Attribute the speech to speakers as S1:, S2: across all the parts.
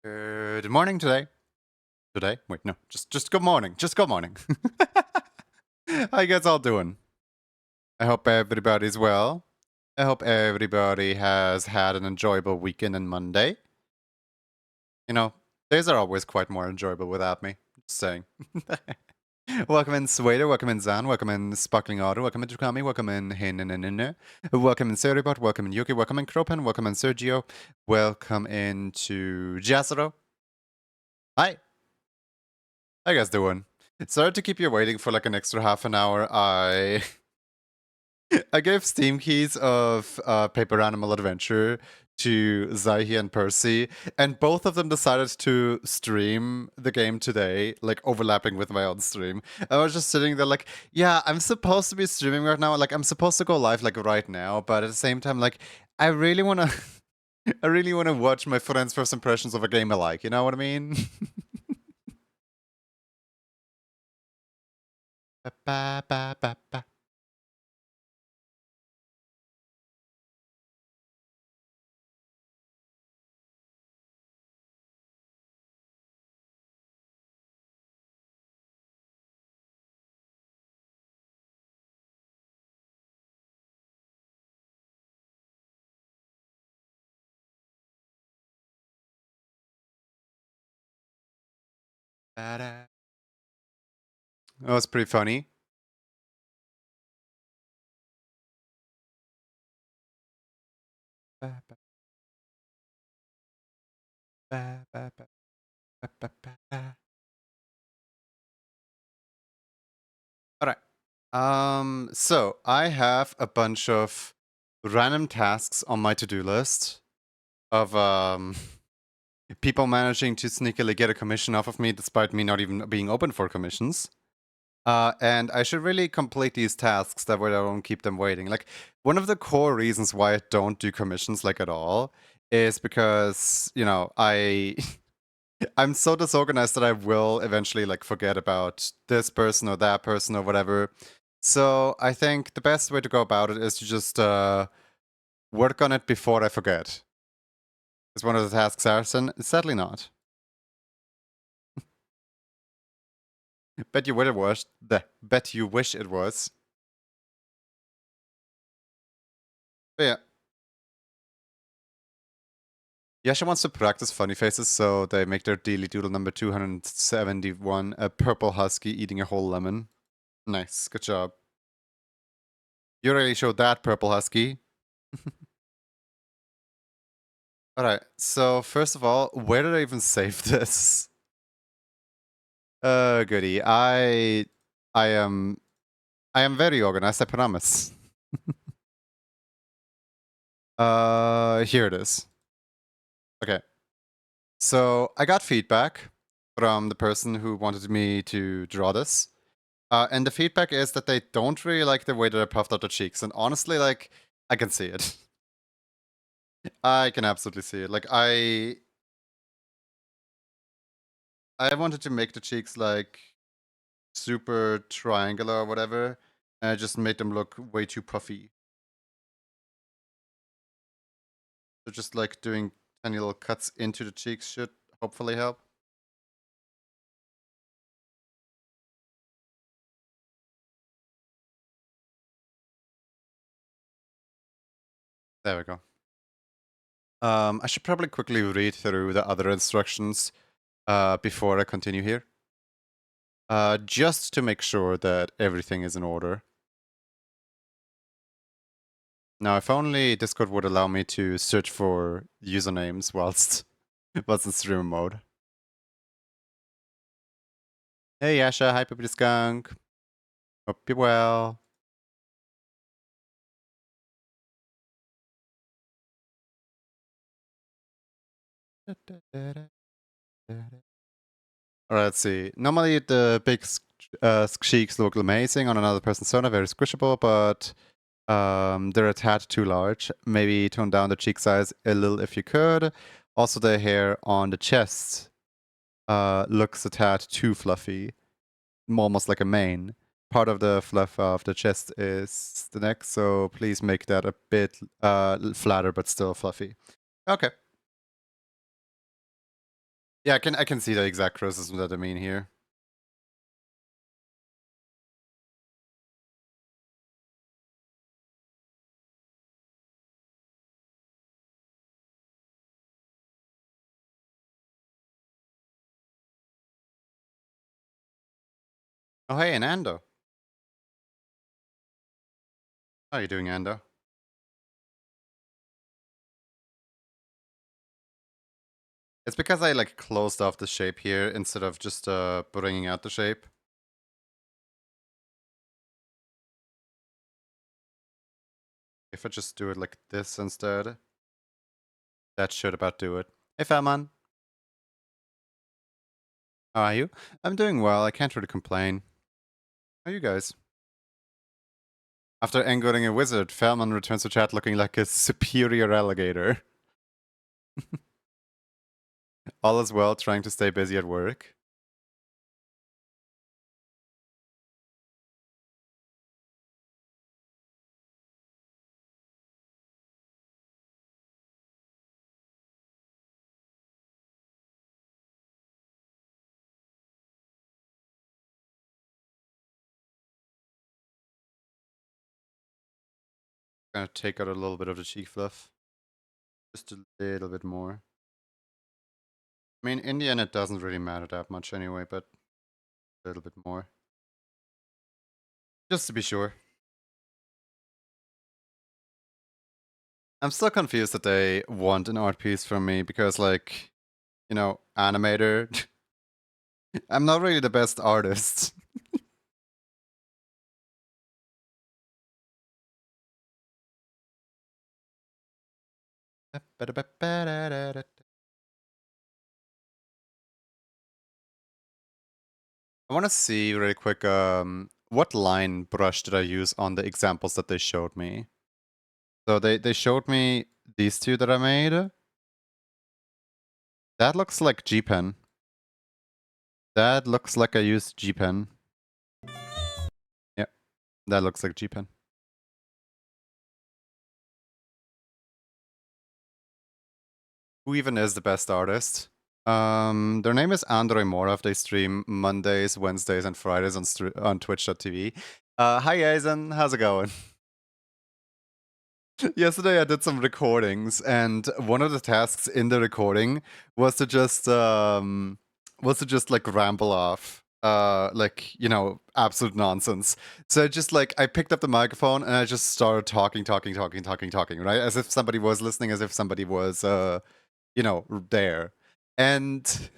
S1: Good morning today. Today? Wait, no. Just good morning. Just good morning. How you guys all doing? I hope everybody's well. I hope everybody has had an enjoyable weekend and Monday. You know, days are always quite more enjoyable without me. Just saying. Welcome in Swader, welcome in Zan, welcome in Sparkling Otter, welcome in Drukami, welcome in Hinanina, welcome in Seribot, welcome in Yuki, welcome in Kropan, welcome in Sergio, welcome into Jasero. Hi. How you guys doing? Sorry to keep you waiting for like an extra half an hour. I gave Steam keys of Paper Animal Adventure to Zaihi and Percy, and both of them decided to stream the game today, like overlapping with my own stream. I was just sitting there like, yeah, I'm supposed to be streaming right now. Like I'm supposed to go live like right now, but at the same time, like I really wanna I really wanna watch my friends' first impressions of a game alike, you know what I mean? Ba, ba, ba, ba, ba. That was pretty funny. Alright. So I have a bunch of random tasks on my to-do list of people managing to sneakily get a commission off of me despite me not even being open for commissions. And I should really complete these tasks that way I don't keep them waiting. Like, one of the core reasons why I don't do commissions like at all is because, you know, I'm so disorganized that I will eventually like forget about this person or that person or whatever. So I think the best way to go about it is to just work on it before I forget. Is one of the tasks, Saracen? Sadly not. Bet you wish it was. Bet you wish it was. But yeah. Yasha wants to practice funny faces, so they make their Dealy Doodle number 271 a purple husky eating a whole lemon. Nice, good job. You already showed that purple husky. Alright, so first of all, where did I even save this? Goody. I am very organized, I promise. Here it is. Okay. So I got feedback from the person who wanted me to draw this. And the feedback is that they don't really like the way that I puffed out the cheeks. And honestly, like, I can see it. I can absolutely see it. Like, I wanted to make the cheeks, like, super triangular or whatever. And I just made them look way too puffy. So just, like, doing tiny little cuts into the cheeks should hopefully help. There we go. I should probably quickly read through the other instructions before I continue here. Just to make sure that everything is in order. Now, if only Discord would allow me to search for usernames whilst in stream mode. Hey Yasha, hi Poopy Skunk. Hope you're well. Alright, let's see. Normally the big cheeks look amazing on another person's Sona, very squishable, but they're a tad too large. Maybe tone down the cheek size a little if you could. Also, the hair on the chest looks a tad too fluffy, almost like a mane. Part of the fluff of the chest is the neck, so please make that a bit flatter but still fluffy. Okay. Yeah, I can see the exact criticism that I mean here. Oh, hey, and Ando. How are you doing, Ando? It's because I like closed off the shape here instead of just bringing out the shape. If I just do it like this instead, that should about do it. Hey, Fatman. How are you? I'm doing well. I can't really complain. How are you guys? After angering a wizard, Fellman returns to chat looking like a superior alligator. All is well, trying to stay busy at work. Gonna take out a little bit of the cheek fluff. Just a little bit more. I mean, in the end, it doesn't really matter that much anyway, but a little bit more. Just to be sure. I'm still confused that they want an art piece from me because, like, you know, animator. I'm not really the best artist. I want to see really quick what line brush did I use on the examples that they showed me. So they showed me these two that I made. That looks like G-Pen. That looks like I used G-Pen. Yep, that looks like G-Pen. Who even is the best artist? Their name is Andrei Morov. They stream Mondays, Wednesdays, and Fridays on Twitch.tv. Hi guys, and how's it going? Yesterday I did some recordings, and one of the tasks in the recording was to just like ramble off. Like, you know, absolute nonsense. So I picked up the microphone and I just started talking, right? As if somebody was listening, as if somebody was you know, there. And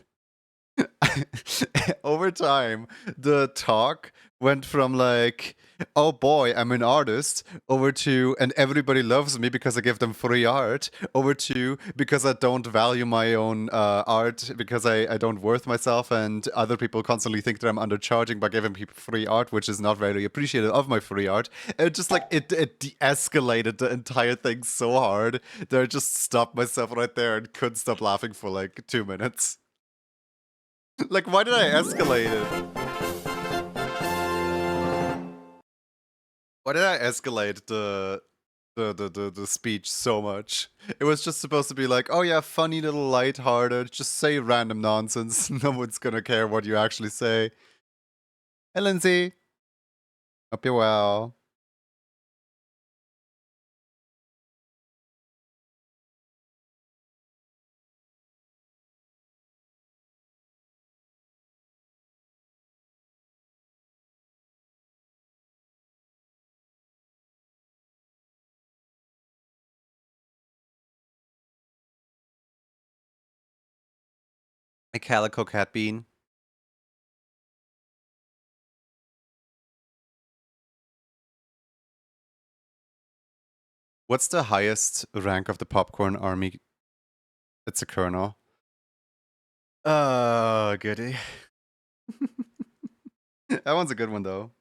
S1: over time, the talk went from like, oh boy, I'm an artist, over to, and everybody loves me because I give them free art, over to, because I don't value my own art, because I don't worth myself, and other people constantly think that I'm undercharging by giving people free art, which is not very appreciative of my free art. It just like, it de-escalated the entire thing so hard that I just stopped myself right there and couldn't stop laughing for like 2 minutes. Like, why did I escalate it? Why did I escalate the speech so much? It was just supposed to be like, oh yeah, funny little lighthearted, just say random nonsense. No one's gonna care what you actually say. Hey Lindsay. Hope you're well. A calico cat bean. What's the highest rank of the popcorn army? It's a colonel. Oh, goody. That one's a good one though.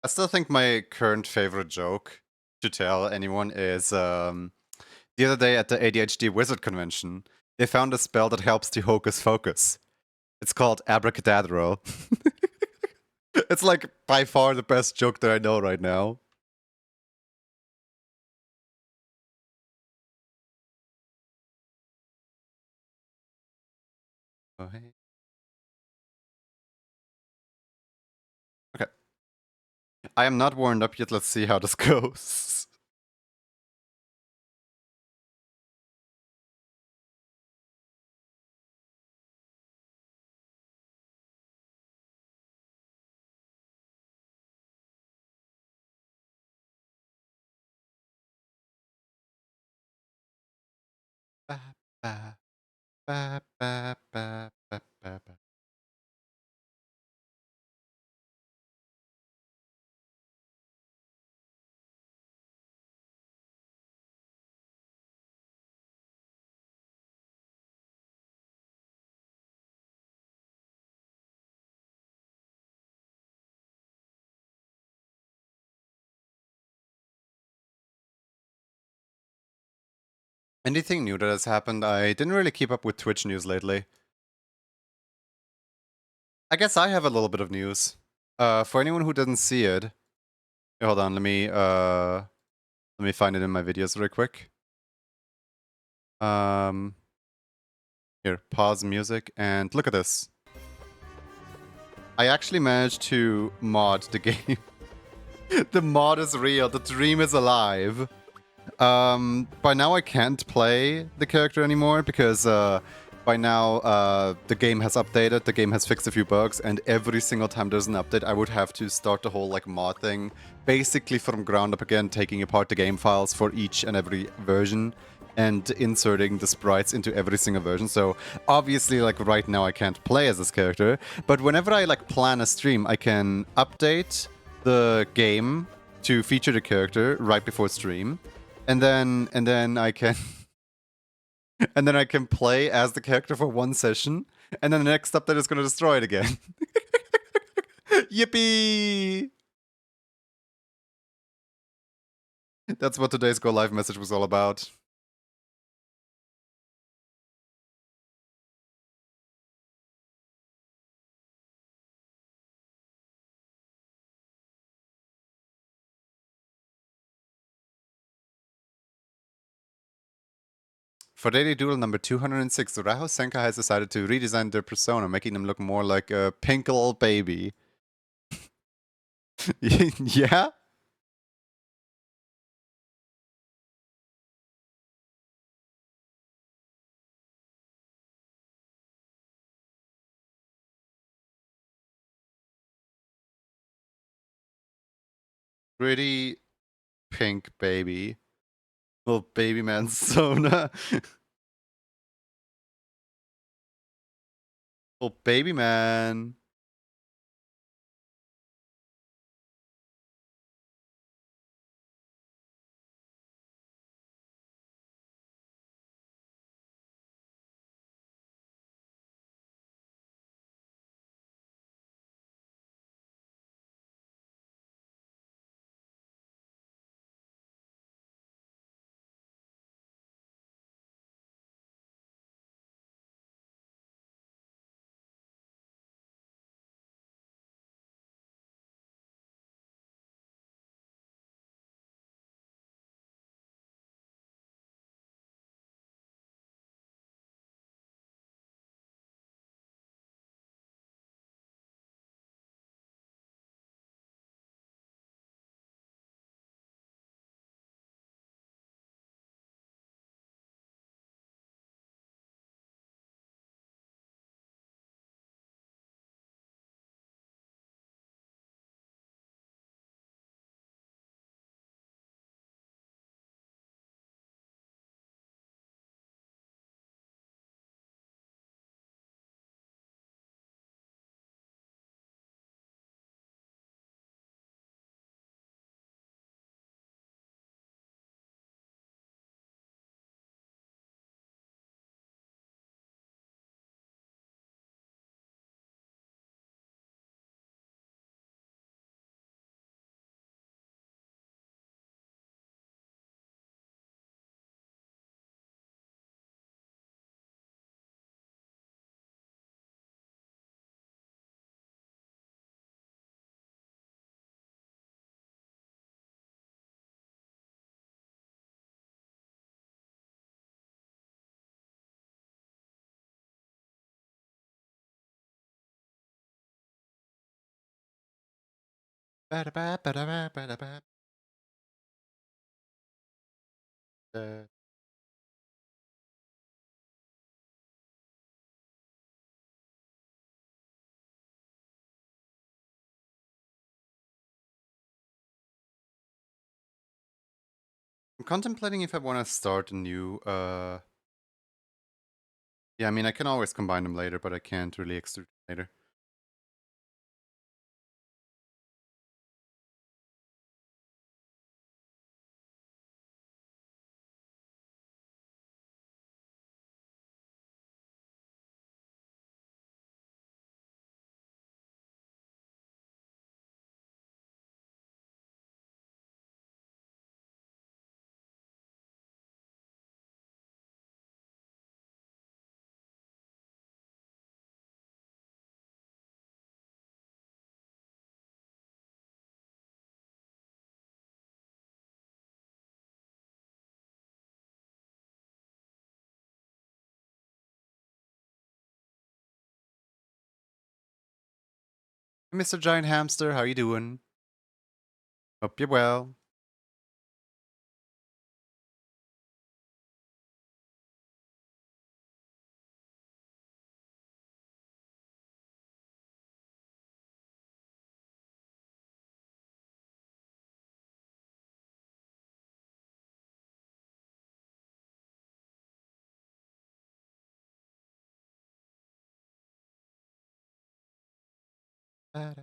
S1: I still think my current favorite joke to tell anyone is the other day at the ADHD Wizard Convention, they found a spell that helps to hocus focus. It's called Abracadabra. It's like by far the best joke that I know right now. Oh, hey. Okay. I am not warmed up yet. Let's see how this goes. Ba, ba, ba, ba, ba, ba, ba, ba. Anything new that has happened? I didn't really keep up with Twitch news lately. I guess I have a little bit of news. For anyone who didn't see it, hold on, let me find it in my videos real quick. Here, pause music and look at this. I actually managed to mod the game. The mod is real. The dream is alive. By now I can't play the character anymore because by now the game has updated, the game has fixed a few bugs, and every single time there's an update, I would have to start the whole like mod thing, basically from ground up again, taking apart the game files for each and every version and inserting the sprites into every single version. So obviously, like right now, I can't play as this character, but whenever I like plan a stream, I can update the game to feature the character right before stream, and then I can and then I can play as the character for one session, and then the next update is gonna destroy it again. Yippee! That's what today's Go Live message was all about. For Daily Doodle number 206, Raho Senka has decided to redesign their persona, making them look more like a pink little baby. Yeah? Pretty pink baby. Little baby man Sona. Little baby man. Ba-da-ba-ba-da-ba-ba-da-ba. I'm contemplating if I want to start a new, yeah, I mean, I can always combine them later, but I can't really extrude later. Mr. Giant Hamster, how you doing? Hope you're well. Ba-da.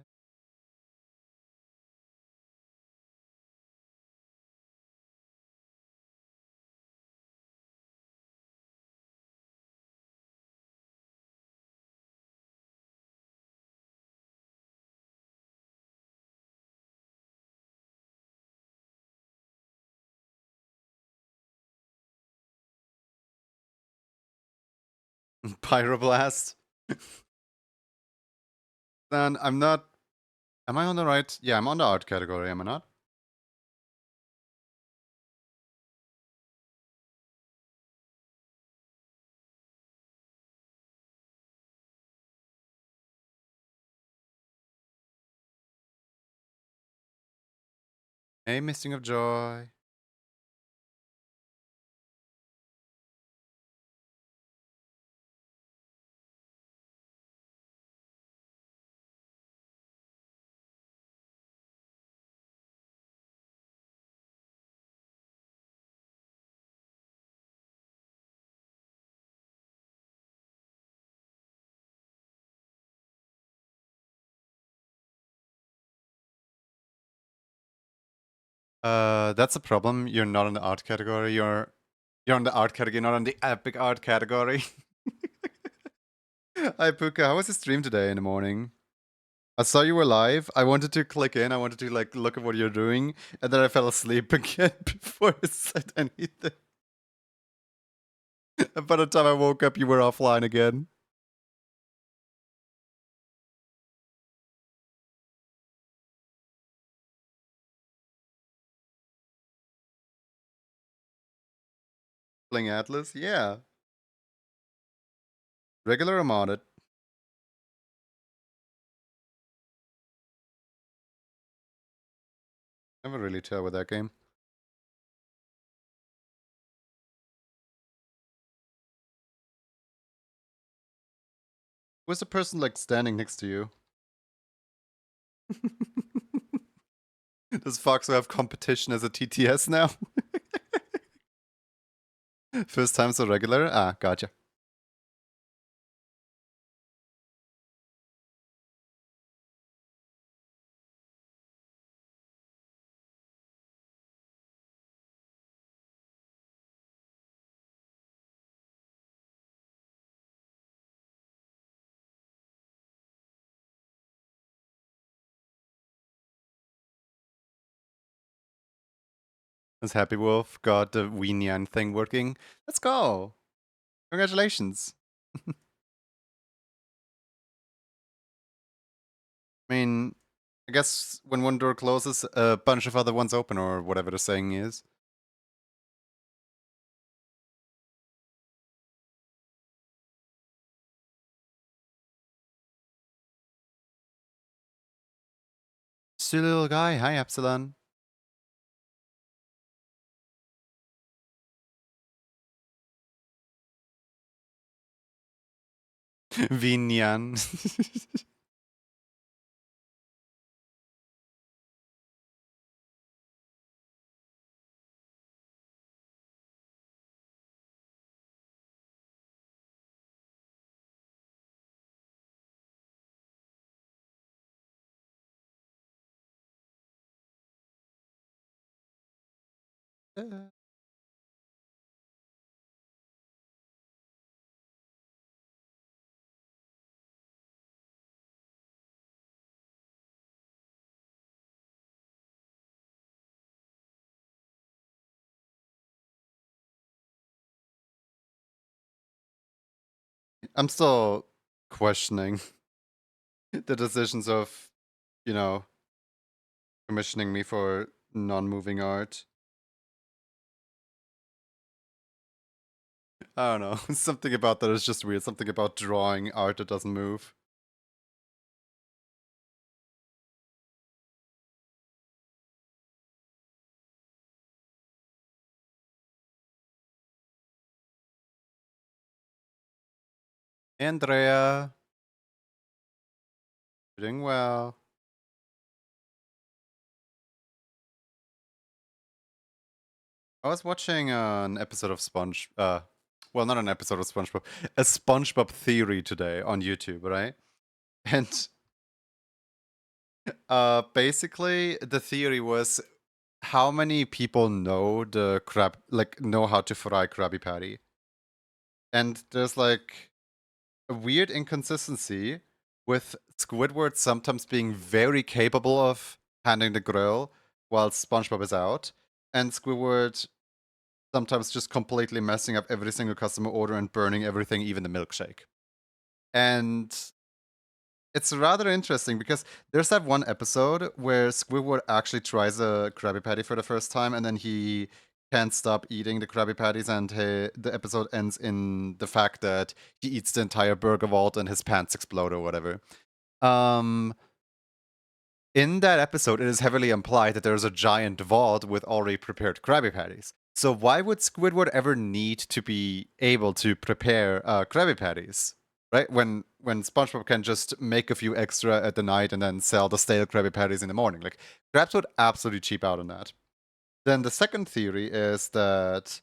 S1: Pyroblast. Then I'm not. Am I on the right? Yeah, I'm on the art category, am I not? Hey, Missing of Joy. That's a problem. You're not in the art category. You're on the art category, not on the epic art category. Hi, Puka. How was the stream today in the morning? I saw you were live. I wanted to click in. I wanted to like look at what you're doing, and then I fell asleep again before I said anything. And by the time I woke up, you were offline again. Playing Atlas? Yeah. Regular or modded? Never really tell with that game. Who's the person like standing next to you? Does Foxo have competition as a TTS now? First time so regular? Ah, gotcha. Has Happy Wolf got the Weenian thing working? Let's go! Congratulations! I mean, I guess when one door closes, a bunch of other ones open, or whatever the saying is. silly little guy. Hi, Epsilon. Vinyan. I'm still questioning the decisions of, you know, commissioning me for non-moving art. I don't know. Something about that is just weird. Something about drawing art that doesn't move. Andrea, you're doing well. I was watching an episode of well, not an episode of SpongeBob, a SpongeBob theory today on YouTube, right? And basically the theory was how many people know know how to fry Krabby Patty. And there's like a weird inconsistency with Squidward sometimes being very capable of handling the grill while SpongeBob is out, and Squidward sometimes just completely messing up every single customer order and burning everything, even the milkshake. And it's rather interesting because there's that one episode where Squidward actually tries a Krabby Patty for the first time, and then he can't stop eating the Krabby Patties, and the episode ends in the fact that he eats the entire burger vault and his pants explode or whatever. Um, in that episode, it is heavily implied that there's a giant vault with already prepared Krabby Patties. So why would Squidward ever need to be able to prepare Krabby Patties? Right? When SpongeBob can just make a few extra at the night and then sell the stale Krabby Patties in the morning. Like, Krabs would absolutely cheap out on that. Then the second theory is that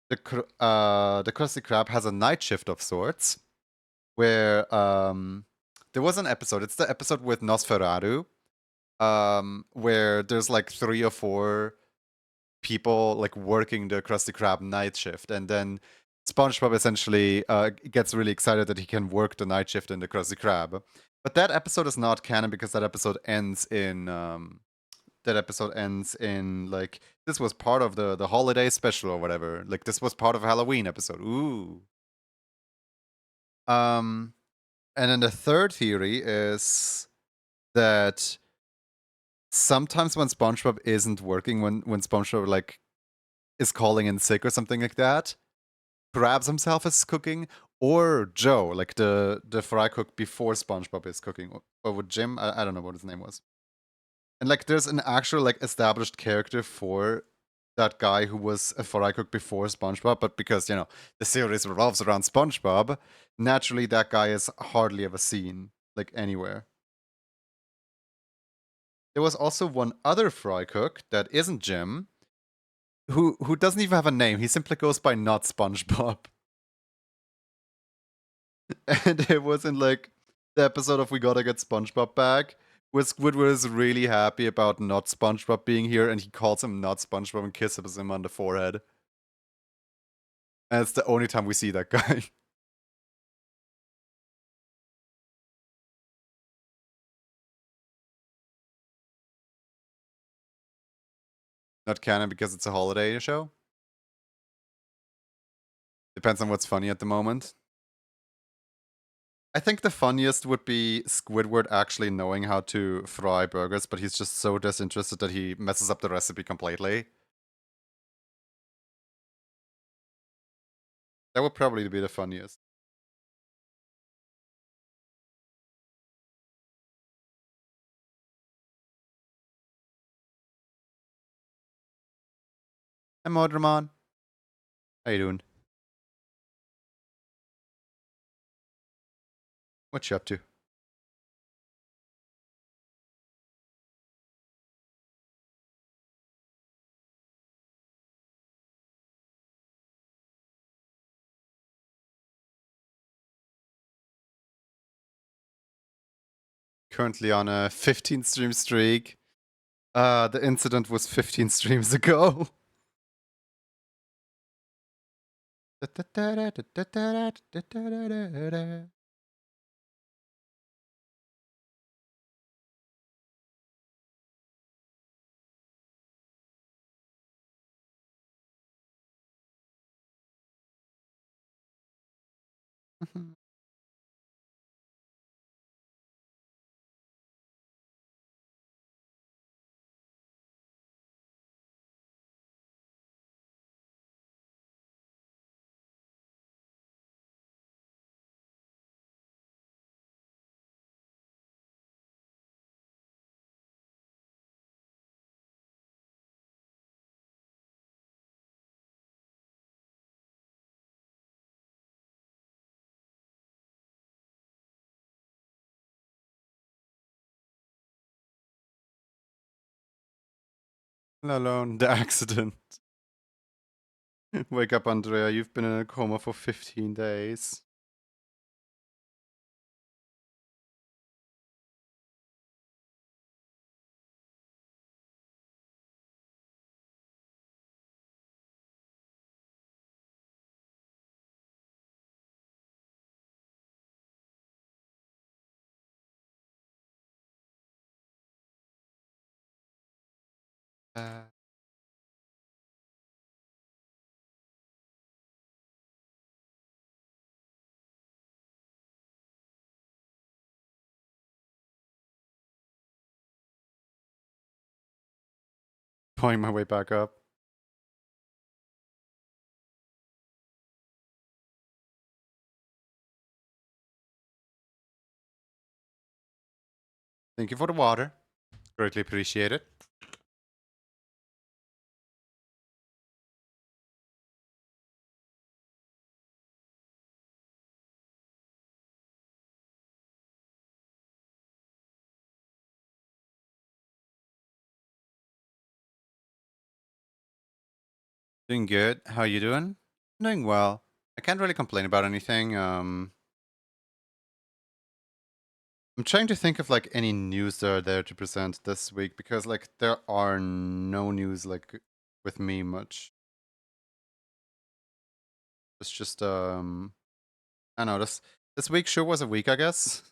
S1: the Krusty Krab has a night shift of sorts, where there was an episode. It's the episode with Nosferatu, where there's like 3 or 4 people like working the Krusty Krab night shift, and then SpongeBob essentially gets really excited that he can work the night shift in the Krusty Krab. But that episode is not canon because that episode ends in like this was part of the holiday special or whatever. Like this was part of a Halloween episode. Ooh. Um, and then the third theory is that sometimes when SpongeBob isn't working, when SpongeBob like is calling in sick or something like that, grabs himself as cooking, or Joe, like the fry cook before SpongeBob is cooking, or with Jim, I don't know what his name was. And like there's an actual like established character for that guy who was a fry cook before SpongeBob, but because the series revolves around SpongeBob, naturally that guy is hardly ever seen like anywhere. There was also one other fry cook that isn't Jim, who doesn't even have a name. He simply goes by not SpongeBob. And it was in like the episode of We Gotta Get SpongeBob Back, where Squidward is really happy about not SpongeBob being here, and he calls him not SpongeBob and kisses him on the forehead. And it's the only time we see that guy. Not canon because it's a holiday show. Depends on what's funny at the moment. I think the funniest would be Squidward actually knowing how to fry burgers, but he's just so disinterested that he messes up the recipe completely. That would probably be the funniest. Hi, Modramon. How you doing? What you up to? Currently on a 15 stream streak. The incident was 15 streams ago. Alone, the accident. Wake up, Andrea. You've been in a coma for 15 days. Uh, Pulling my way back up. Thank you for the water. Greatly appreciate it. Doing good. How you doing? Doing well. I can't really complain about anything. I'm trying to think of like any news that are there to present this week because like there are no news like with me much. It's just I don't know, this week sure was a week, I guess.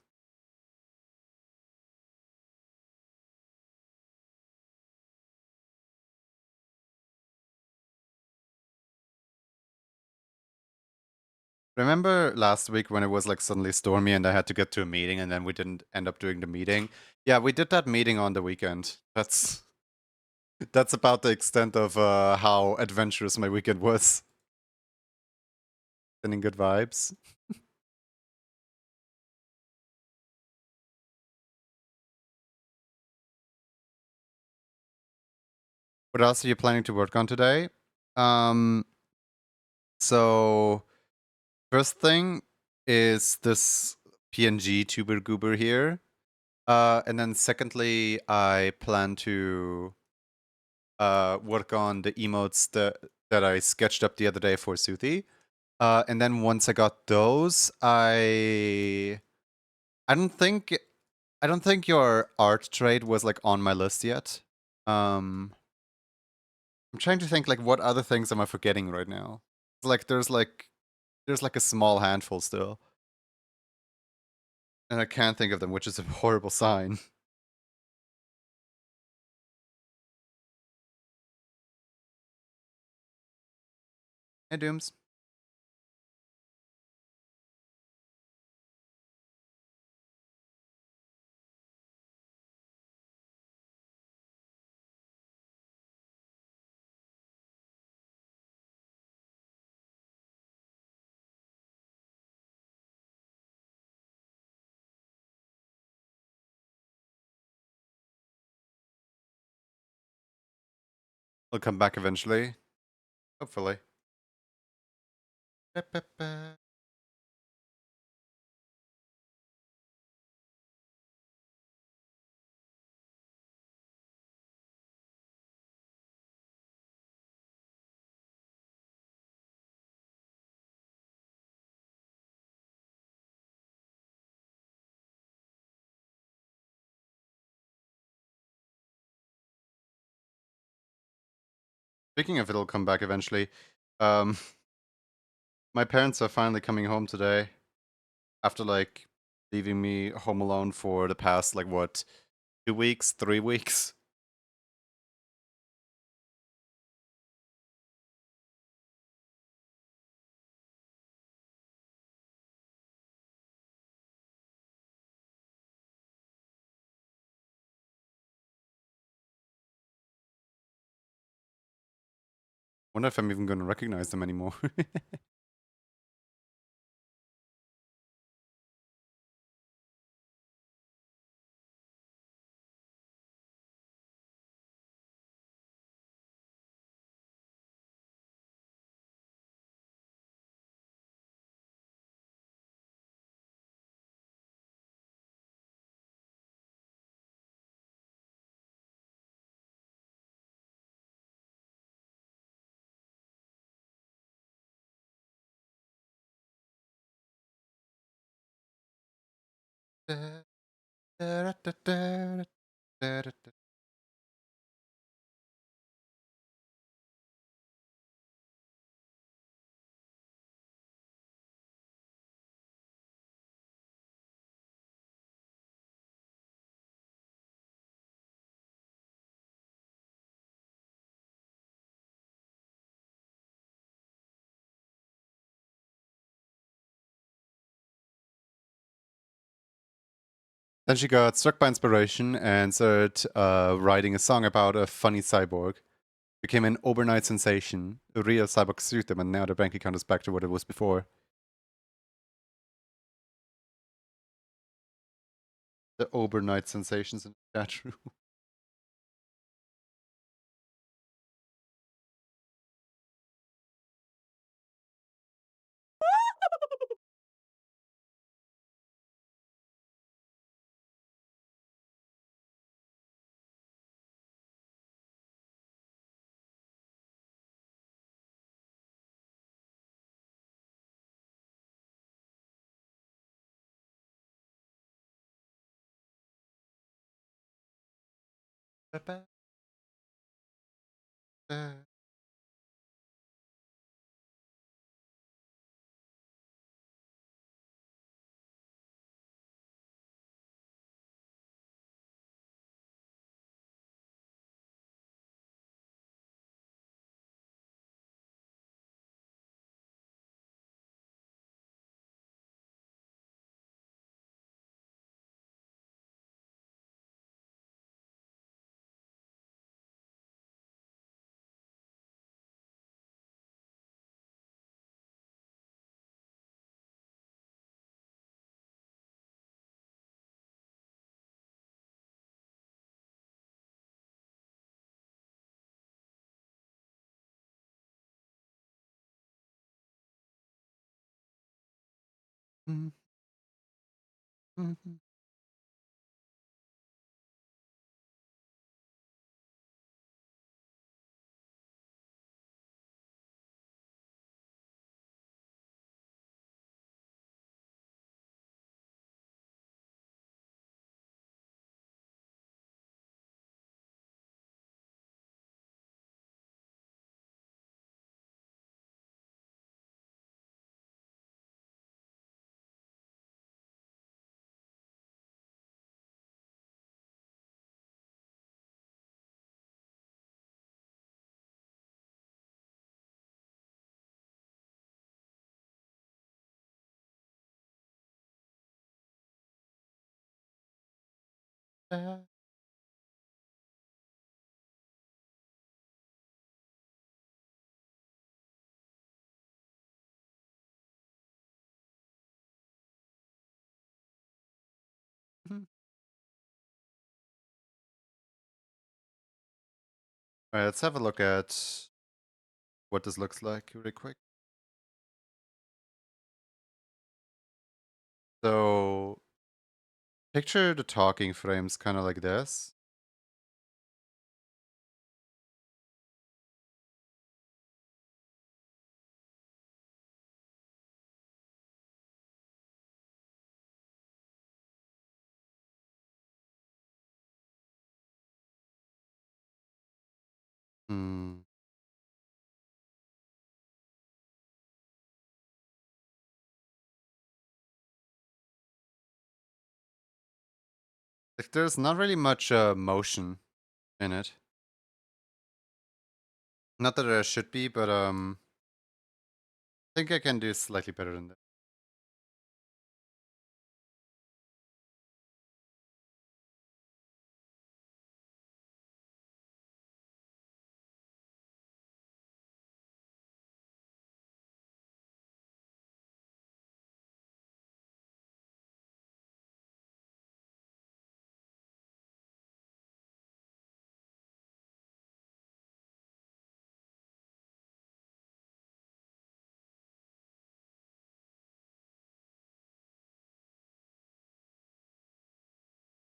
S1: Remember last week when it was like suddenly stormy and I had to get to a meeting and then we didn't end up doing the meeting? Yeah, we did that meeting on the weekend. That's about the extent of how adventurous my weekend was. Sending good vibes. What else are you planning to work on today? Um, so first thing is this PNG tuber goober here. And then secondly, I plan to work on the emotes that I sketched up the other day for Suthi. And then once I got those, I don't think your art trade was like on my list yet. I'm trying to think like what other things am I forgetting right now? It's like there's like a small handful still. And I can't think of them, which is a horrible sign. Hey Dooms. I'll come back eventually. Hopefully. Ba-ba-ba. Speaking of it'll come back eventually, um, my parents are finally coming home today after like leaving me home alone for the past like what, 2 weeks, 3 weeks. Wonder if I'm even going to recognize them anymore. Then she got struck by inspiration and started writing a song about a funny cyborg. Became an overnight sensation. A real cyborg sued them, and now their bank account is back to what it was before. The overnight sensations in the chat room. Alright, let's have a look at what this looks like really quick. So picture the talking frames kind of like this. Hmm. Like there's not really much motion in it. Not that there should be, but I think I can do slightly better than that.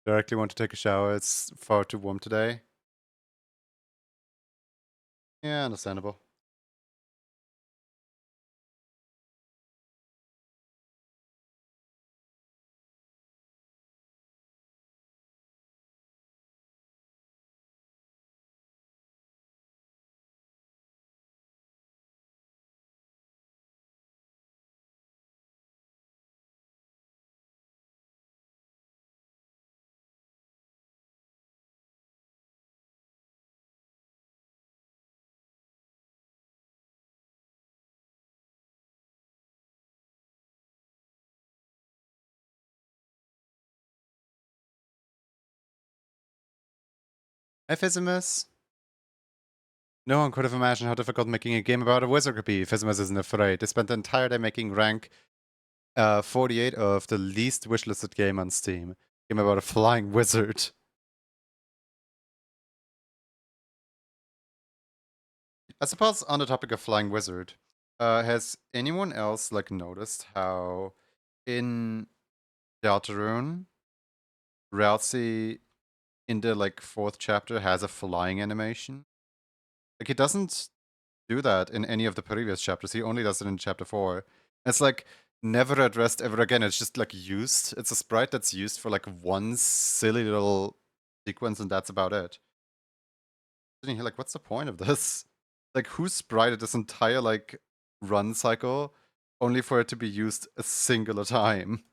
S1: Directly want to take a shower. It's far too warm today. Yeah, understandable. Hi, Physimus. No one could have imagined how difficult making a game about a wizard could be. Physimus isn't afraid. They spent the entire day making rank 48 of the least wishlisted game on Steam. Game about a flying wizard. I suppose on the topic of flying wizard, has anyone else like noticed how in Deltarune, Ralsei in the like 4th chapter has a flying animation? Like he doesn't do that in any of the previous chapters. He only does it in chapter 4. It's like never addressed ever again. It's just like used. It's a sprite that's used for like one silly little sequence, and that's about it. Sitting here, like, what's the point of this? Like, who sprited this entire like run cycle only for it to be used a singular time?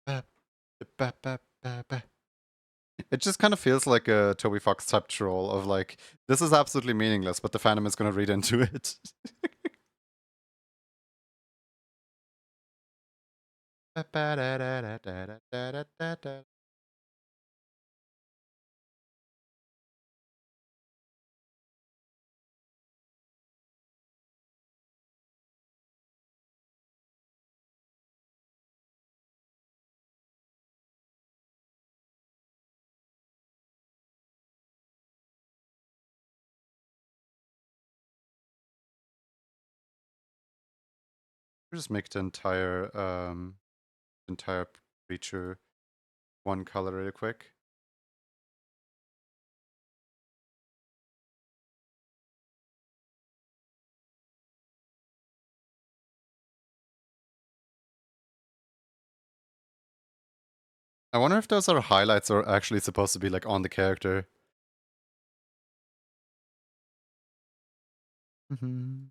S1: Ba, ba, ba, ba, ba. It just kind of feels like a Toby Fox type troll of like, this is absolutely meaningless, but the fandom is going to read into it. Ba, ba, da, da, da, da, da, da, da, da. Just make the entire creature one color real quick. I wonder if those are highlights or actually supposed to be like on the character. Mm-hmm.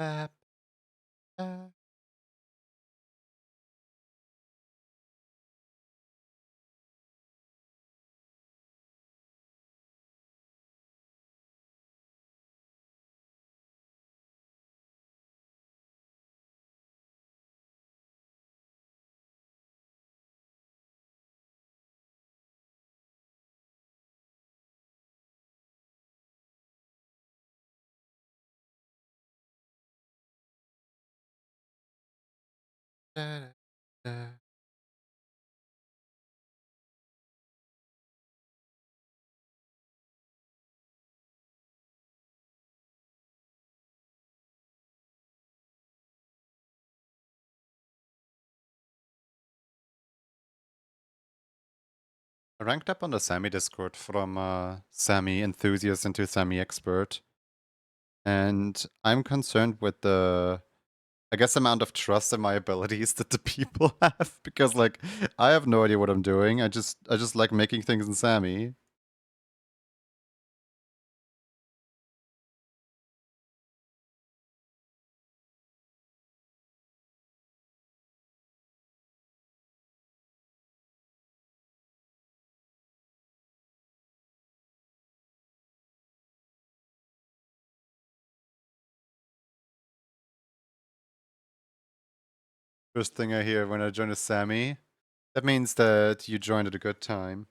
S1: Bap, bap. Da, da, da. I ranked up on the Sammy Discord from Sammy enthusiast into Sammy expert. And I'm concerned with the, I guess, amount of trust in my abilities that the people have. Because like I have no idea what I'm doing. I just like making things in Sammy. First thing I hear when I join a Sammy, that means that you joined at a good time.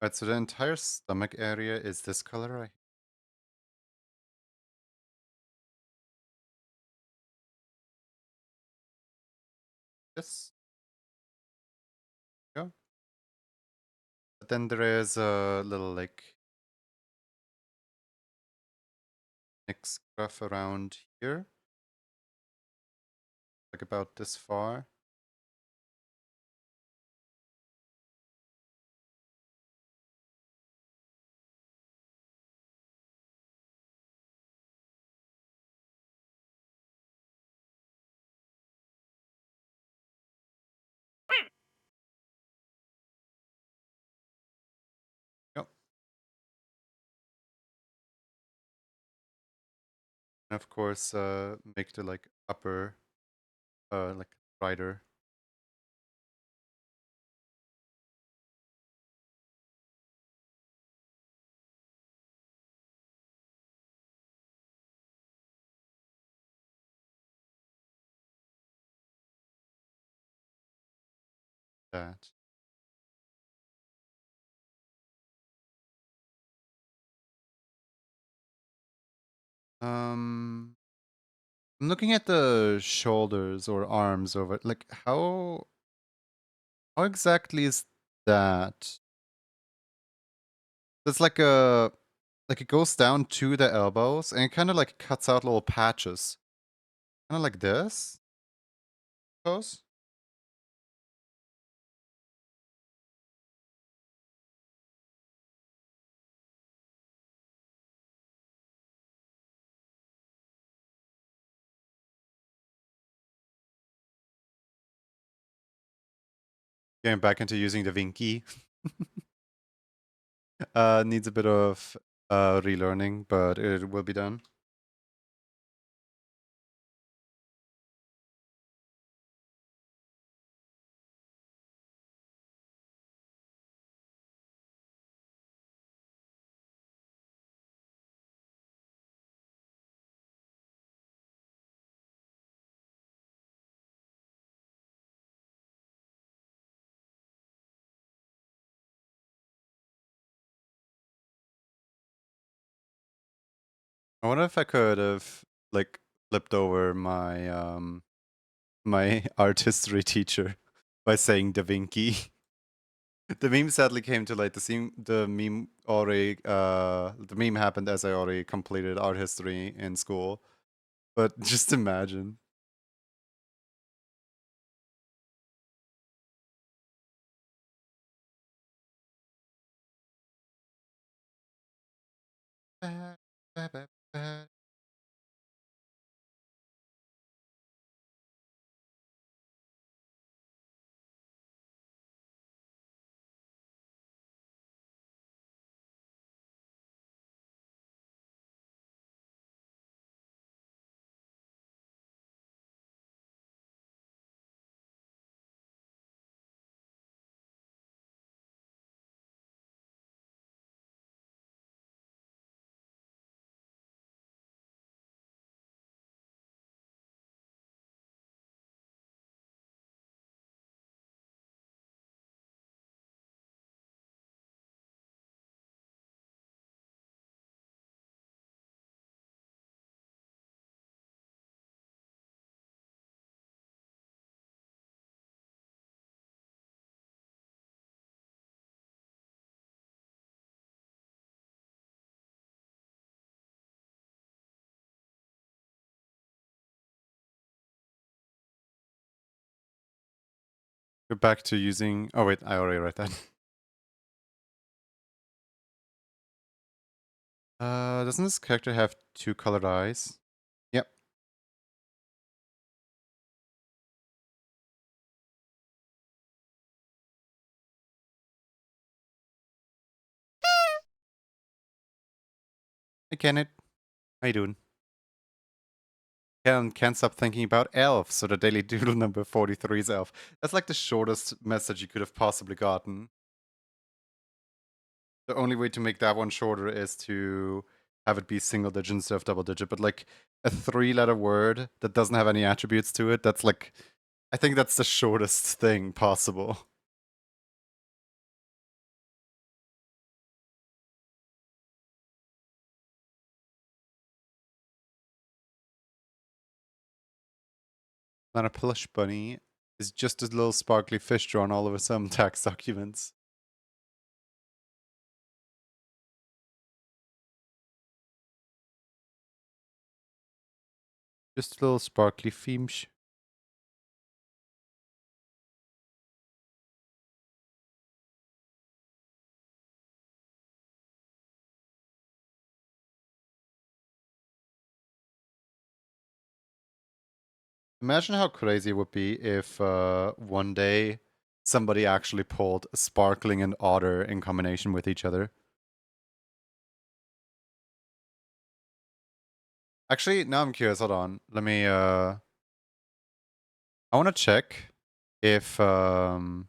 S1: Alright, so the entire stomach area is this color right? Yes. Go. But then there is a little like neck scruff around here. Like about this far. Yep. And of course, make the like upper, like brighter. That. I'm looking at the shoulders or arms over. Like how exactly is that? It's like it goes down to the elbows and it kind of like cuts out little patches. Kind of like this. Suppose. Getting back into using the Vinky. Needs a bit of relearning, but it will be done. I wonder if I could have like flipped over my my art history teacher by saying Da Vinci. The meme sadly came to light. The meme happened as I already completed art history in school. But just imagine. Go back to using. Oh wait, I already read that. Doesn't this character have two colored eyes? Yep. Hey Kenneth, how you doing? Can't stop thinking about Elf, so the daily doodle number 43 is Elf. That's like the shortest message you could have possibly gotten. The only way to make that one shorter is to have it be single digit instead of double digit, but like a 3-letter word that doesn't have any attributes to it, that's like, I think that's the shortest thing possible. Not a plush bunny. It's just a little sparkly fish drawn all over some tax documents. Just a little sparkly fish. Imagine how crazy it would be if one day somebody actually pulled sparkling and otter in combination with each other. Actually, now I'm curious. Hold on. Let me. I want to check if otter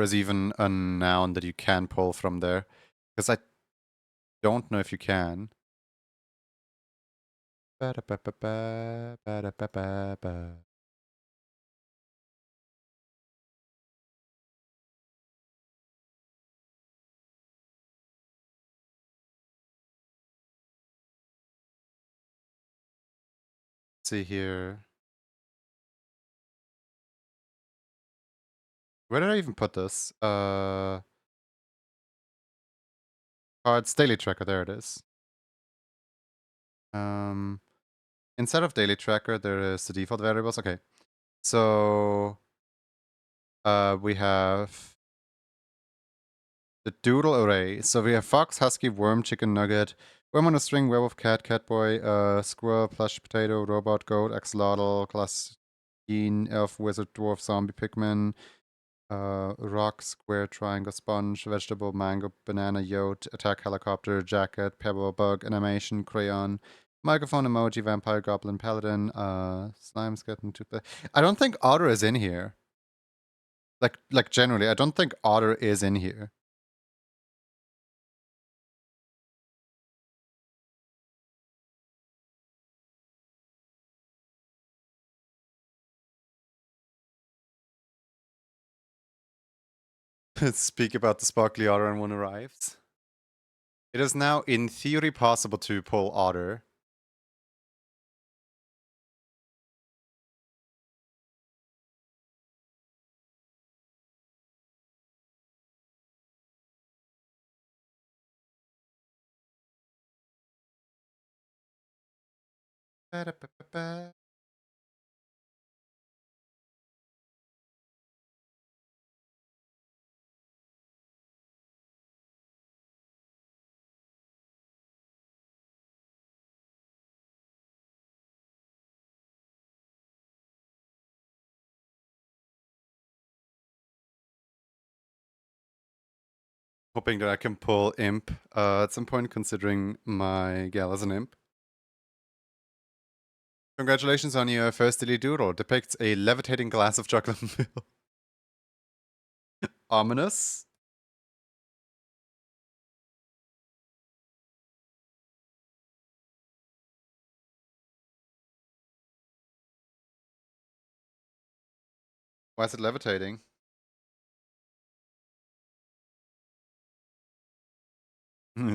S1: is even a noun that you can pull from there, because I don't know if you can. Ba-da-ba-ba-ba, ba-da-ba-ba-ba. Let's see here. Where did I even put this? Cards daily tracker. There it is. Instead of daily tracker, there is the default variables. Okay, so we have the doodle array. So we have fox, husky, worm, chicken nugget, worm on a string, werewolf, cat, catboy, squirrel, plush potato, robot, goat, axolotl, class, elf, wizard, dwarf, zombie, pigman, rock, square, triangle, sponge, vegetable, mango, banana, yacht, attack, helicopter, jacket, pebble, bug, animation, crayon, microphone, emoji, vampire, goblin, paladin, slime, skeleton, toothpick. I don't think otter is in here. Like generally, I don't think otter is in here. Speak about the sparkly otter and one arrives. It is now in theory possible to pull otter. Ba-da-ba-ba-ba. Hoping that I can pull imp at some point, considering my gal is an imp. Congratulations on your first Dilly Doodle. Depicts a levitating glass of chocolate milk. Ominous. Why is it levitating?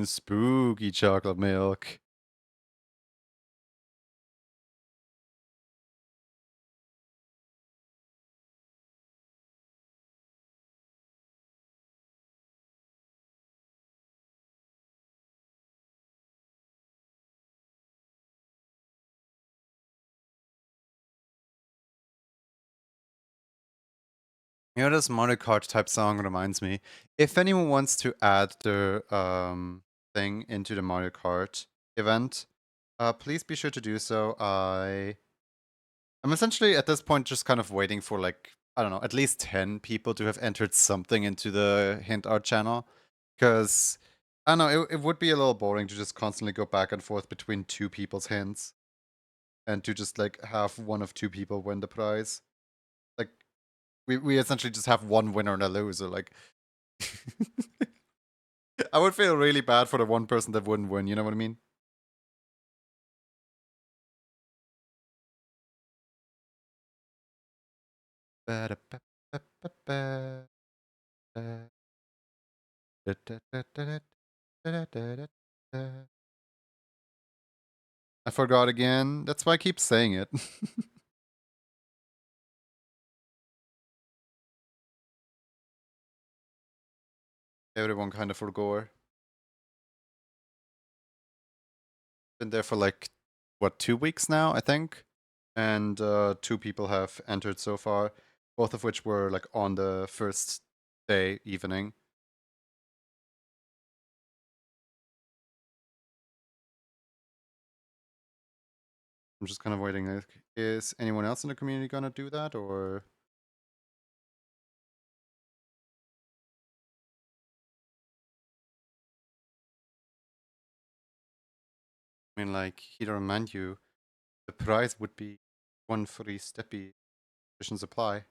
S1: Spooky chocolate milk. You know, this Mario Kart type song reminds me. If anyone wants to add the thing into the Mario Kart event, please be sure to do so. I'm essentially at this point just kind of waiting for, like, I don't know, at least 10 people to have entered something into the hint art channel. Because, I don't know, it would be a little boring to just constantly go back and forth between two people's hints. And to just, like, have one of two people win the prize. Like, we essentially just have one winner and a loser. Like, I would feel really bad for the one person that wouldn't win, you know what I mean? I forgot again. That's why I keep saying it. Everyone kind of forgot. Been there for like, what, 2 weeks now, I think? And two people have entered so far, both of which were like on the first day evening. I'm just kind of waiting. Like, is anyone else in the community gonna do that, or? I mean, like, here to remind you, the prize would be one free steppy. Conditions apply.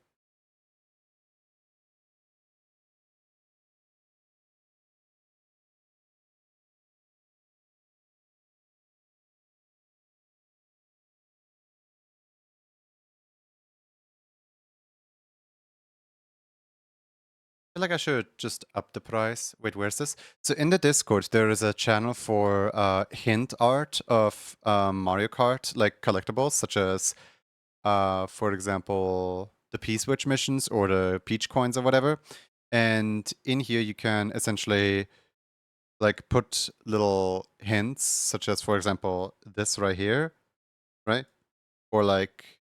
S1: Feel like I should just up the price. Wait, where's this? So in the Discord, there is a channel for hint art of Mario Kart, like collectibles, such as, for example, the P-Switch missions or the Peach coins or whatever. And in here, you can essentially like put little hints, such as, for example, this right here, right? Or like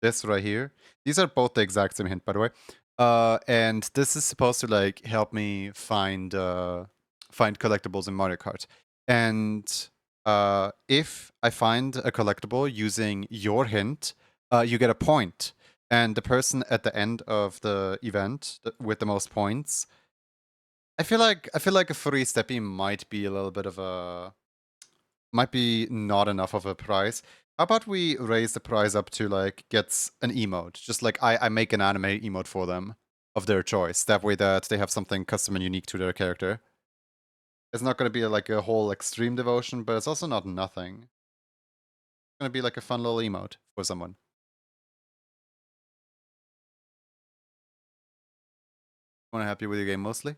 S1: this right here. These are both the exact same hint, by the way. And this is supposed to like help me find find collectibles in Mario Kart. And if I find a collectible using your hint, you get a point. And the person at the end of the event with the most points, I feel like a free steppy might be a little bit of a, might be not enough of a price. How about we raise the price up to like gets an emote? Just like I make an anime emote for them of their choice. That way that they have something custom and unique to their character. It's not gonna be like a whole extreme devotion, but it's also not nothing. It's gonna be like a fun little emote for someone. Wanna help you with your game mostly?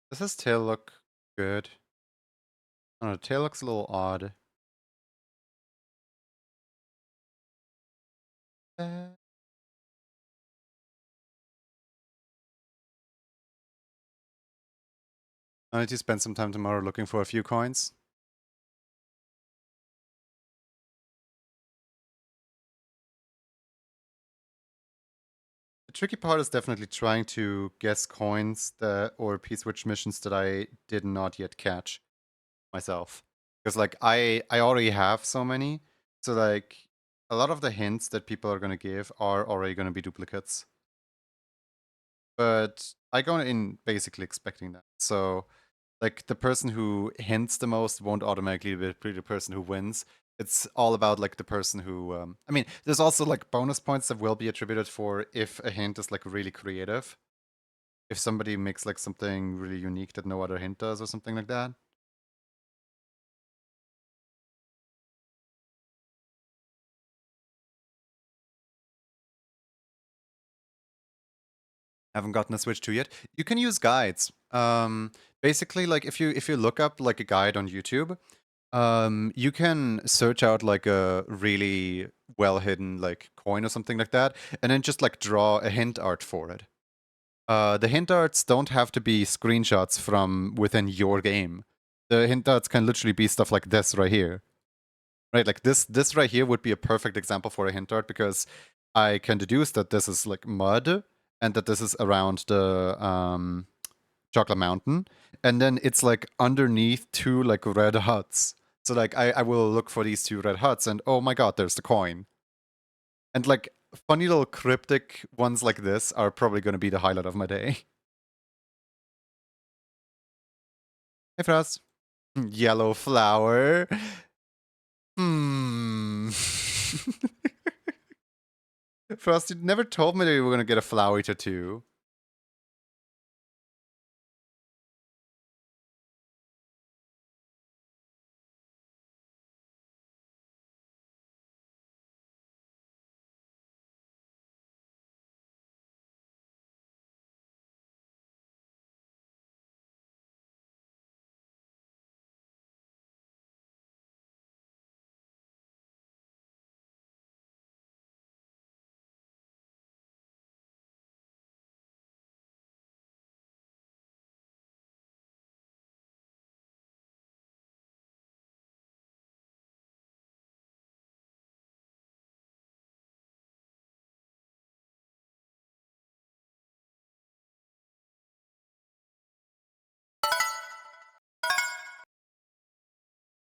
S1: Does his tail look good? I don't know, the tail looks a little odd. I need to spend some time tomorrow looking for a few coins. The tricky part is definitely trying to guess coins that or P-switch missions that I did not yet catch myself. Because like I already have so many, so like a lot of the hints that people are gonna give are already gonna be duplicates. But I go in basically expecting that. So like the person who hints the most won't automatically be the person who wins. It's all about like the person who I mean, there's also like bonus points that will be attributed for if a hint is like really creative. If somebody makes like something really unique that no other hint does or something like that. Haven't gotten a Switch 2 yet. You can use guides. Basically, like if you look up like a guide on YouTube, you can search out like a really well hidden like coin or something like that, and then just like draw a hint art for it. The hint arts don't have to be screenshots from within your game. The hint arts can literally be stuff like this right here. Right, like this right here would be a perfect example for a hint art because I can deduce that this is like mud and that this is around the Chocolate Mountain, and then it's like underneath two like red huts. So like I will look for these two red huts, and oh my god, there's the coin. And like funny little cryptic ones like this are probably going to be the highlight of my day. Hey Frost. Yellow flower. Hmm. Frost, you never told me that you were going to get a flowery tattoo.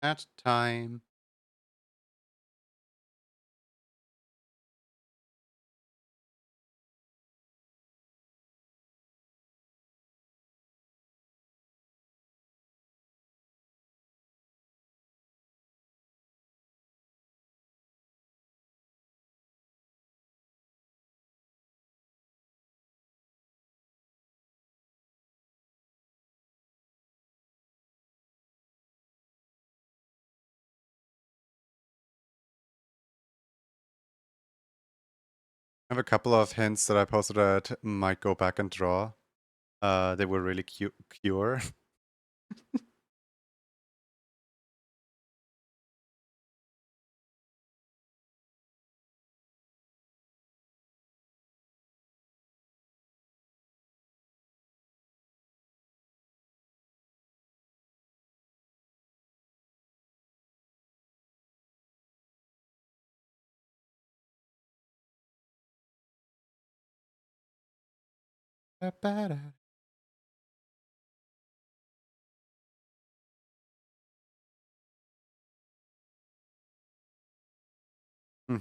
S1: At time. I have a couple of hints that I posted that might go back and draw. They were really cute. Cure.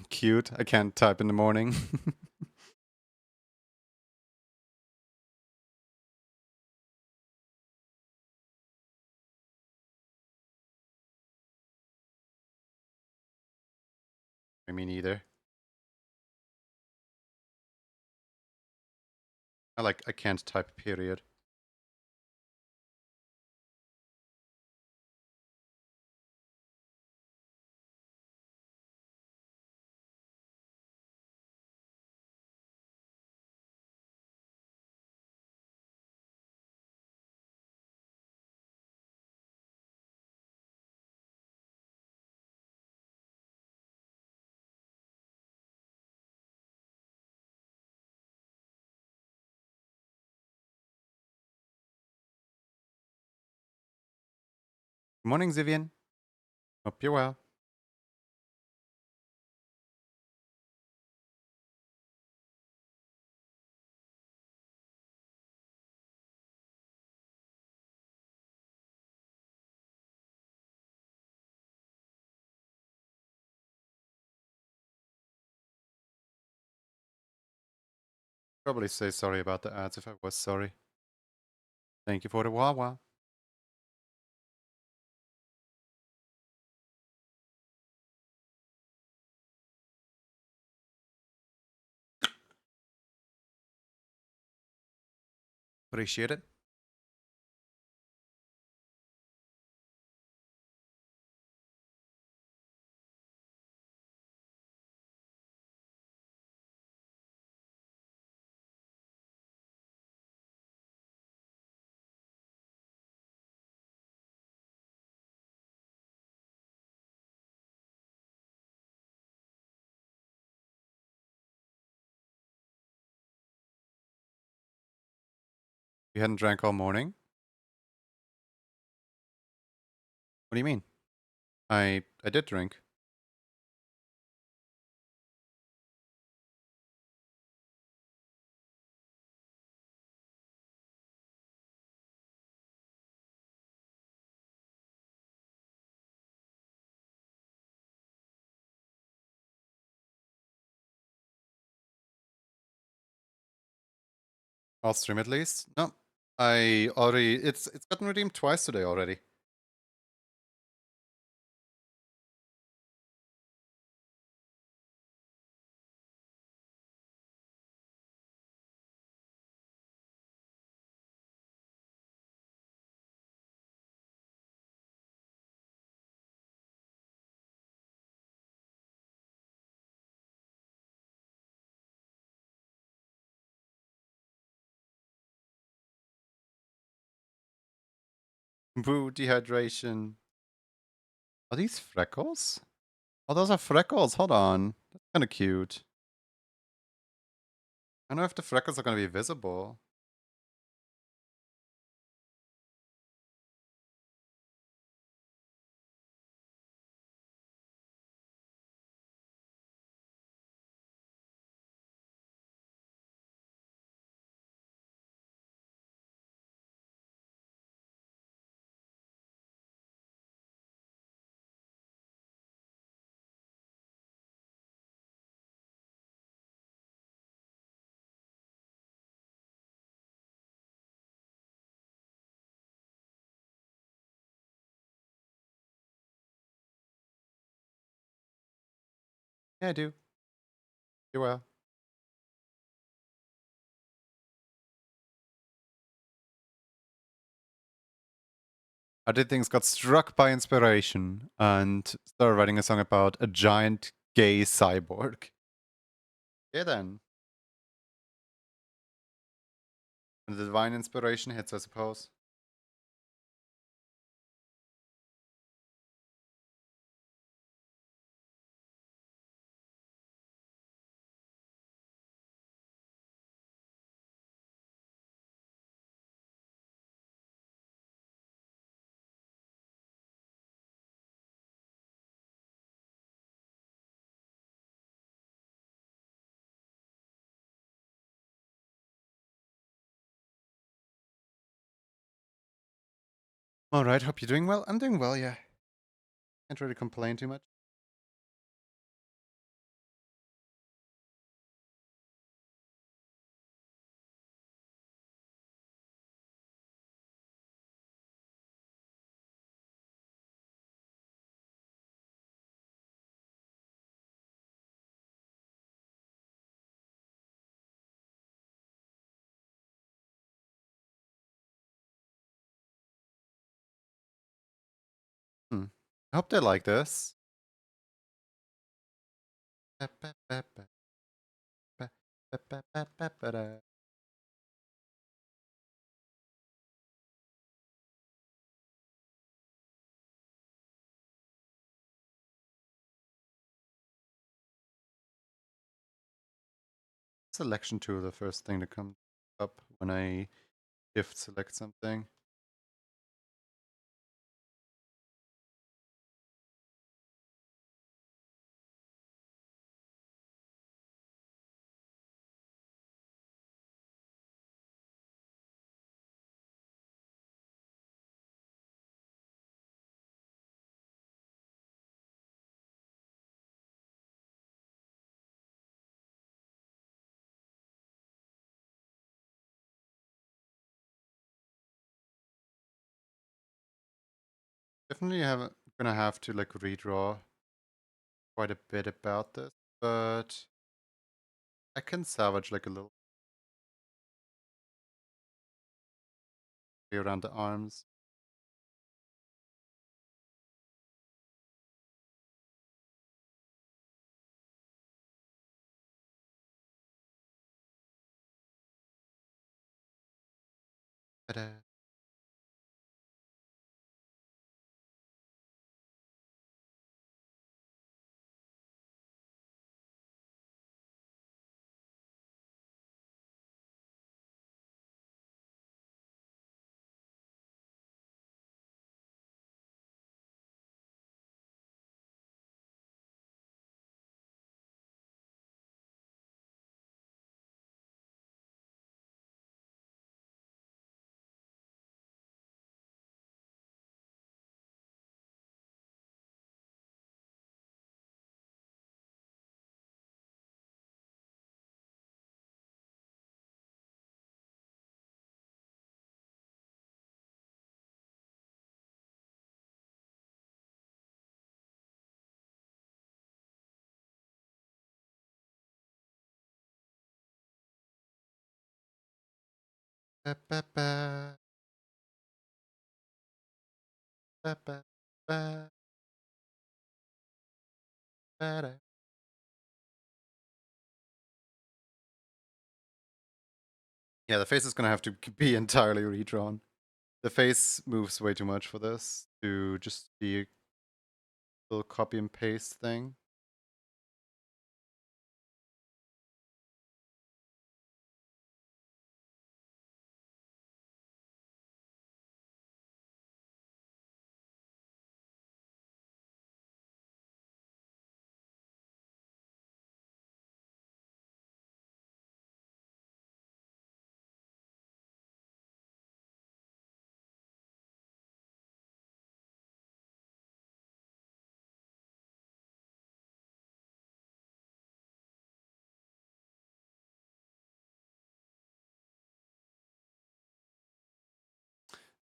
S1: Cute. I can't type in the morning. I mean, either. I can't type, period. Good morning, Zivian. Hope you're well. Probably say sorry about the ads if I was sorry. Thank you for the Wawa. Appreciate it. You hadn't drank all morning? What do you mean? I did drink. I'll stream at least. No. I already it's gotten redeemed twice today already. Boo, dehydration. Are these freckles? Oh, those are freckles. Hold on. That's kind of cute. I don't know if the freckles are going to be visible. Yeah, I do. You well. I did things got struck by inspiration and started writing a song about a giant gay cyborg. Yeah, then. And the divine inspiration hits, I suppose. Alright, hope you're doing well. I'm doing well, yeah. Can't really complain too much. I hope they like this. Selection tool, the first thing that comes up when I shift select something. Definitely gonna have to like redraw quite a bit about this, but I can salvage like a little bit around the arms. Ta-da. Ba, ba, ba, ba, ba, ba, ba-da. Yeah, the face is gonna have to be entirely redrawn. The face moves way too much for this to just be a little copy and paste thing.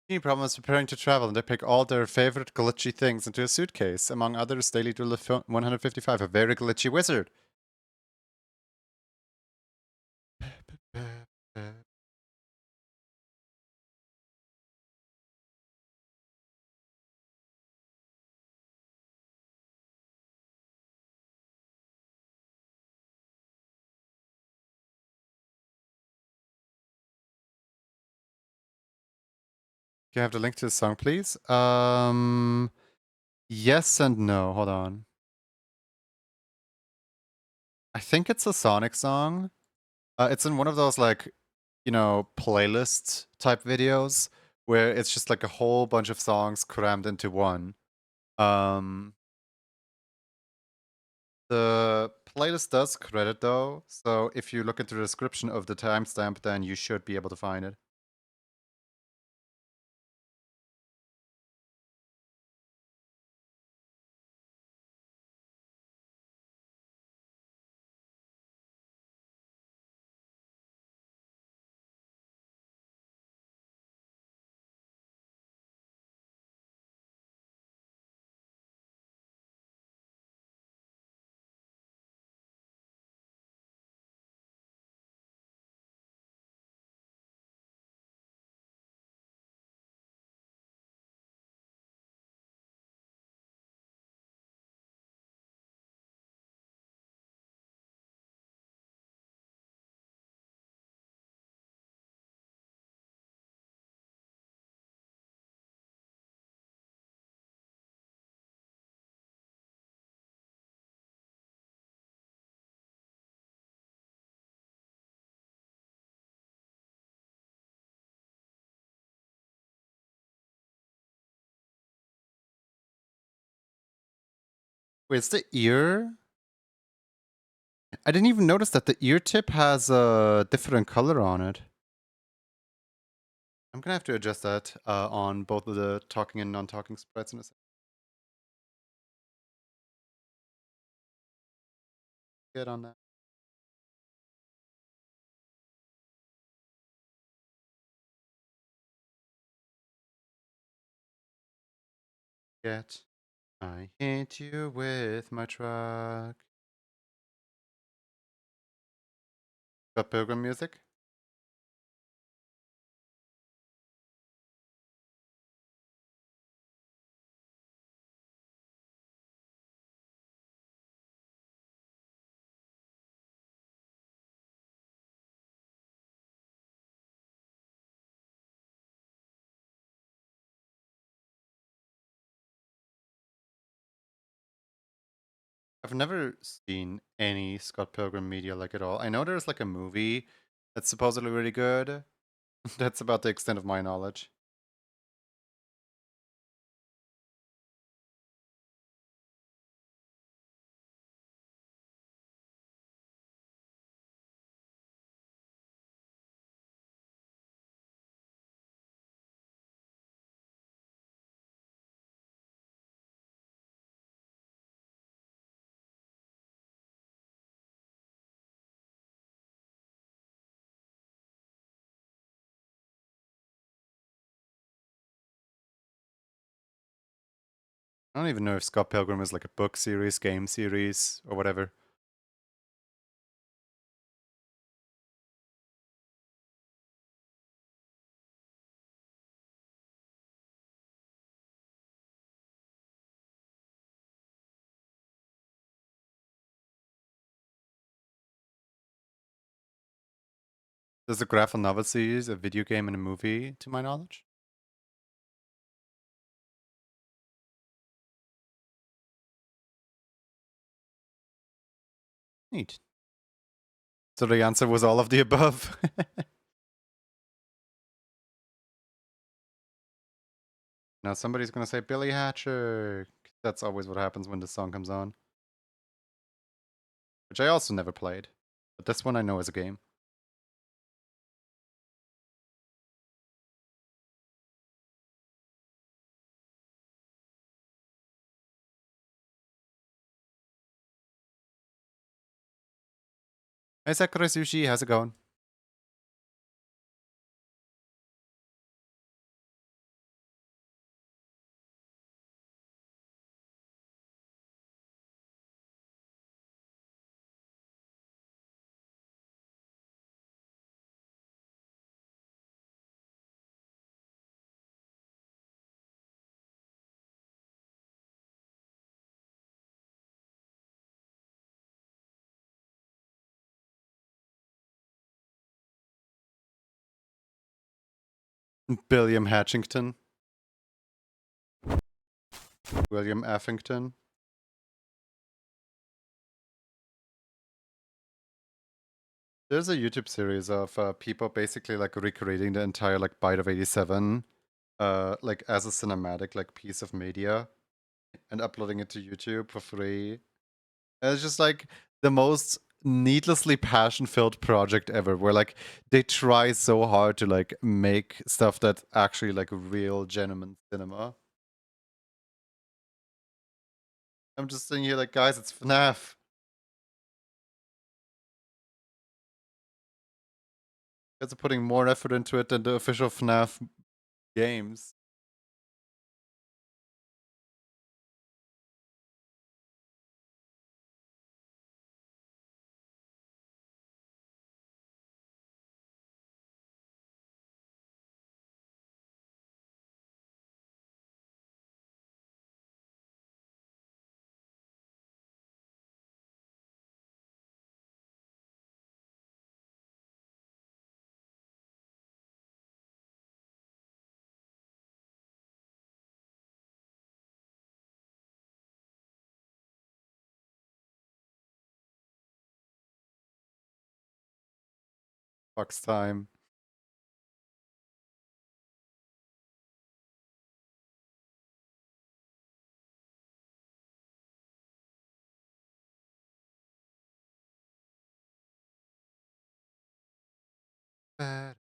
S1: Any problem is preparing to travel, and they pick all their favorite glitchy things into a suitcase. Among others, Daily Duel 155, a very glitchy wizard. Can you have the link to the song, please? Yes and no. Hold on. I think it's a Sonic song. It's in one of those like, playlist type videos where it's just like a whole bunch of songs crammed into one. Um, the playlist does credit though, so if you look into the description of the timestamp, then you should be able to find it. Wait, it's the ear? I didn't even notice that the ear tip has a different color on it. I'm gonna have to adjust that on both of the talking and non-talking sprites in a second. Get on that. Yet I hit you with my truck. Got Pilgrim music? I've never seen any Scott Pilgrim media like at all. I know there's like a movie that's supposedly really good. That's about the extent of my knowledge. I don't even know if Scott Pilgrim is like a book series, game series, or whatever. There's a graphic novel series, a video game, and a movie, to my knowledge. Neat. So the answer was all of the above. Now somebody's gonna say Billy Hatcher. That's always what happens when the song comes on. Which I also never played. But this one I know is a game. Hey Sakura Sushi, how's it going? William Hatchington. William Effington. There's a YouTube series of people basically like recreating the entire like Bite of 87 like as a cinematic like piece of media and uploading it to YouTube for free. And it's just like the most needlessly passion-filled project ever where like they try so hard to like make stuff that's actually like real genuine cinema. I'm just sitting here like, guys, it's FNAF. You guys are putting more effort into it than the official FNAF games. Fox time. Bad.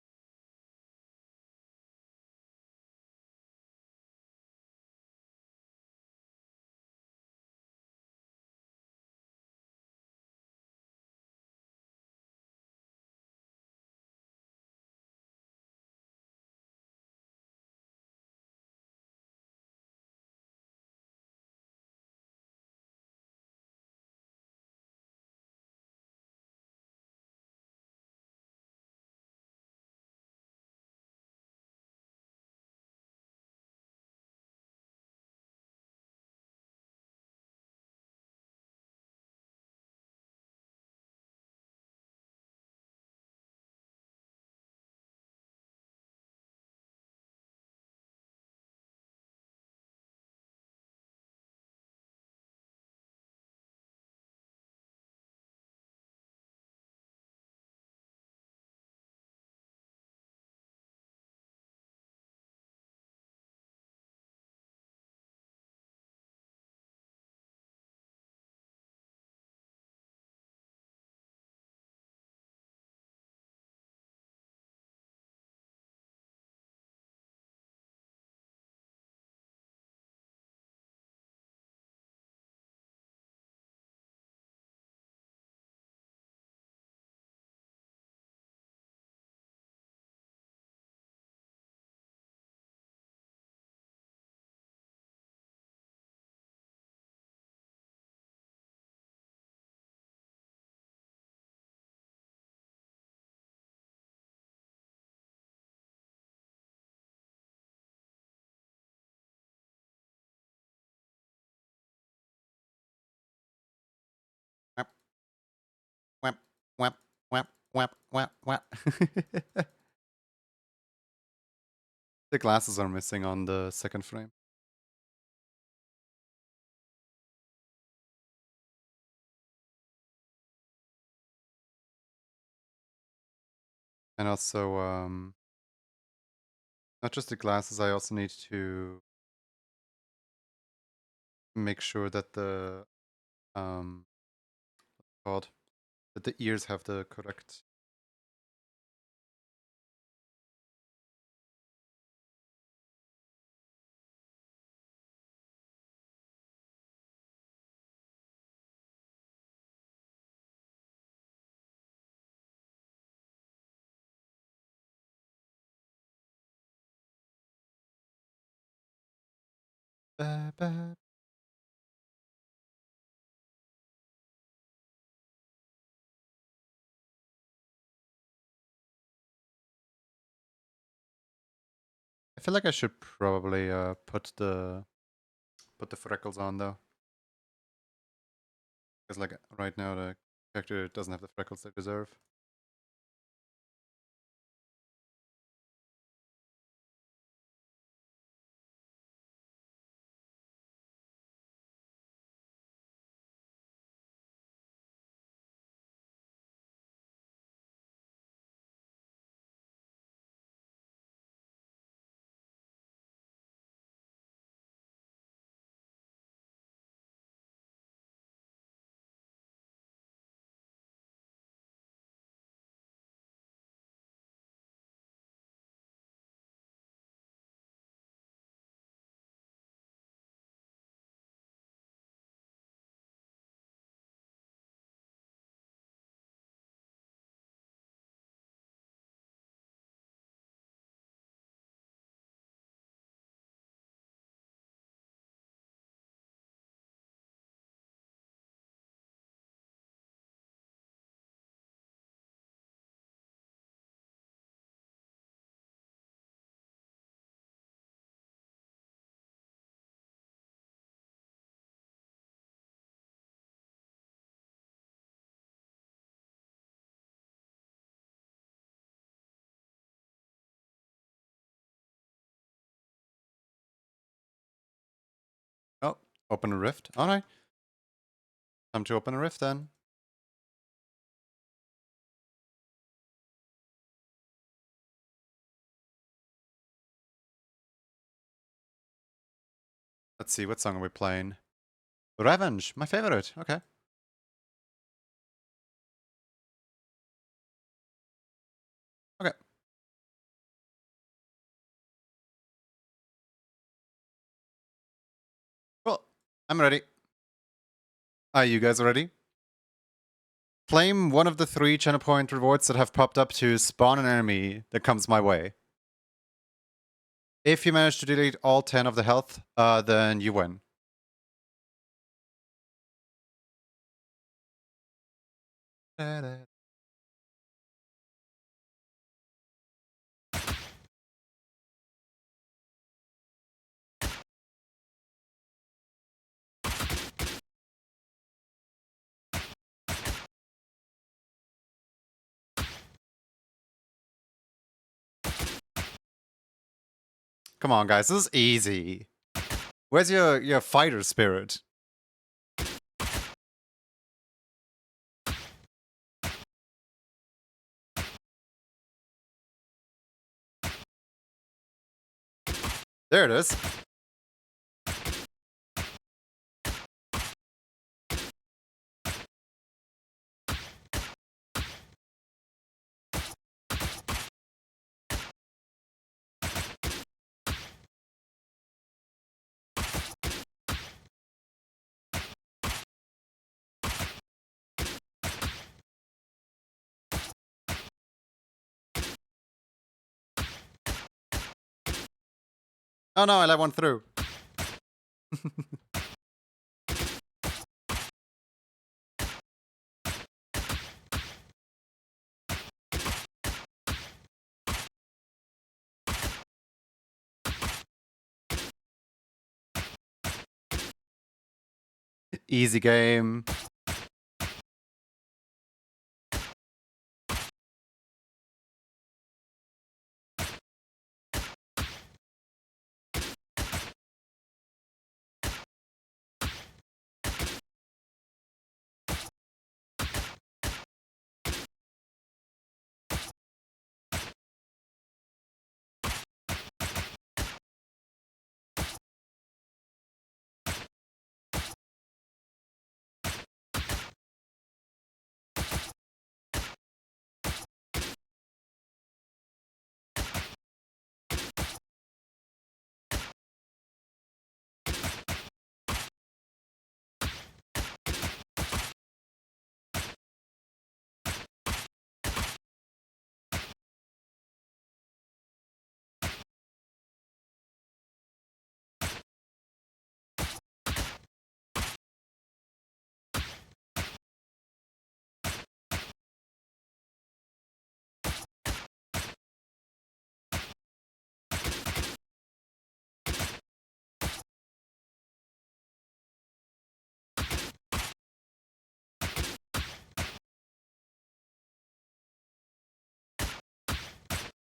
S1: Whap, whap, whap, whap. The glasses are missing on the second frame. And also, not just the glasses, I also need to make sure that the, God, that the ears have the correct. Ba, ba. I feel like I should probably put the freckles on though, because like right now the character doesn't have the freckles they deserve. Oh, open a rift. All right, time to open a rift then. Let's see, what song are we playing? Revenge, my favorite. Okay. Okay. Cool. I'm ready. Are you guys ready? Claim one of the 3 channel point rewards that have popped up to spawn an enemy that comes my way. If you manage to delete all 10 of the health, then you win. Come on, guys, this is easy. Where's your fighter spirit? There it is. Oh no, I let one through. Easy game.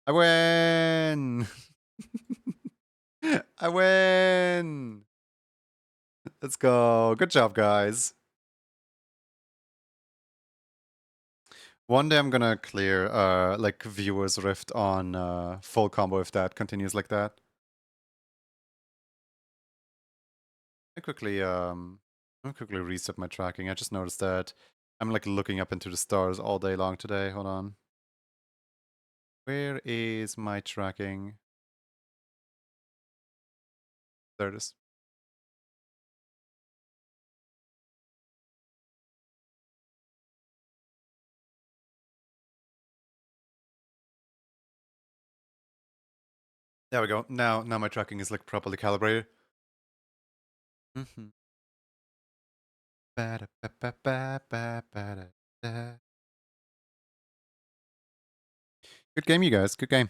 S1: I win! I win! Let's go. Good job, guys. One day I'm gonna clear like viewers rift on full combo if that continues like that. I quickly I'll quickly reset my tracking. I just noticed that I'm like looking up into the stars all day long today. Hold on. Where is my tracking? There it is. There we go. Now my tracking is like properly calibrated. Mm-hmm. Good game, you guys. Good game.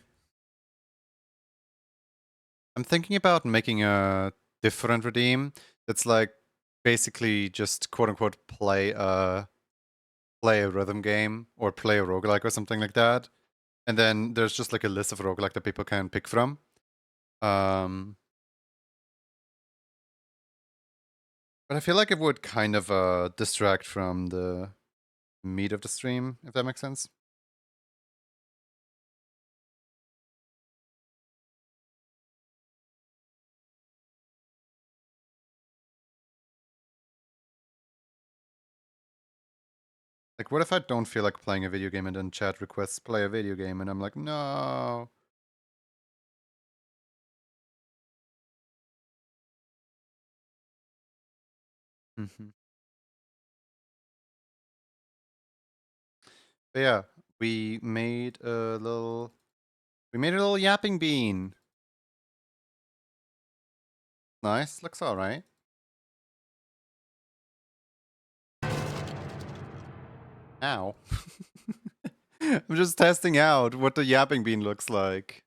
S1: I'm thinking about making a different redeem that's like basically just quote unquote play a rhythm game or play a roguelike or something like that. And then there's just like a list of roguelike that people can pick from. But I feel like it would kind of distract from the meat of the stream, if that makes sense. Like, what if I don't feel like playing a video game and then chat requests play a video game and I'm like, no. Mm-hmm. But yeah, we made a little yapping bean. Nice, looks alright. Ow. I'm just testing out what the yapping bean looks like.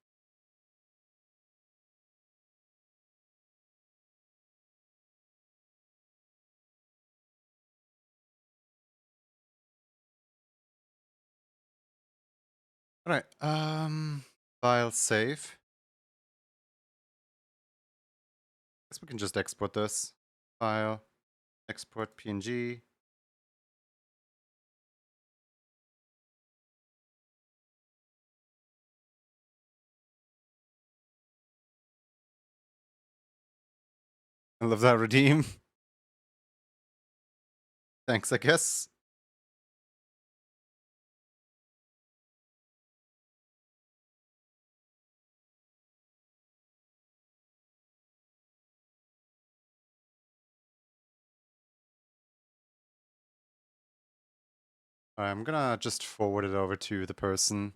S1: Alright, file save. Guess we can just export this. File, export PNG. I love that redeem. Thanks, I guess. I'm gonna just forward it over to the person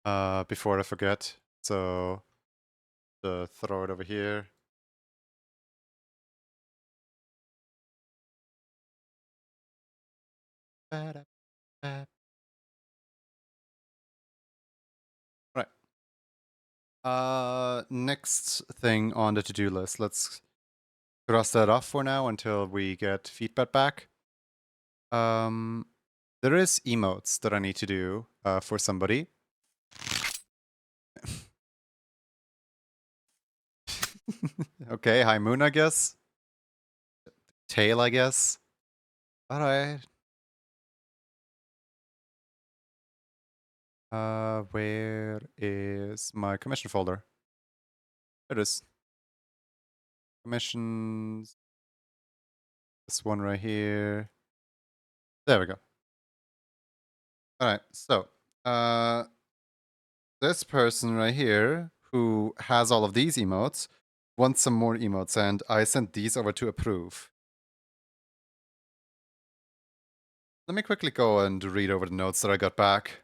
S1: before I forget. So, throw it over here. Right. Next thing on the to-do list. Let's cross that off for now until we get feedback back. There is emotes that I need to do for somebody. Okay, high moon, I guess. Tail, I guess. Alright. Where is my commission folder? There it is. Commissions. This one right here. There we go. Alright, so this person right here who has all of these emotes wants some more emotes, and I sent these over to approve. Let me quickly go and read over the notes that I got back.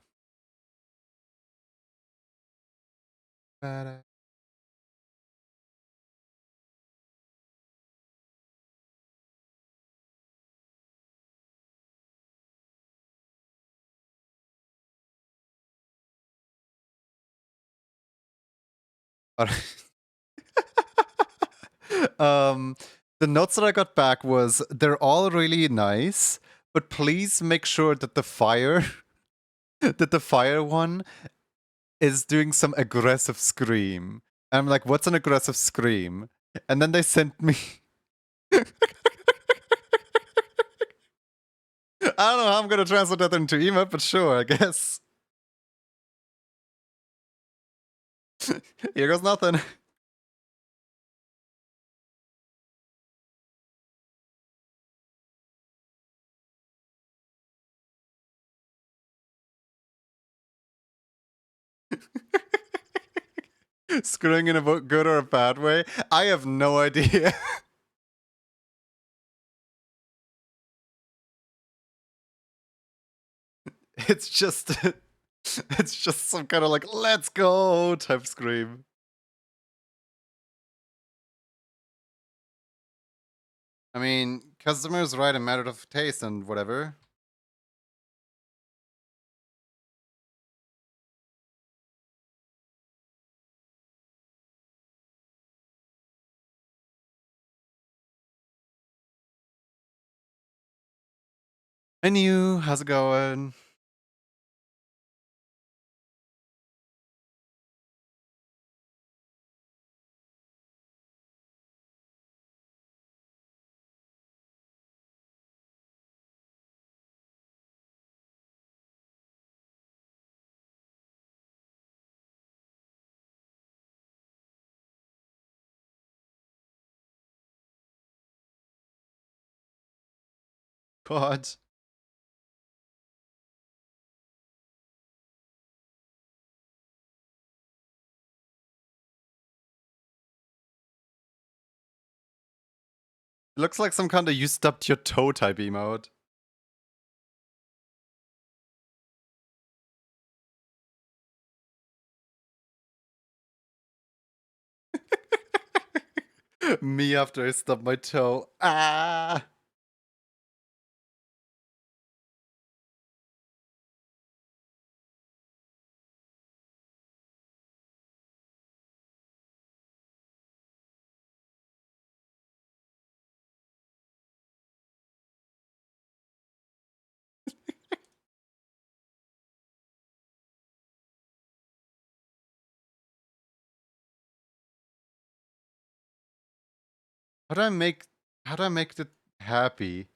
S1: The notes that I got back was they're all really nice, but please make sure that the fire that the fire one is doing some aggressive scream. And I'm like, what's an aggressive scream? And then they sent me. I don't know how I'm gonna translate that into emote, but sure, I guess. Here goes nothing. Screwing in a good or a bad way? I have no idea. It's just it's just some kind of like let's go type scream. I mean, customers right a matter of taste and whatever. And you, how's it going? God. It looks like some kind of you stubbed your toe type emote. Me after I stubbed my toe. Ah! How do I make it happy?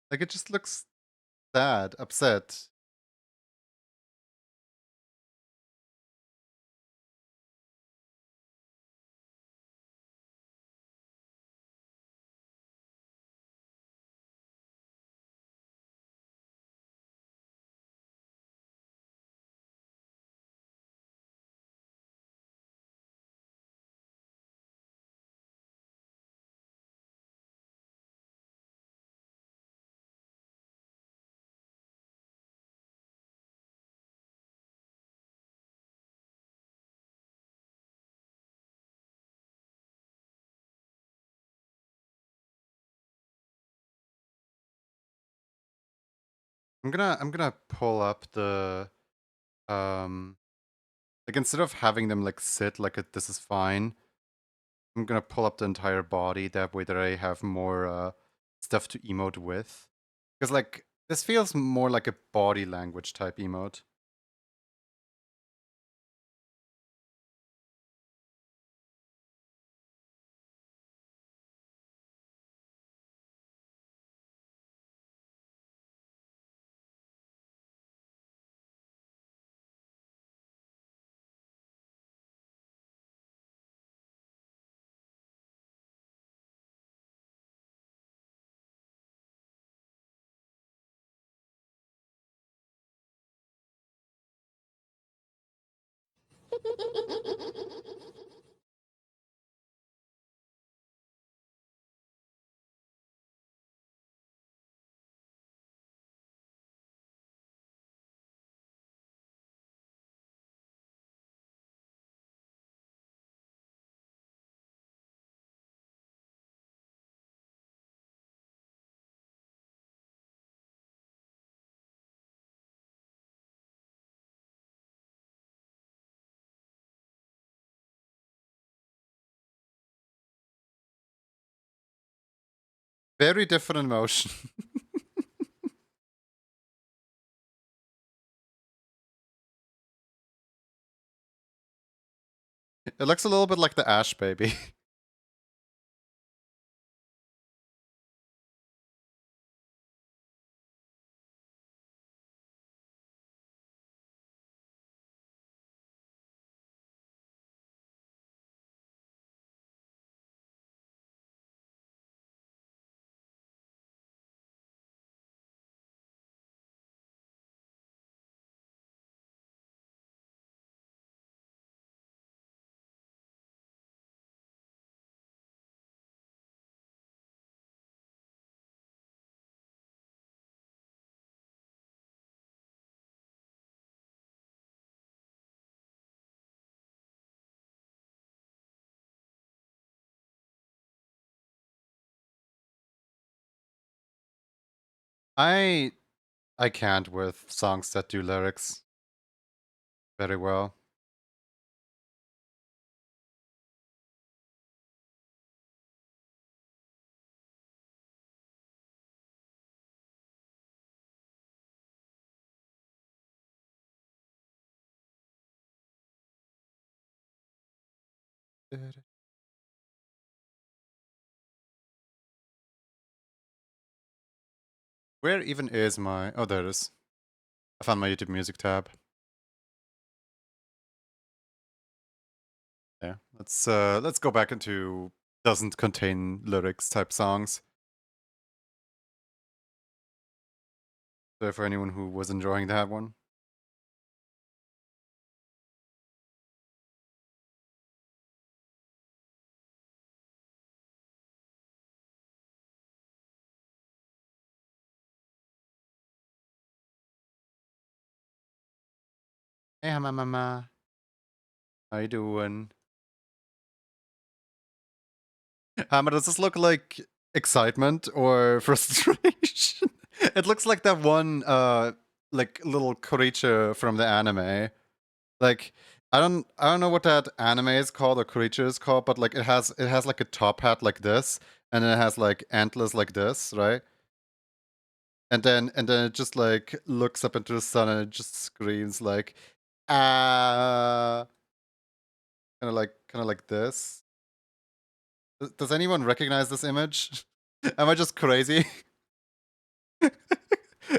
S1: Like it just looks sad, upset. I'm gonna pull up the like instead of having them like sit like this is fine, I'm gonna pull up the entire body that way that I have more stuff to emote with. Because like this feels more like a body language type emote. Very different emotion. It looks a little bit like the Ash baby. I I can't with songs that do lyrics very well. Where even is my... Oh, there it is. I found my YouTube music tab. Yeah, let's go back into doesn't contain lyrics type songs. So for anyone who was enjoying that one. Hey, mama, how you doing? Hammer, does this look like excitement or frustration? It looks like that one like little creature from the anime. Like I don't know what that anime is called or creature is called, but like it has like a top hat like this, and then it has like antlers like this, right? And then it just like looks up into the sun and it just screams like ah, kind of like this. Does anyone recognize this image? Am I just crazy?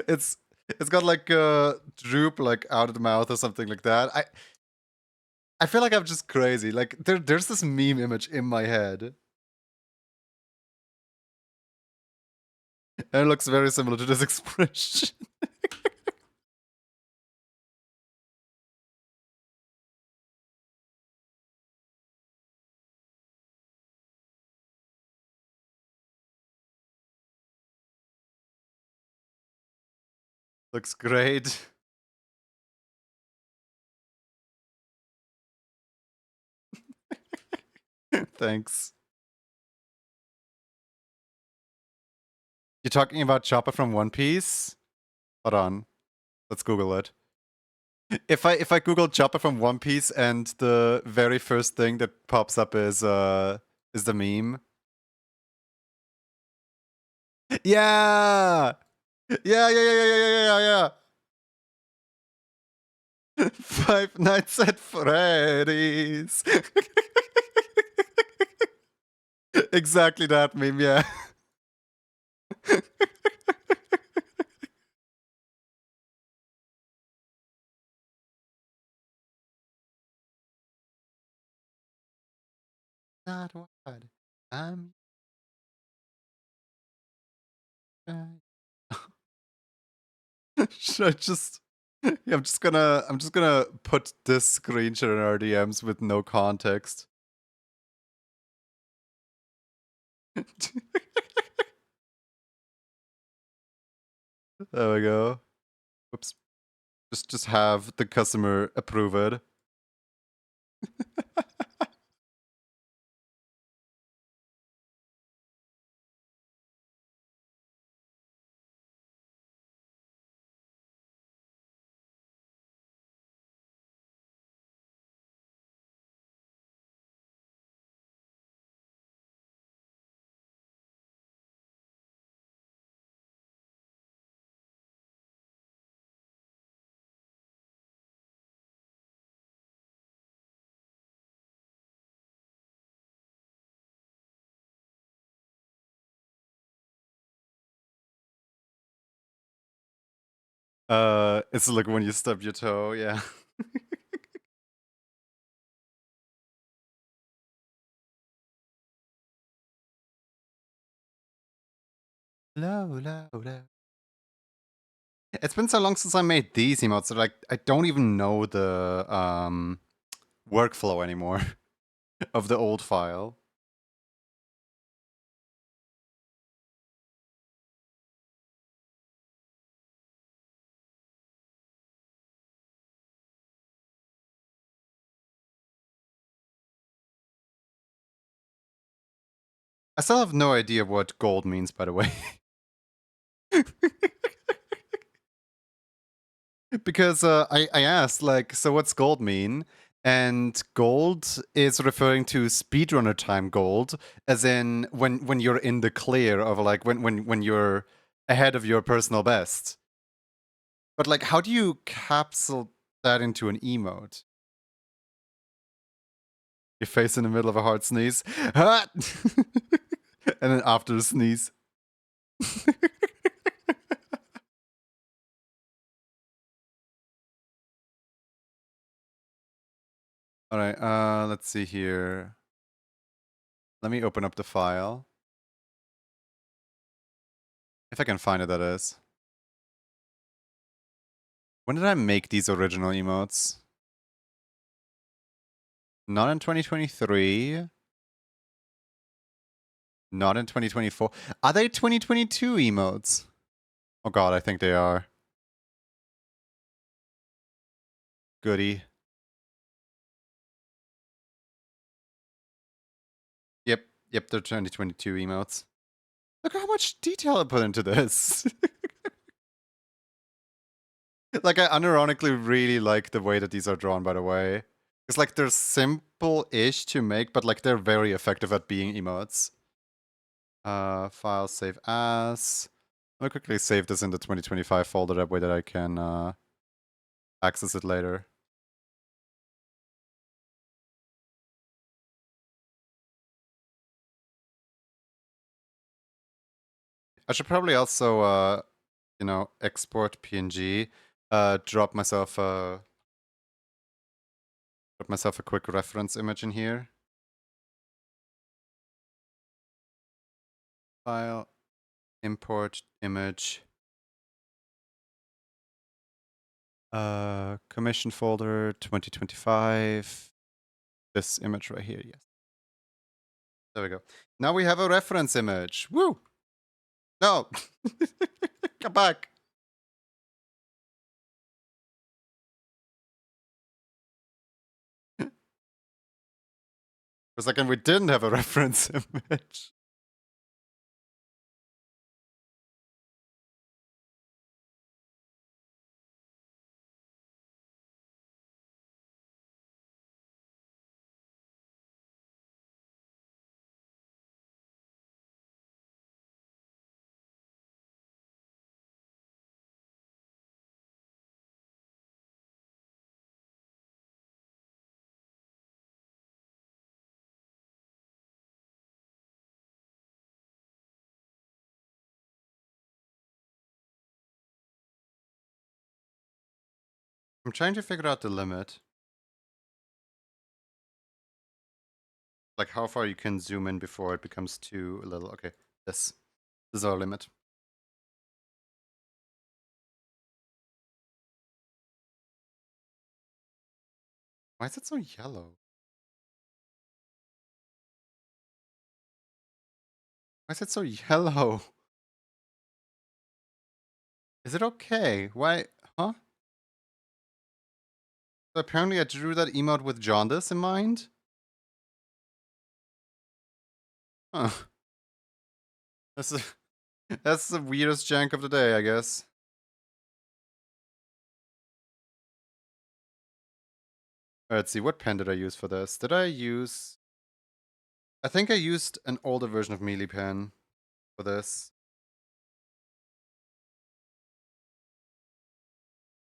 S1: it's it's got like a droop like out of the mouth or something like that. I feel like I'm just crazy. Like there's this meme image in my head. And it looks very similar to this expression. Looks great. Thanks. You're talking about Chopper from One Piece? Hold on. Let's Google it. If I Google Chopper from One Piece and the very first thing that pops up is the meme. Yeah! Yeah, yeah, yeah, yeah, yeah, yeah, yeah, yeah. Five Nights at Freddy's. Exactly that meme, yeah. Not what I'm trying. Should I just... Yeah, I'm just gonna put this screenshot in our DMs with no context. There we go. Whoops. Just have the customer approve it. It's like when you stub your toe, yeah. Low, low, low. It's been so long since I made these emotes that like I don't even know the workflow anymore of the old file. I still have no idea what gold means, by the way. Because I asked, like, so what's gold mean? And gold is referring to speedrunner time gold, as in when you're in the clear of like when you're ahead of your personal best. But like, how do you capsule that into an emote? Your face in the middle of a hard sneeze, and then after the sneeze. All right, let's see here. Let me open up the file. If I can find it, that is. When did I make these original emotes? Not in 2023. Not in 2024. Are they 2022 emotes? Oh god, I think they are. Goody. Yep, they're 2022 emotes. Look how much detail I put into this. Like, I unironically really like the way that these are drawn, by the way. It's like they're simple-ish to make, but like they're very effective at being emotes. File save as. I'll quickly save this in the 2025 folder, that way that I can access it later. I should probably also, you know, export PNG. Drop myself a quick reference image in here. File, import image. Commission folder 2025. This image right here, yes. There we go. Now we have a reference image. Woo! No! Come back! For a second, we didn't have a reference image. I'm trying to figure out the limit. Like how far you can zoom in before it becomes too little. Okay, this is our limit. Why is it so yellow? Why is it so yellow? Is it okay? Why? Huh? So apparently I drew that emote with jaundice in mind? Huh. That's the weirdest jank of the day, I guess. Let's see, what pen did I use for this? Did I use... I think I used an older version of Melee Pen for this.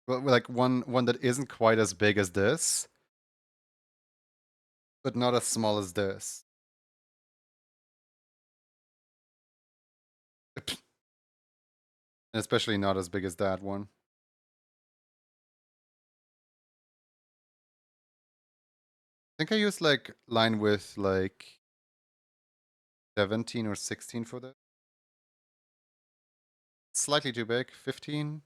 S1: Well, like one that isn't quite as big as this, but not as small as this. And especially not as big as that one. think I used like line width like 17 or 16 for that. Slightly too big. 15,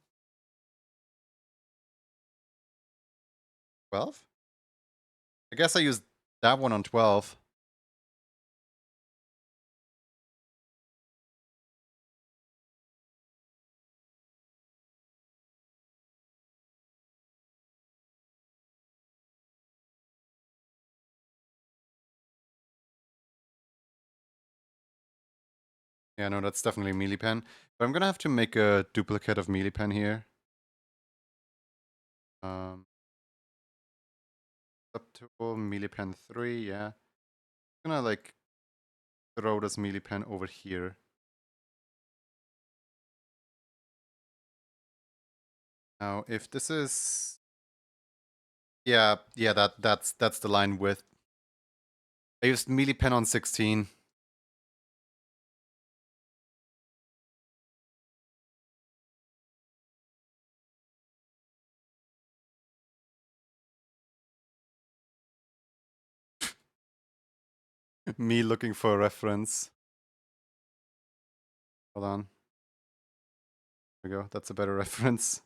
S1: 12? I guess I used that one on 12. Yeah, no, that's definitely melee pen. But I'm gonna have to make a duplicate of melee pen here. Up to melee pen 3, yeah. I'm gonna like throw this melee pen over here. Now, if this is, yeah, that's the line width. I used melee pen on 16. Me looking for a reference. Hold on. There we go. That's a better reference.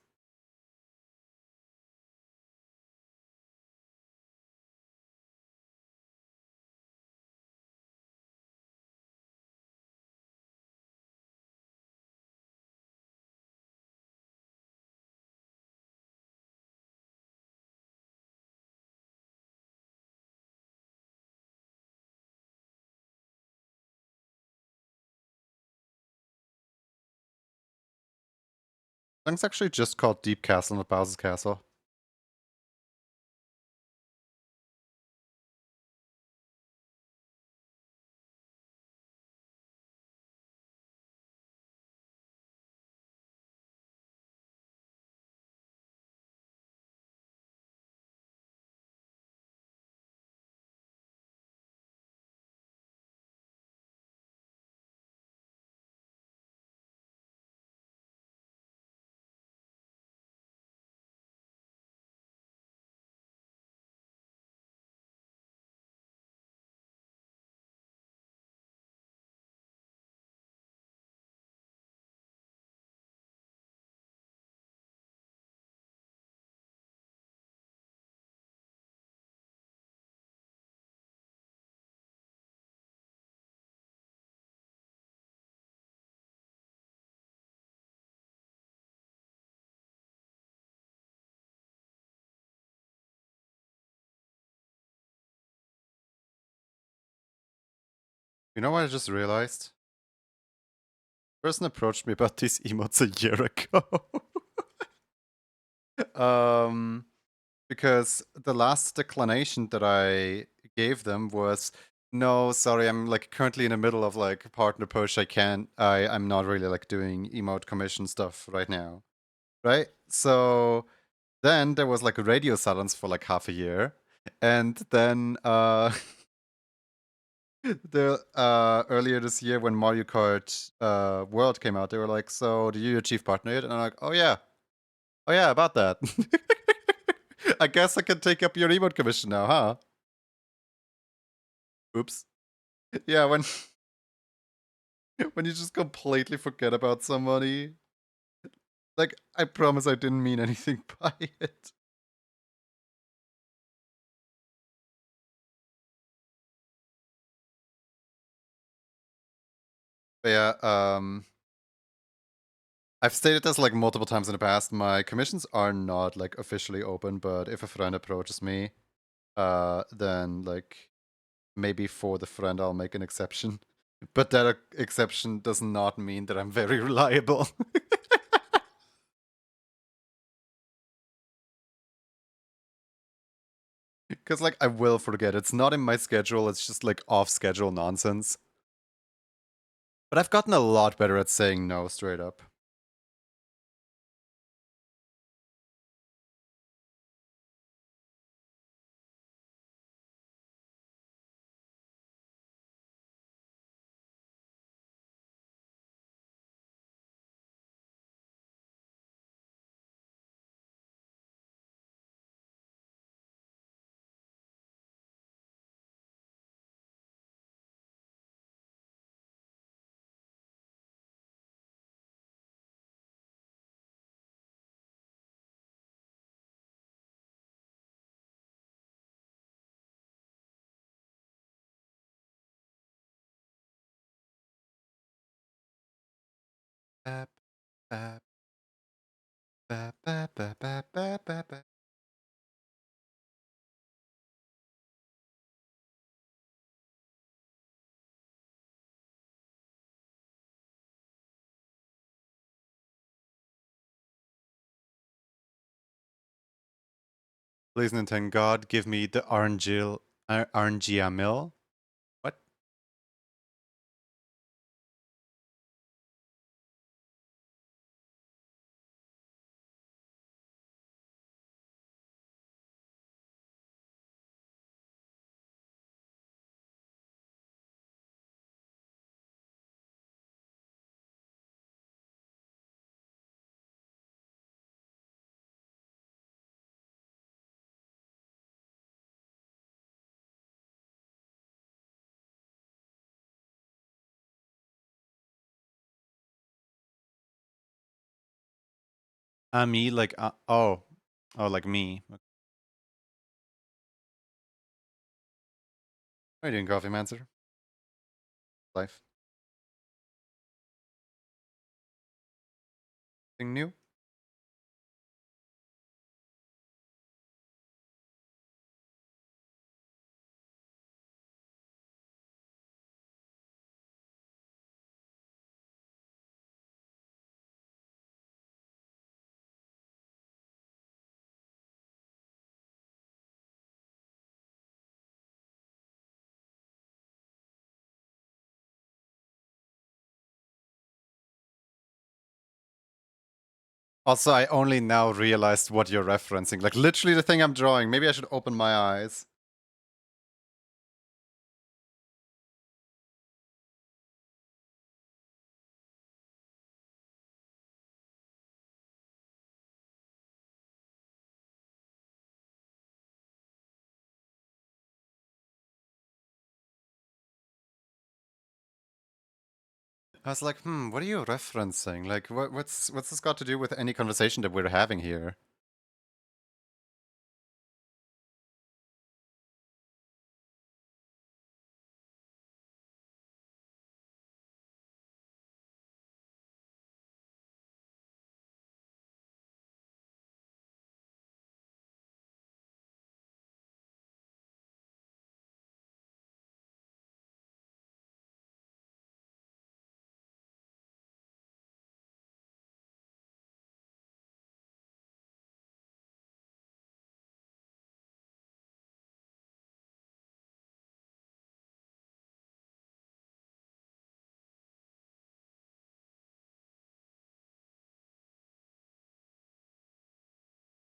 S1: I think it's actually just called Deep Castle, not Bowser's Castle. You know what I just realized? A person approached me about these emotes a year ago. Because the last declination that I gave them was, no, sorry, I'm like currently in the middle of like partner push. I'm not really like doing emote commission stuff right now. Right? So then there was like a radio silence for like half a year. And then the earlier this year when Mario Kart World came out, they were like, so do you achieve partner yet? And I'm like, oh yeah. Oh yeah, about that. I guess I can take up your emote commission now, huh? Oops. Yeah, when you just completely forget about somebody. Like, I promise I didn't mean anything by it. But yeah, I've stated this like multiple times in the past. My commissions are not like officially open, but if a friend approaches me, then like maybe for the friend I'll make an exception. But that exception does not mean that I'm very reliable. Because like I will forget. It's not in my schedule. It's just like off schedule nonsense. But I've gotten a lot better at saying no straight up. Bap, bap, bap, bap, bap, bap, bap, bap, bap. Please, Nintendo God, give me the RNG mill. What? Me, like, oh, like me. What are you doing, Coffee Mancer? Life. Thing new? Also, I only now realized what you're referencing. Like, literally the thing I'm drawing. Maybe I should open my eyes. I was like, what are you referencing? Like, what's this got to do with any conversation that we're having here?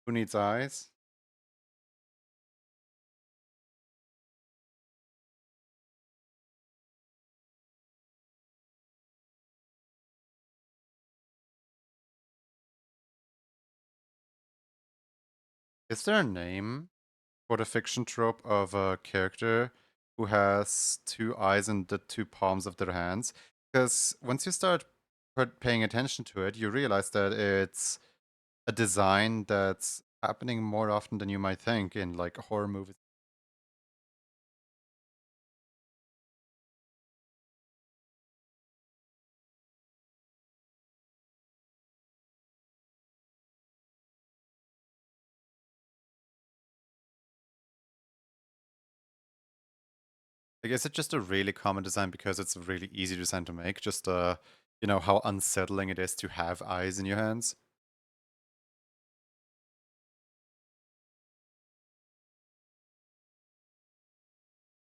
S1: Who needs eyes? Is there a name for the fiction trope of a character who has two eyes in the two palms of their hands? Because once you start paying attention to it, you realize that it's a design that's happening more often than you might think in like horror movies. Like, is it just a really common design because it's a really easy design to make? Just you know how unsettling it is to have eyes in your hands?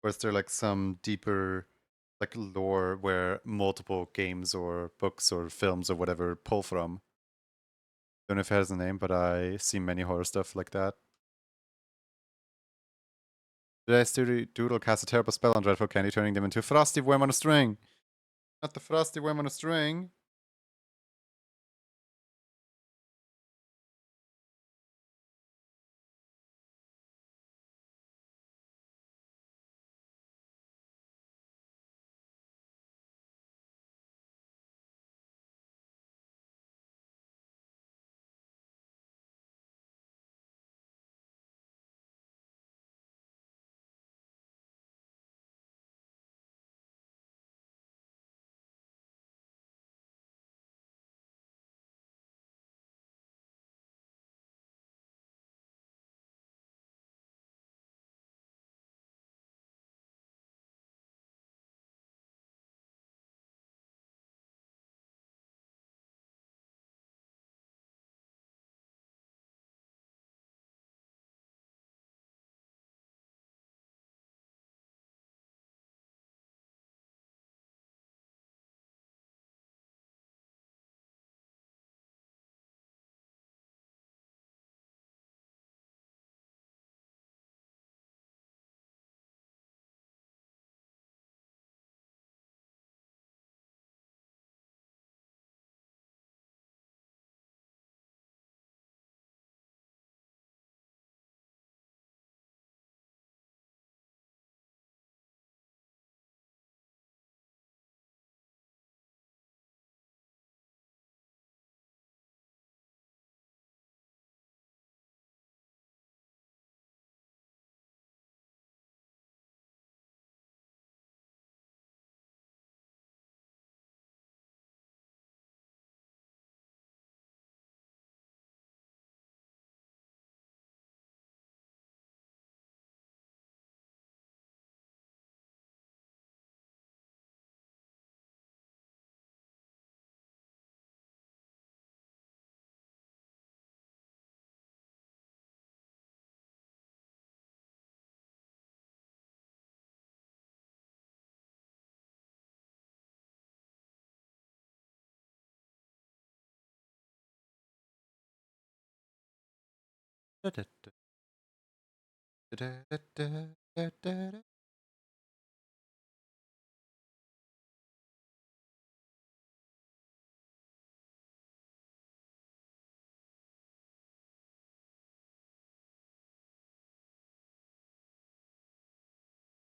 S1: Or is there like some deeper like lore where multiple games or books or films or whatever pull from? Don't know if it has a name, but I see many horror stuff like that. Did I doodle cast a terrible spell on Dreadful Candy, turning them into a frosty worm on a string? Not the frosty worm on a string.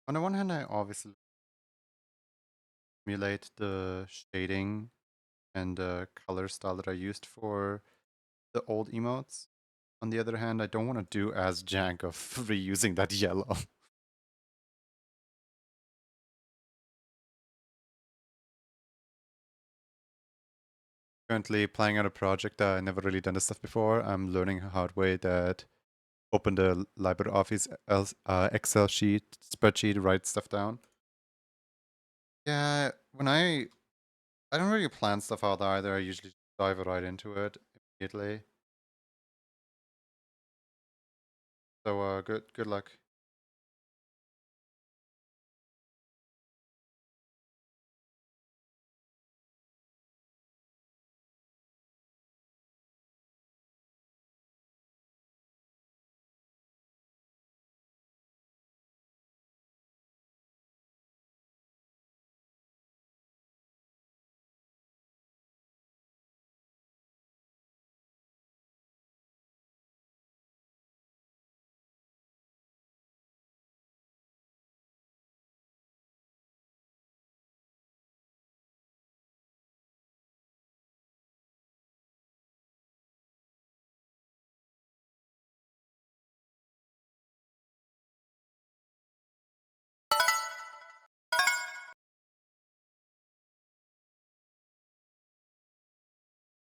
S1: On the one hand, I obviously emulate the shading and the color style that I used for the old emotes. On the other hand, I don't want to do as jank of reusing that yellow. Currently playing on a project that I never really done this stuff before. I'm learning a hard way that open the LibreOffice Excel sheet, spreadsheet, write stuff down. Yeah, I don't really plan stuff out either. I usually dive right into it immediately. So good luck.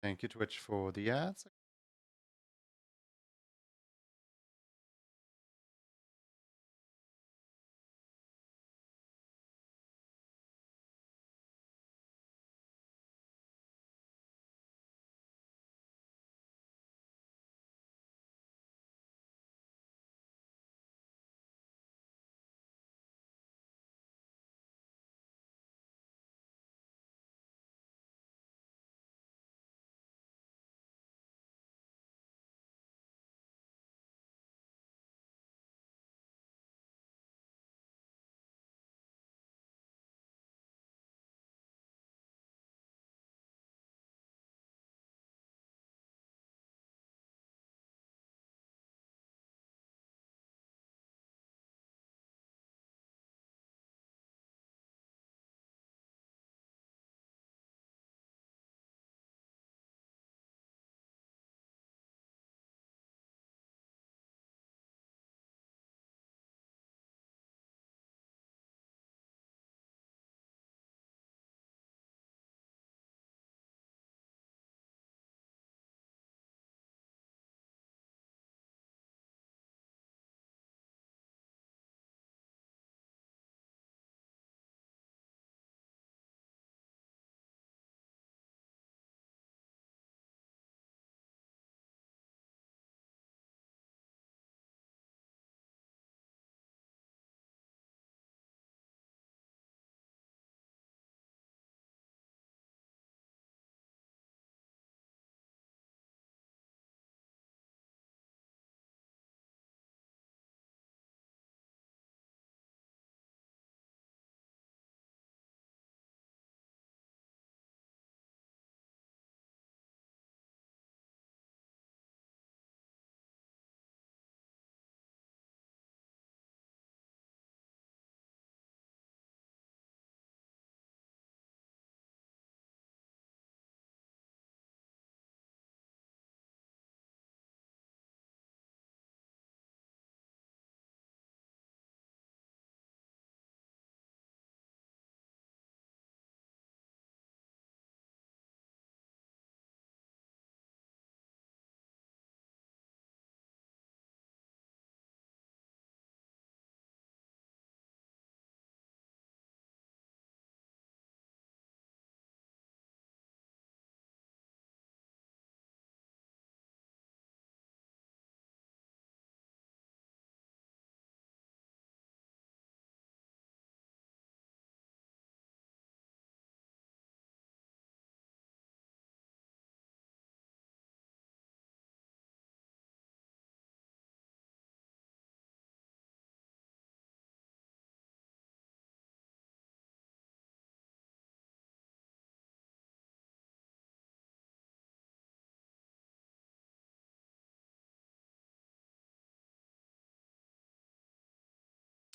S1: Thank you, Twitch, for the ads.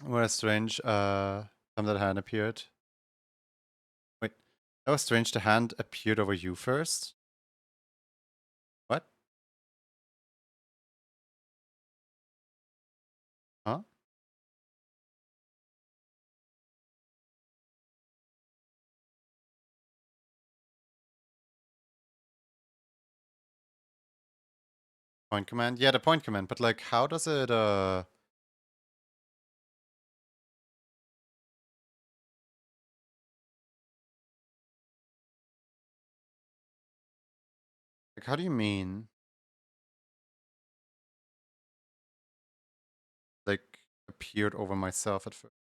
S1: What a strange time that hand appeared. Wait, that was strange. The hand appeared over you first? What? Huh? Point command? Yeah, the point command, but like, how does it, like, how do you mean? Like, appeared over myself at first?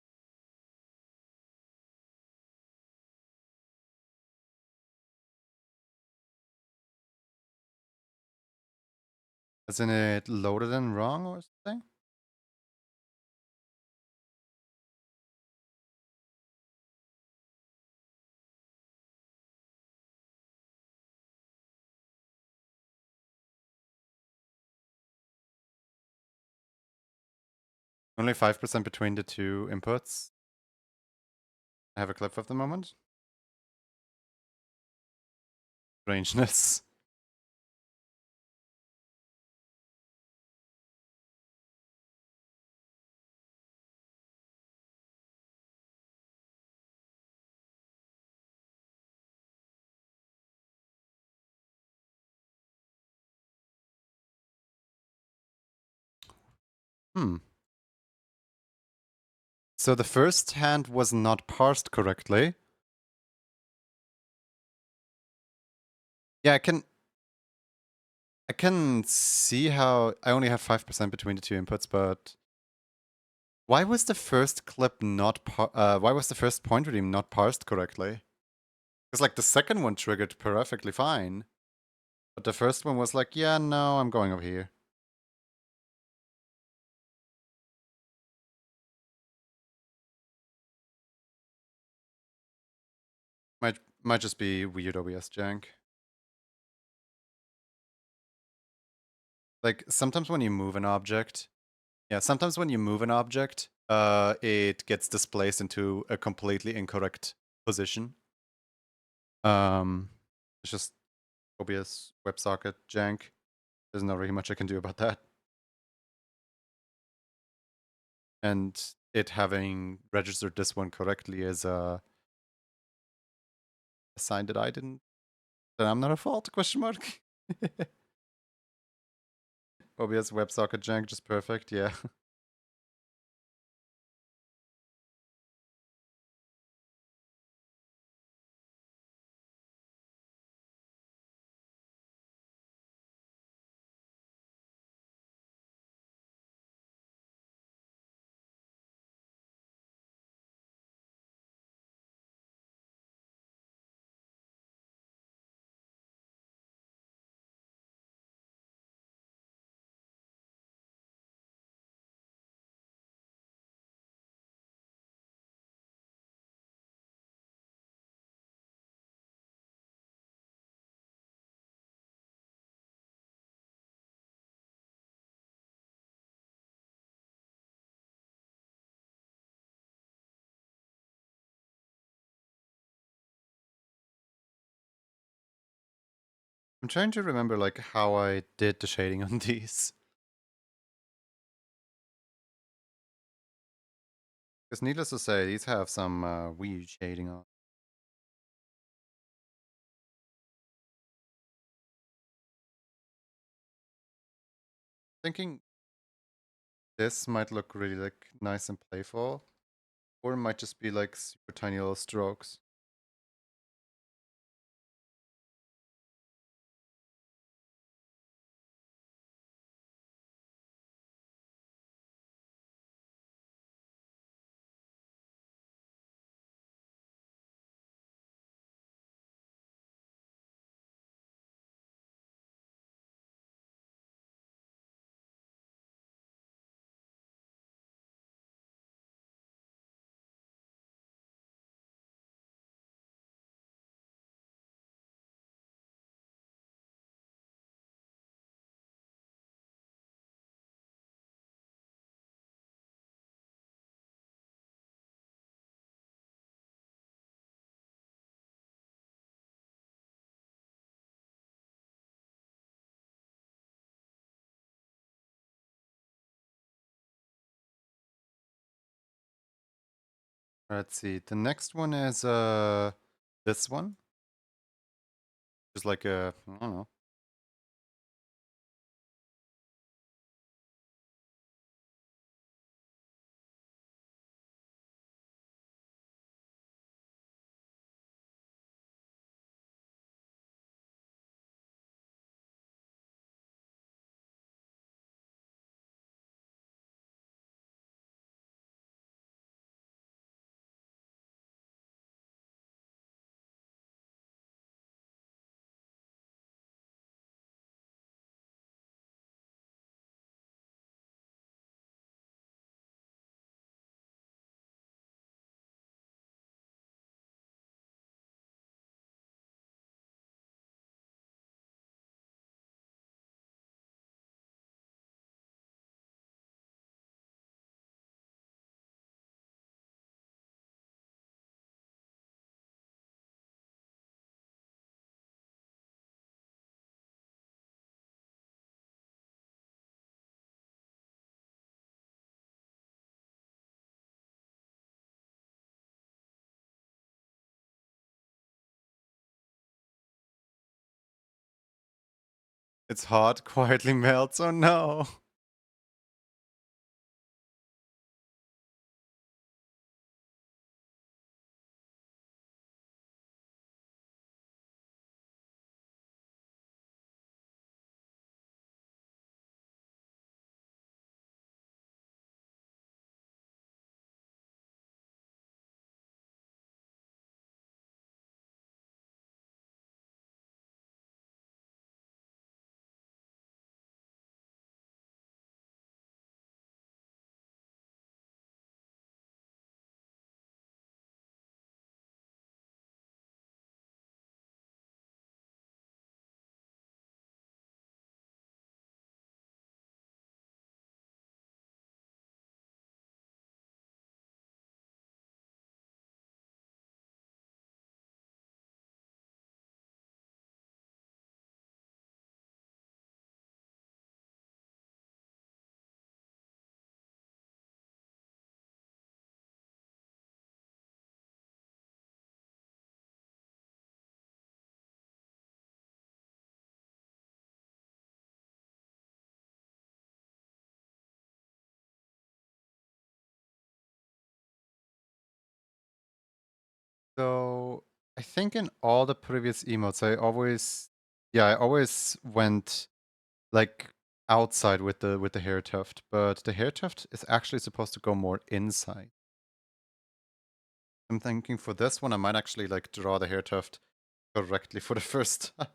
S1: As in it loaded in wrong or something? Only 5% between the two inputs. I have a clip of the moment. Strangeness. Hmm. So the first hand was not parsed correctly. Yeah, I can see how I only have 5% between the two inputs, but why was the first clip not why was the first point redeem not parsed correctly? Because like the second one triggered perfectly fine, but the first one was like, yeah, no, I'm going over here. Might just be weird OBS jank. Like sometimes when you move an object, sometimes when you move an object, it gets displaced into a completely incorrect position. It's just OBS WebSocket jank. There's not really much I can do about that. And it having registered this one correctly is a sign that I didn't, that I'm not at fault, question mark. OBS WebSocket jank, just perfect, yeah. I'm trying to remember like how I did the shading on these. Because needless to say, these have some weird shading on. Thinking this might look really like nice and playful, or it might just be like super tiny little strokes. Let's see. The next one is this one. Just like a, I don't know. It's hot, quietly melts. Oh no. So I think in all the previous emotes, I always went like outside with the hair tuft, but the hair tuft is actually supposed to go more inside. I'm thinking for this one, I might actually like draw the hair tuft correctly for the first time.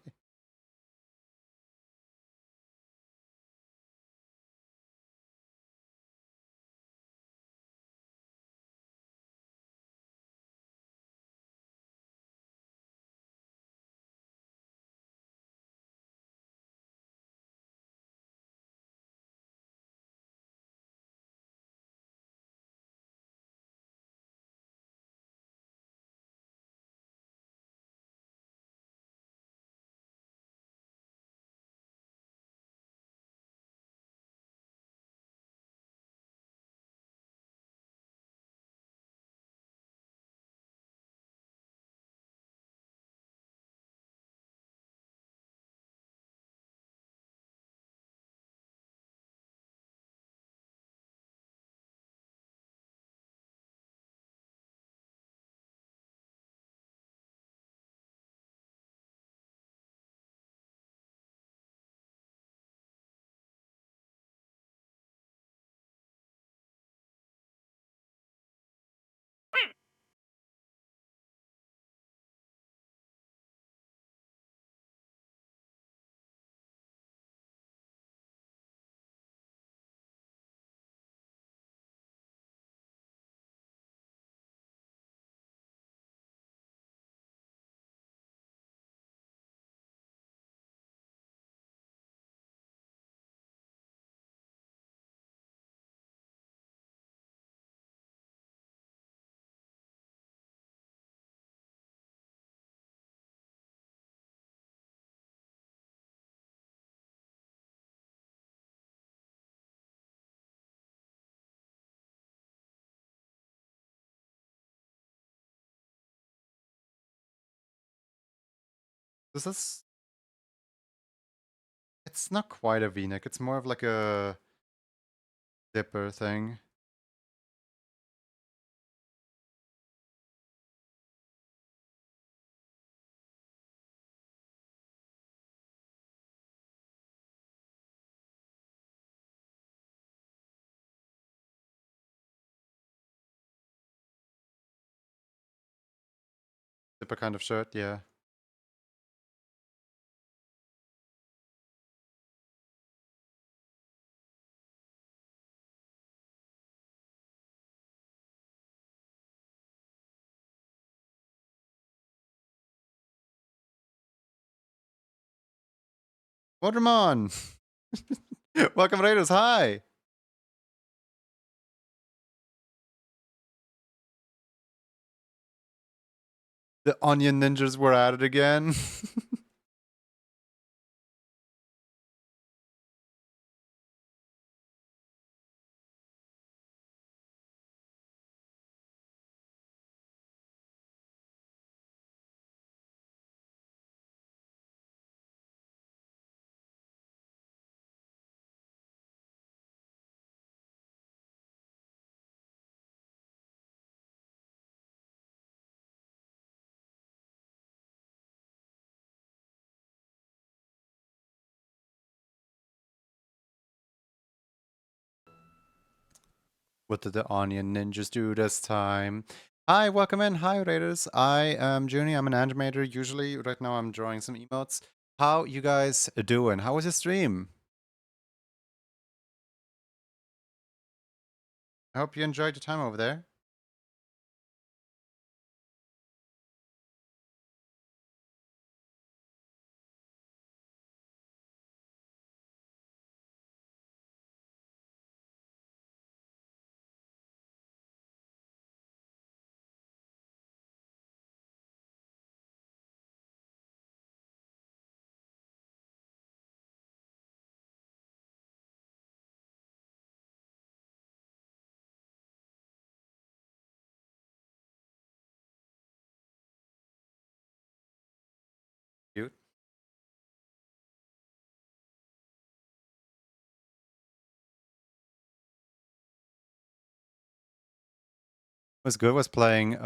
S1: This is... It's not quite a V-neck. It's more of like a zipper thing. Zipper kind of shirt, yeah. Watermon! Welcome, Raiders. Hi! The onion ninjas were at it again. What did the onion ninjas do this time? Hi, welcome in. Hi, Raiders. I am Junie. I'm an animator. Usually, right now, I'm drawing some emotes. How you guys doing? How was your stream? I hope you enjoyed your time over there. Cute. Was good was playing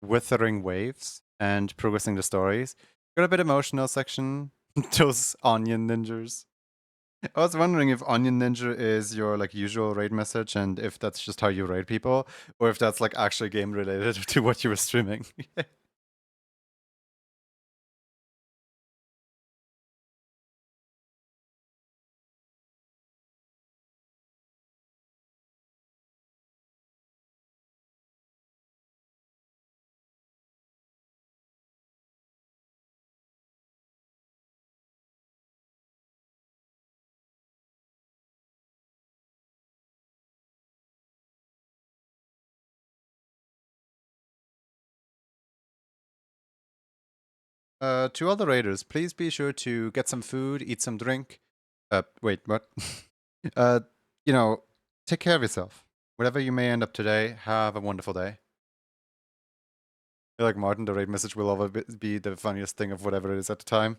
S1: Withering Waves and progressing the stories. Got a bit emotional section. Those onion ninjas. I was wondering if Onion Ninja is your like usual raid message and if that's just how you raid people, or if that's like actually game related to what you were streaming. To all the raiders, please be sure to get some food, eat some drink. Wait, what? uh, you know, take care of yourself. Whatever you may end up today, have a wonderful day. I feel like Martin, the raid message will always be the funniest thing of whatever it is at the time.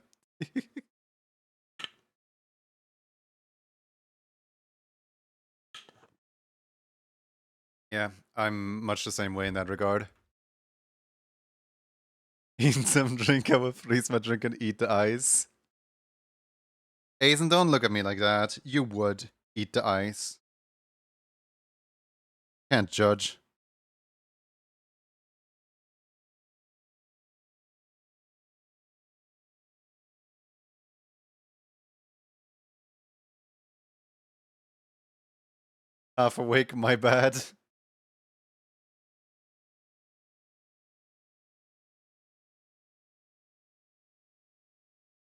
S1: Yeah, I'm much the same way in that regard. Eat some drink, I will freeze my drink and eat the ice. Aizen, don't look at me like that. You would eat the ice. Can't judge. Half awake, my bad.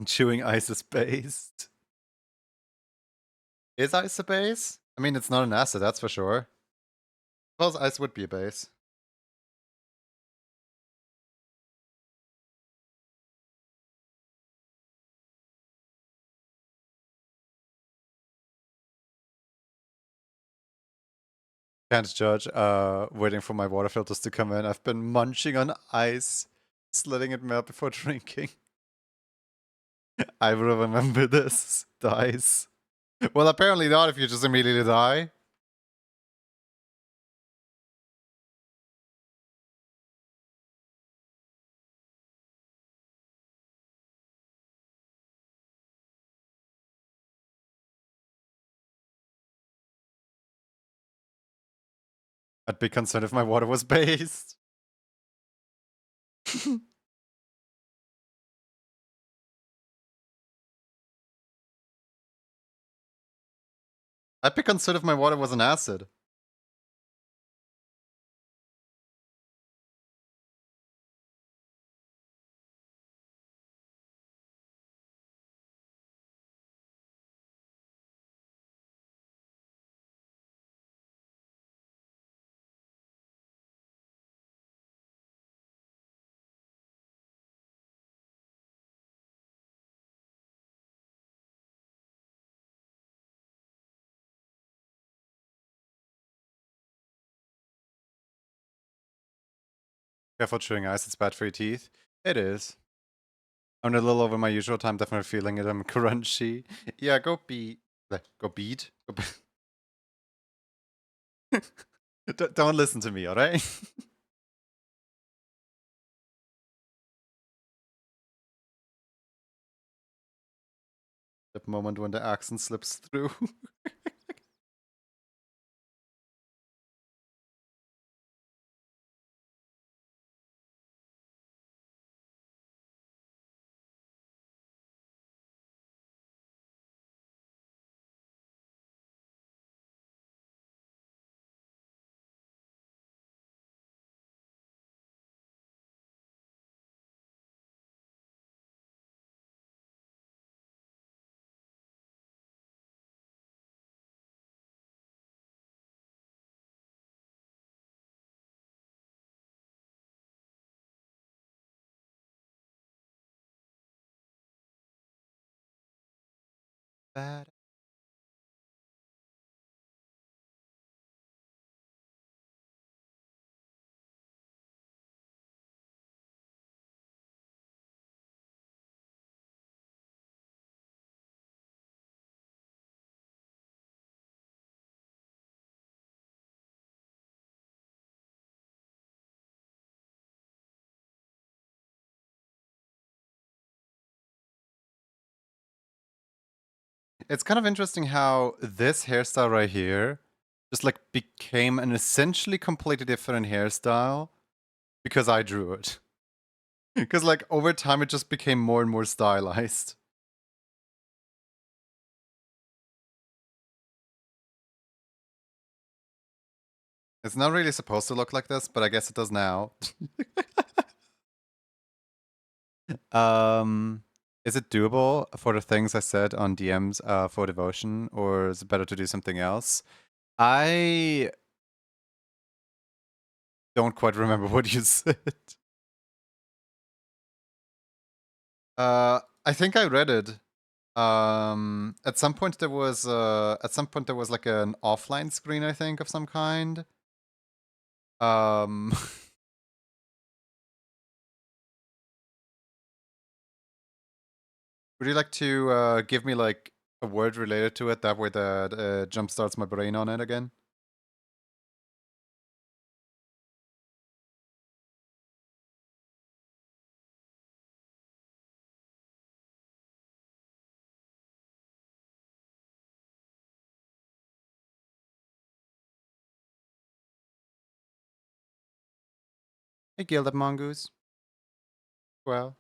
S1: Chewing ice is based. Is ice a base? I mean, it's not an acid, that's for sure. Well, ice would be a base. Can't judge. Waiting for my water filters to come in. I've been munching on ice, slitting it melt before drinking. I will remember this. Dies. Well, apparently not if you just immediately die. I'd be concerned if my water was based. I'd be concerned if my water was an acid. Careful chewing ice, it's bad for your teeth. It is. I'm a little over my usual time, definitely feeling it. I'm crunchy. Yeah, go beat. Go beat. Don't listen to me, alright? The moment when the accent slips through. Bad. It's kind of interesting how this hairstyle right here just like became an essentially completely different hairstyle because I drew it. Because like over time it just became more and more stylized. It's not really supposed to look like this, but I guess it does now. Is it doable for the things I said on DMs for devotion, or is it better to do something else? I don't quite remember what you said. I think I read it. At some point there was like an offline screen, I think, of some kind. Um, would you like to give me like a word related to it? That way that jumpstarts my brain on it again. Hey, Gilded Mongoose. Well.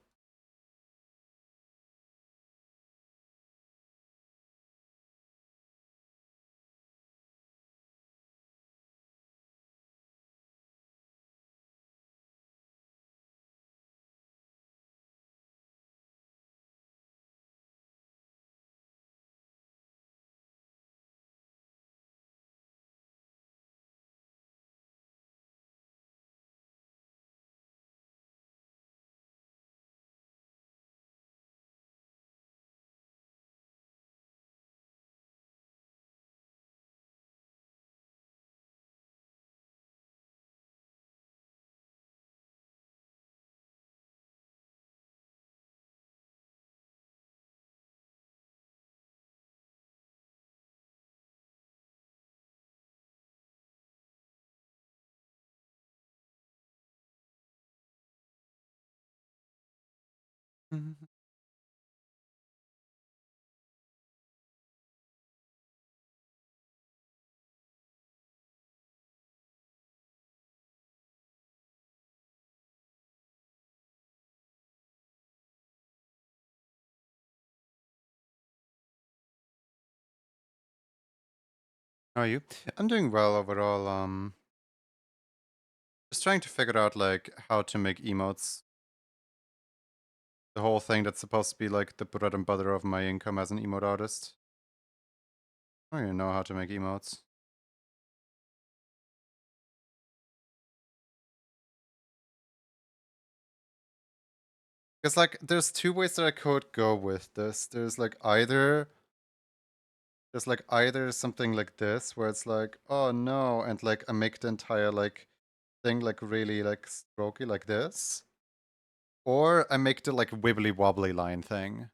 S1: How are you? I'm doing well overall. Just trying to figure out like how to make emotes. The whole thing that's supposed to be like the bread and butter of my income as an emote artist. I don't even know how to make emotes. Because like there's two ways that I could go with this. There's like either something like this where it's like, oh no, and like I make the entire like thing like really like strokey like this. Or I make the like wibbly wobbly line thing.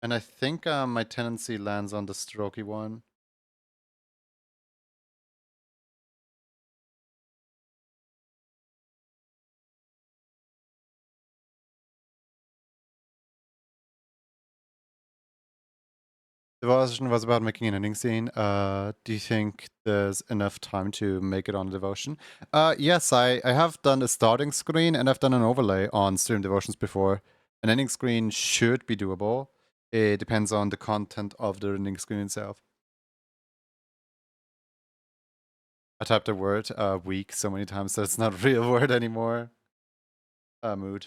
S1: And I think my tendency lands on the strokey one. The version was about making an ending scene. Do you think there's enough time to make it on Devotion? Yes, I have done a starting screen and I've done an overlay on Stream Devotions before. An ending screen should be doable. It depends on the content of the ending screen itself. I typed the word weak so many times that it's not a real word anymore. Mood.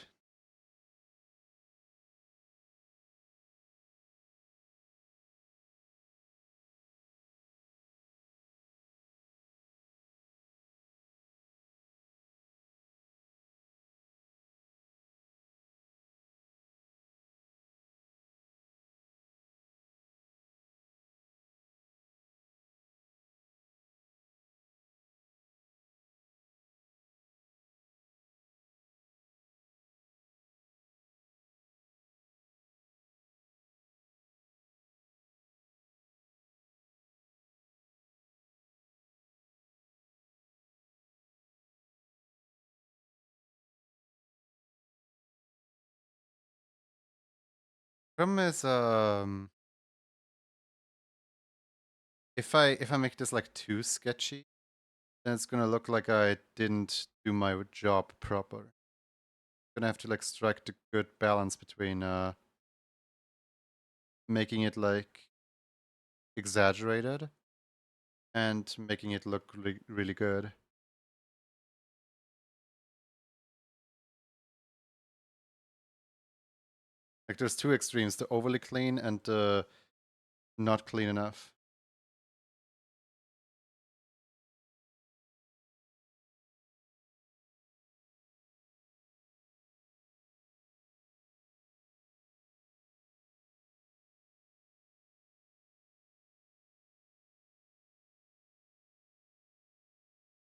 S1: Problem is, if I make this like too sketchy, then it's gonna look like I didn't do my job proper. Gonna have to like strike the good balance between making it like exaggerated and making it look really good. Like there's two extremes: the overly clean and the not clean enough.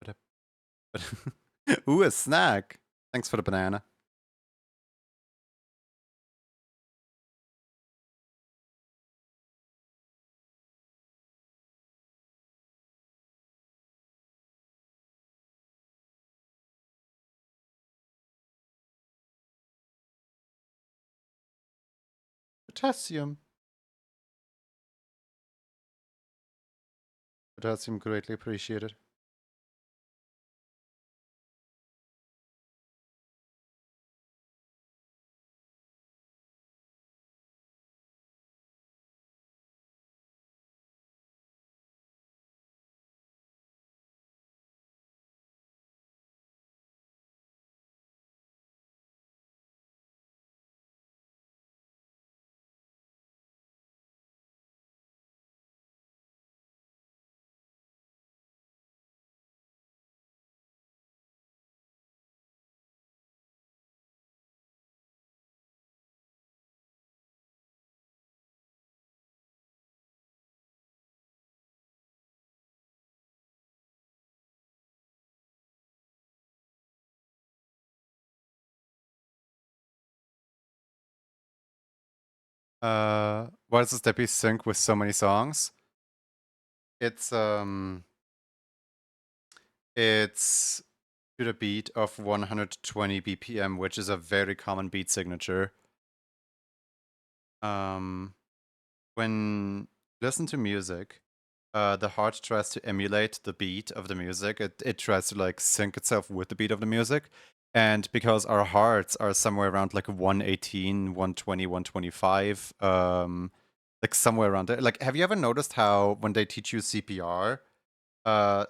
S1: But, ooh, a snack! Thanks for the banana. Potassium. Potassium greatly appreciated. Why does the Steppy sync with so many songs? It's to the beat of 120 BPM, which is a very common beat signature. When you listen to music, the heart tries to emulate the beat of the music. It tries to like sync itself with the beat of the music. And because our hearts are somewhere around like 118, 120, 125, like somewhere around there. Like, have you ever noticed how when they teach you CPR,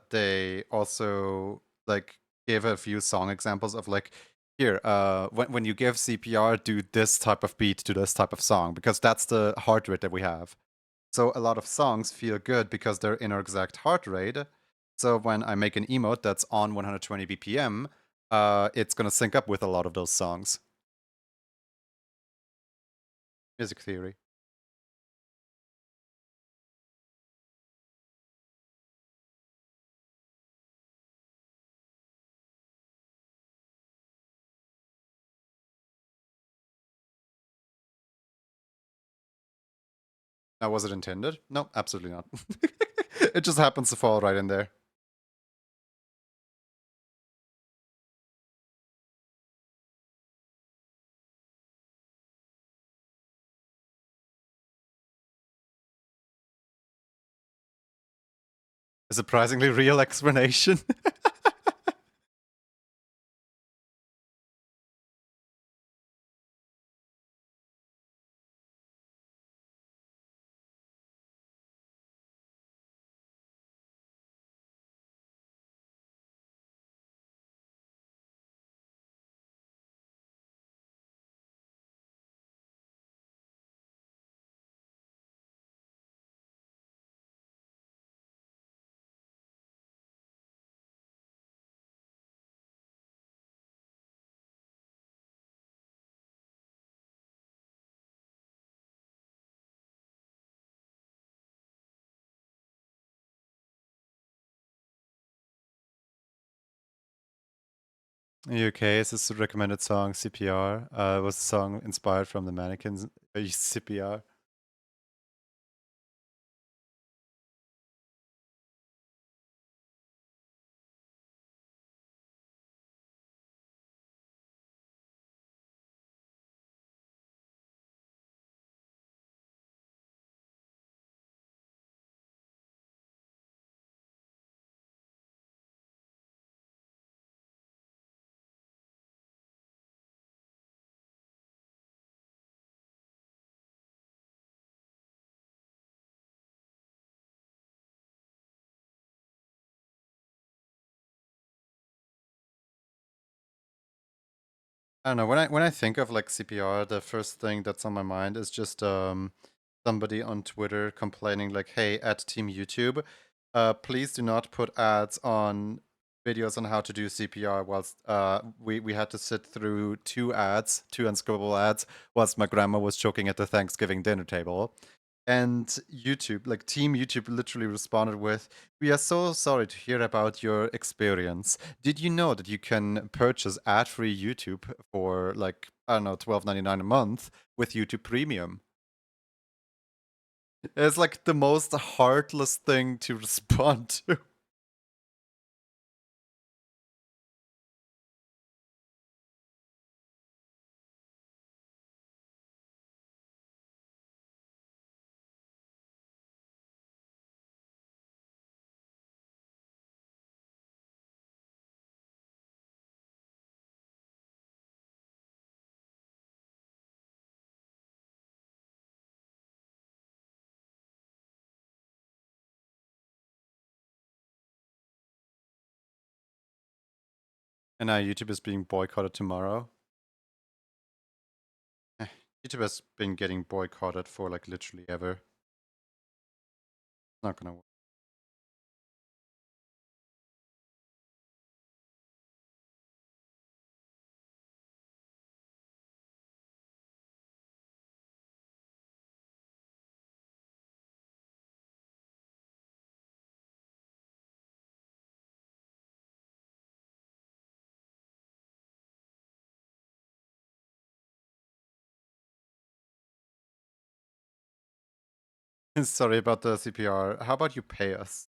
S1: they also like give a few song examples of like, here, when you give CPR, do this type of beat to this type of song, because that's the heart rate that we have. So a lot of songs feel good because they're in our exact heart rate. So when I make an emote that's on 120 BPM, it's gonna sync up with a lot of those songs. Music theory. Now, was it intended? No, absolutely not. It just happens to fall right in there. A surprisingly real explanation. Okay, is this a recommended song, CPR? Was the song inspired from the mannequins? CPR? I don't know. When I think of like CPR, the first thing that's on my mind is just somebody on Twitter complaining like, "Hey, at Team YouTube, please do not put ads on videos on how to do CPR." Whilst we had to sit through two ads, two unscriptable ads, whilst my grandma was choking at the Thanksgiving dinner table. And YouTube, like Team YouTube, literally responded with, "We are so sorry to hear about your experience. Did you know that you can purchase ad-free YouTube for like, I don't know, $12.99 a month with YouTube Premium?" It's like the most heartless thing to respond to. And now YouTube is being boycotted tomorrow. Eh, YouTube has been getting boycotted for like literally ever. Not gonna work. Sorry about the CPR. How about you pay us?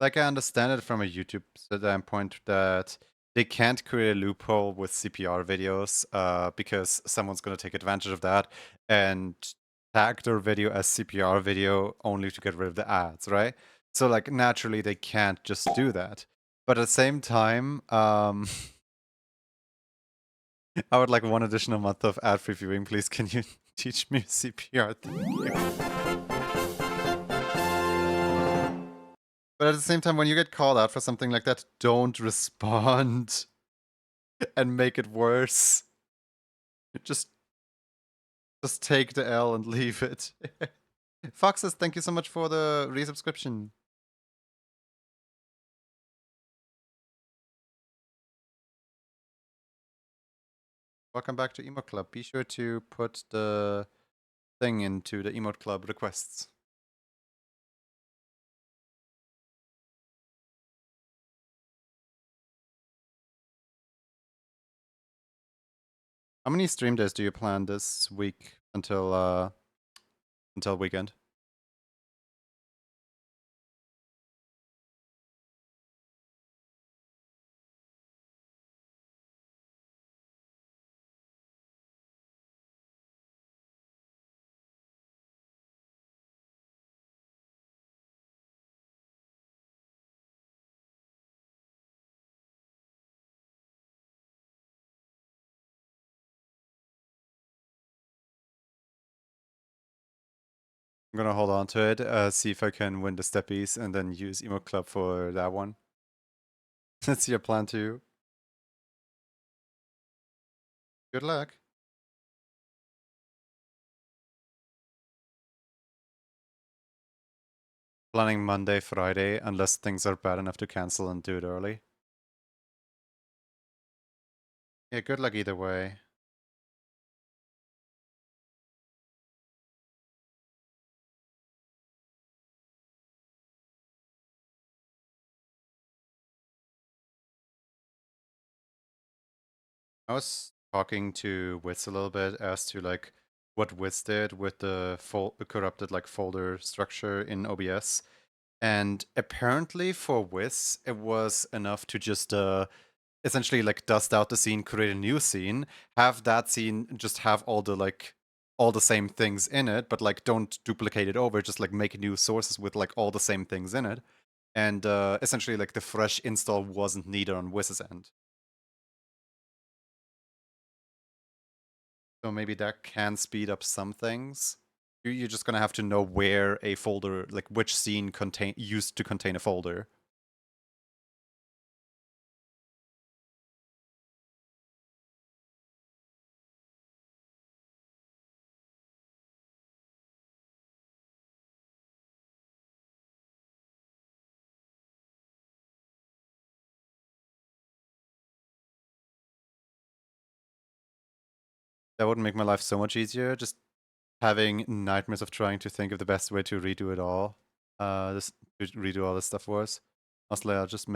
S1: Like, I understand it from a YouTube standpoint that they can't create a loophole with CPR videos because someone's going to take advantage of that and tag their video as CPR video only to get rid of the ads, right? So like naturally they can't just do that. But at the same time, I would like one additional month of ad-free viewing, please. Can you teach me CPR? Thank you. But at the same time, when you get called out for something like that, don't respond and make it worse. Just take the L and leave it. Foxes, thank you so much for the resubscription. Welcome back to Emote Club. Be sure to put the thing into the Emote Club requests. How many stream days do you plan this week until weekend? I'm gonna hold on to it, see if I can win the steppies, and then use Emote Club for that one. That's your plan too. Good luck. Planning Monday, Friday, unless things are bad enough to cancel and do it early. Yeah, good luck either way. I was talking to Wits a little bit as to like what Wits did with the corrupted like folder structure in OBS. And apparently for Wiz, it was enough to just essentially like dust out the scene, create a new scene, have that scene just have all the same things in it, but like don't duplicate it over, just like make new sources with like all the same things in it. And essentially like the fresh install wasn't needed on Wiz's end. So maybe that can speed up some things. You're just gonna have to know where a folder, like which scene used to contain a folder. That would make my life so much easier. Just having nightmares of trying to think of the best way to redo it all. Just to redo all this stuff for us. Honestly, I'll just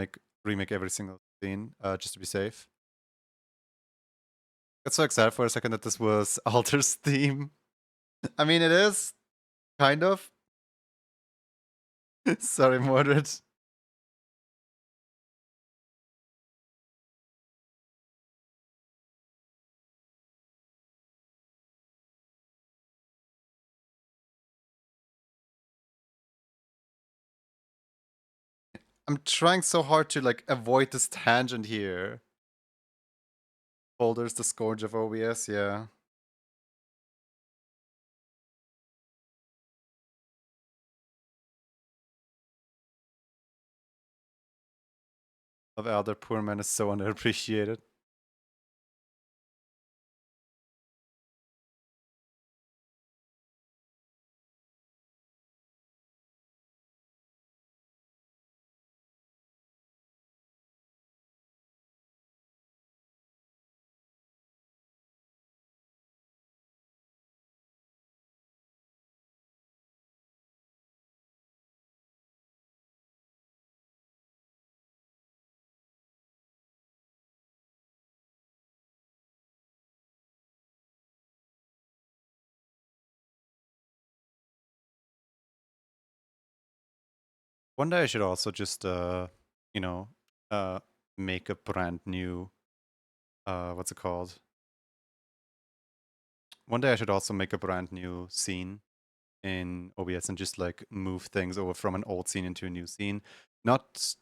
S1: remake every single scene, just to be safe. Got so excited for a second that this was Alter's theme. I mean, it is kind of. Sorry, Mordred. I'm trying so hard to like avoid this tangent here. Folders, the scourge of OBS, yeah. Of Elder Poor Man is so underappreciated. One day I should also just, you know, make a brand new, what's it called? One day I should also make a brand new scene in OBS and just like move things over from an old scene into a new scene. Not.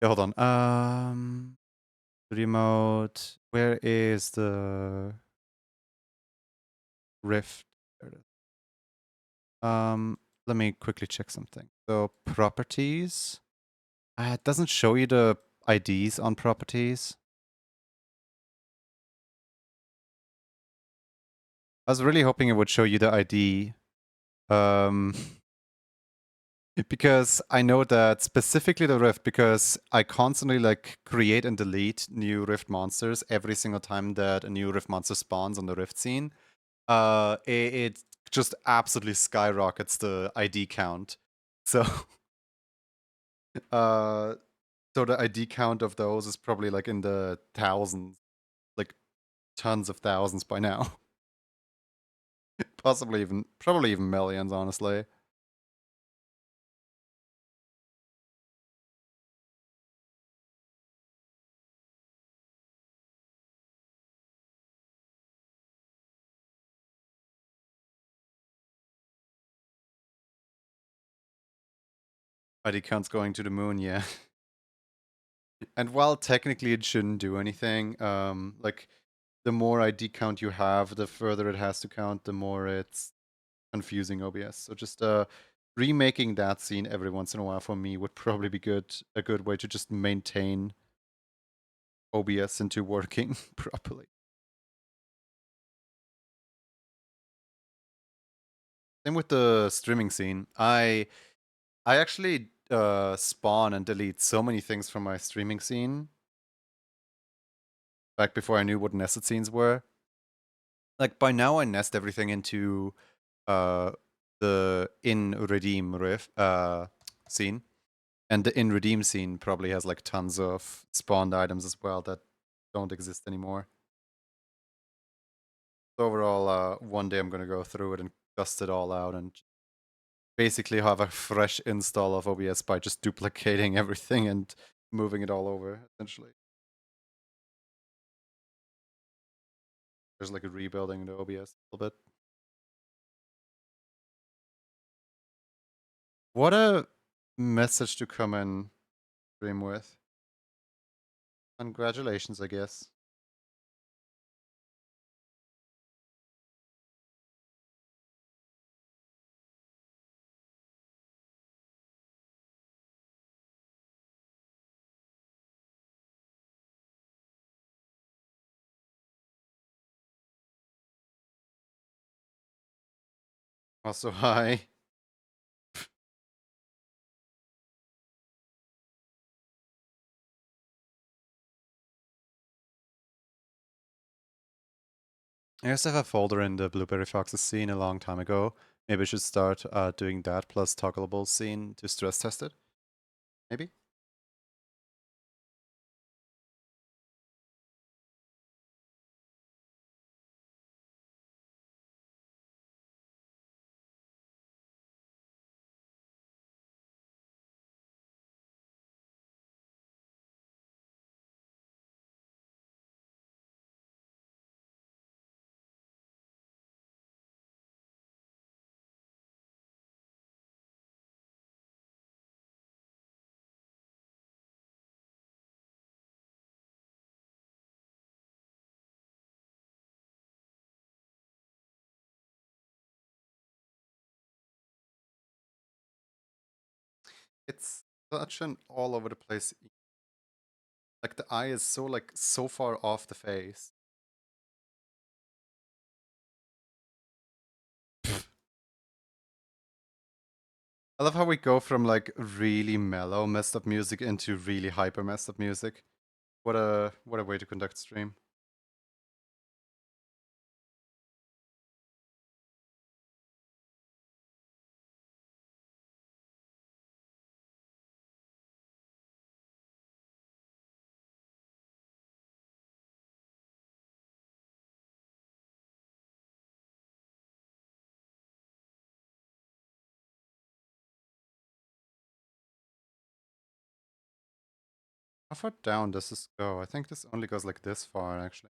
S1: Yeah, hold on. Remote. Where is the Rift? There it is. Let me quickly check something. So properties. It doesn't show you the IDs on properties. I was really hoping it would show you the ID. Because I know that specifically the Rift, because I constantly like create and delete new Rift monsters every single time that a new Rift monster spawns on the Rift scene. It just absolutely skyrockets the ID count. So, so the ID count of those is probably like in the thousands, like tons of thousands by now. Probably even millions, honestly. ID count's going to the moon, yeah. And while technically it shouldn't do anything, like the more ID count you have, the further it has to count, the more it's confusing OBS. So just remaking that scene every once in a while for me would probably be a good way to just maintain OBS into working properly. Same with the streaming scene. I actually spawn and delete so many things from my streaming scene back before I knew what nested scenes were. Like by now I nest everything into the in redeem scene. And the in redeem scene probably has like tons of spawned items as well that don't exist anymore. So overall, one day I'm gonna go through it and dust it all out and basically have a fresh install of OBS by just duplicating everything and moving it all over, essentially. There's like a rebuilding the OBS a little bit. What a message to come in stream with. Congratulations, I guess. Also, hi. I used to have a folder in the Blueberry Foxes scene a long time ago. Maybe I should start doing that plus toggleable scene to stress test it. Maybe? It's such an all over the place. Like the eye is so far off the face. I love how we go from like really mellow messed up music into really hyper messed up music. What a way to conduct stream. How far down does this go? I think this only goes like this far, actually.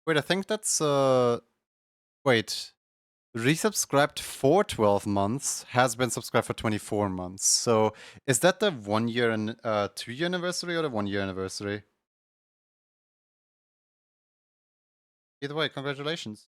S1: Wait, I think that's wait. Resubscribed for 12 months, has been subscribed for 24 months. So is that the 1 year and 2 year anniversary or the 1 year anniversary? Either way, congratulations.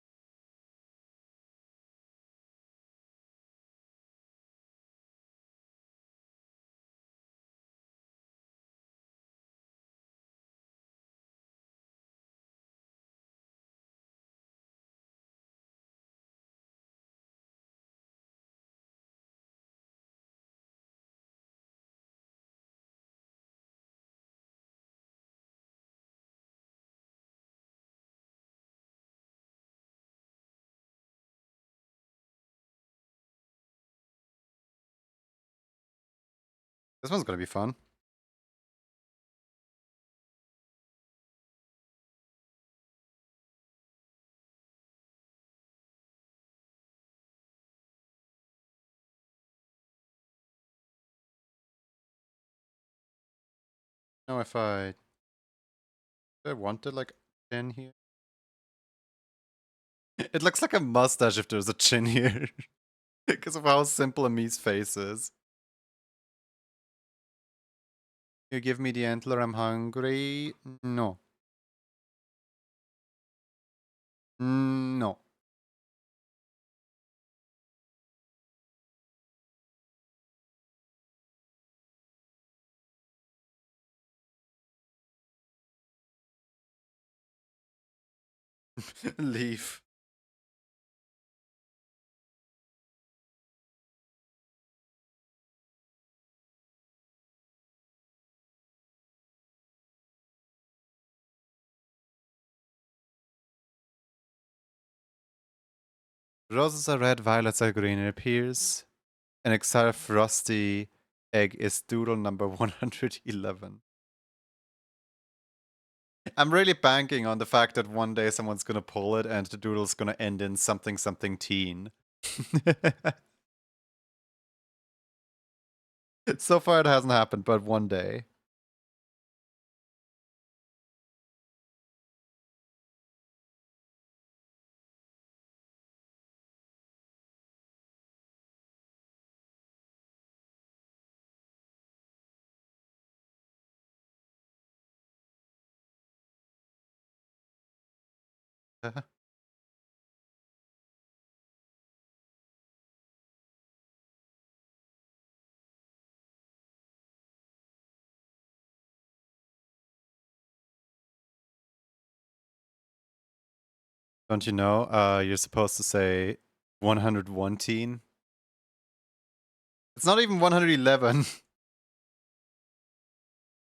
S1: This one's gonna be fun. Now if I wanted like chin here. It looks like a mustache if there's a chin here. Because of how simple Ami's face is. You give me the antler, I'm hungry. No. No. Leave. Roses are red, violets are green. It appears an exile frosty egg is doodle number 111. I'm really banking on the fact that one day someone's gonna pull it and the doodle's gonna end in something something teen. So far it hasn't happened, but one day. Don't you know? You're supposed to say 101 teen. It's not even 111.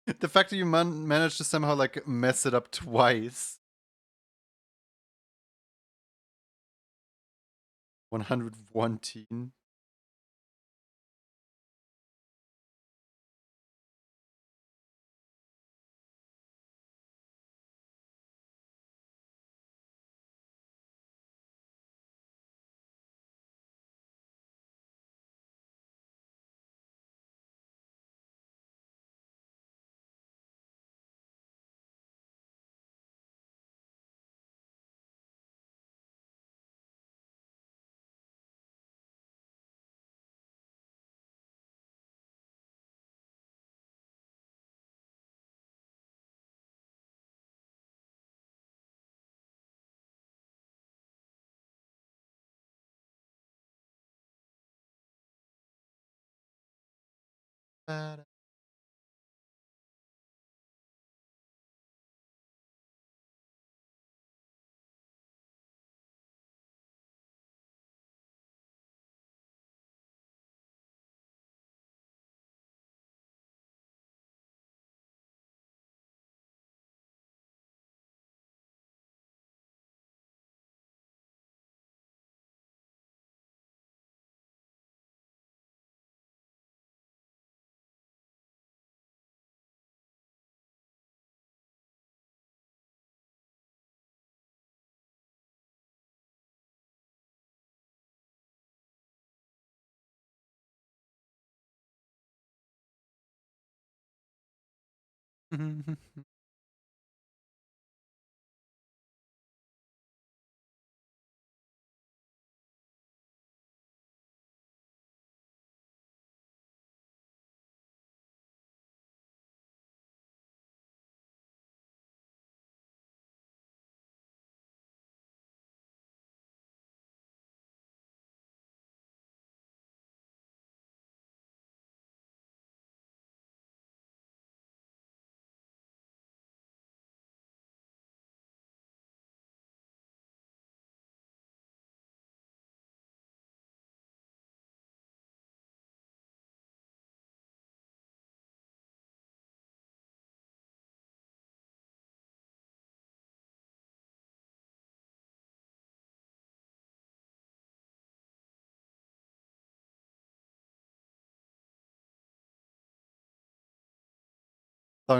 S1: The fact that you managed to somehow like mess it up twice. 101 teen. Song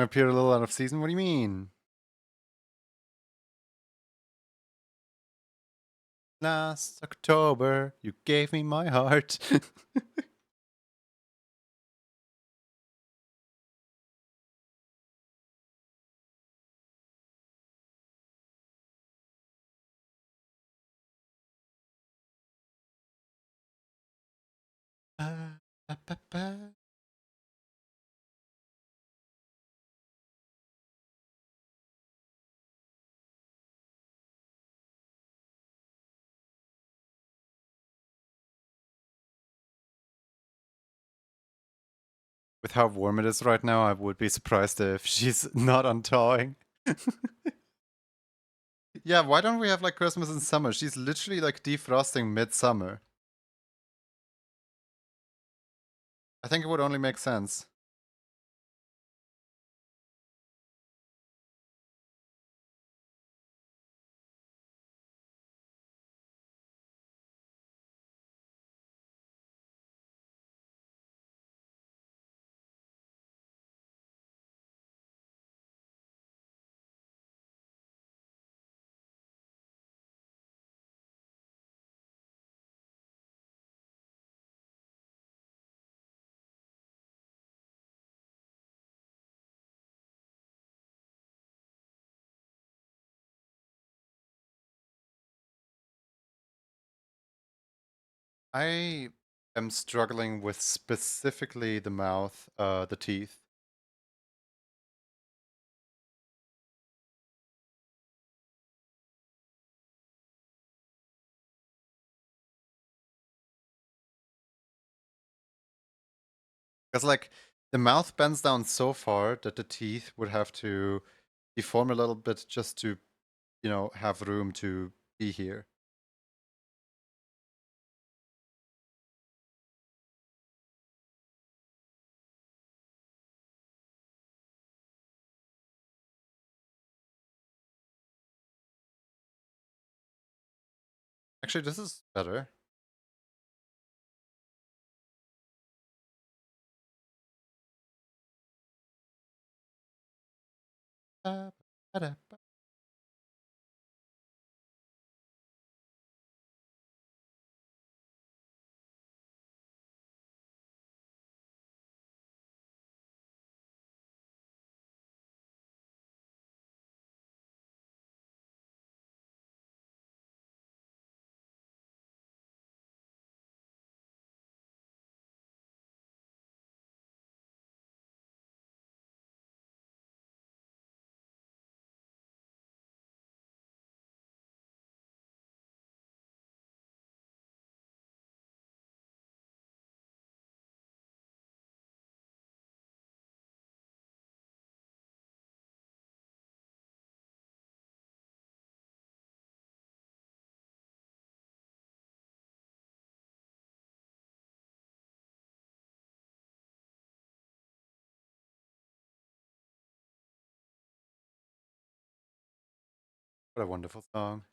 S1: appeared a little out of season? What do you mean? Last October, you gave me my heart. With how warm it is right now, I would be surprised if she's not unthawing. Yeah, why don't we have like Christmas in summer? She's literally like defrosting midsummer. I think it would only make sense. I am struggling with specifically the mouth, the teeth. Because like the mouth bends down so far that the teeth would have to deform a little bit just to, have room to be here. Actually, this is better. What a wonderful song.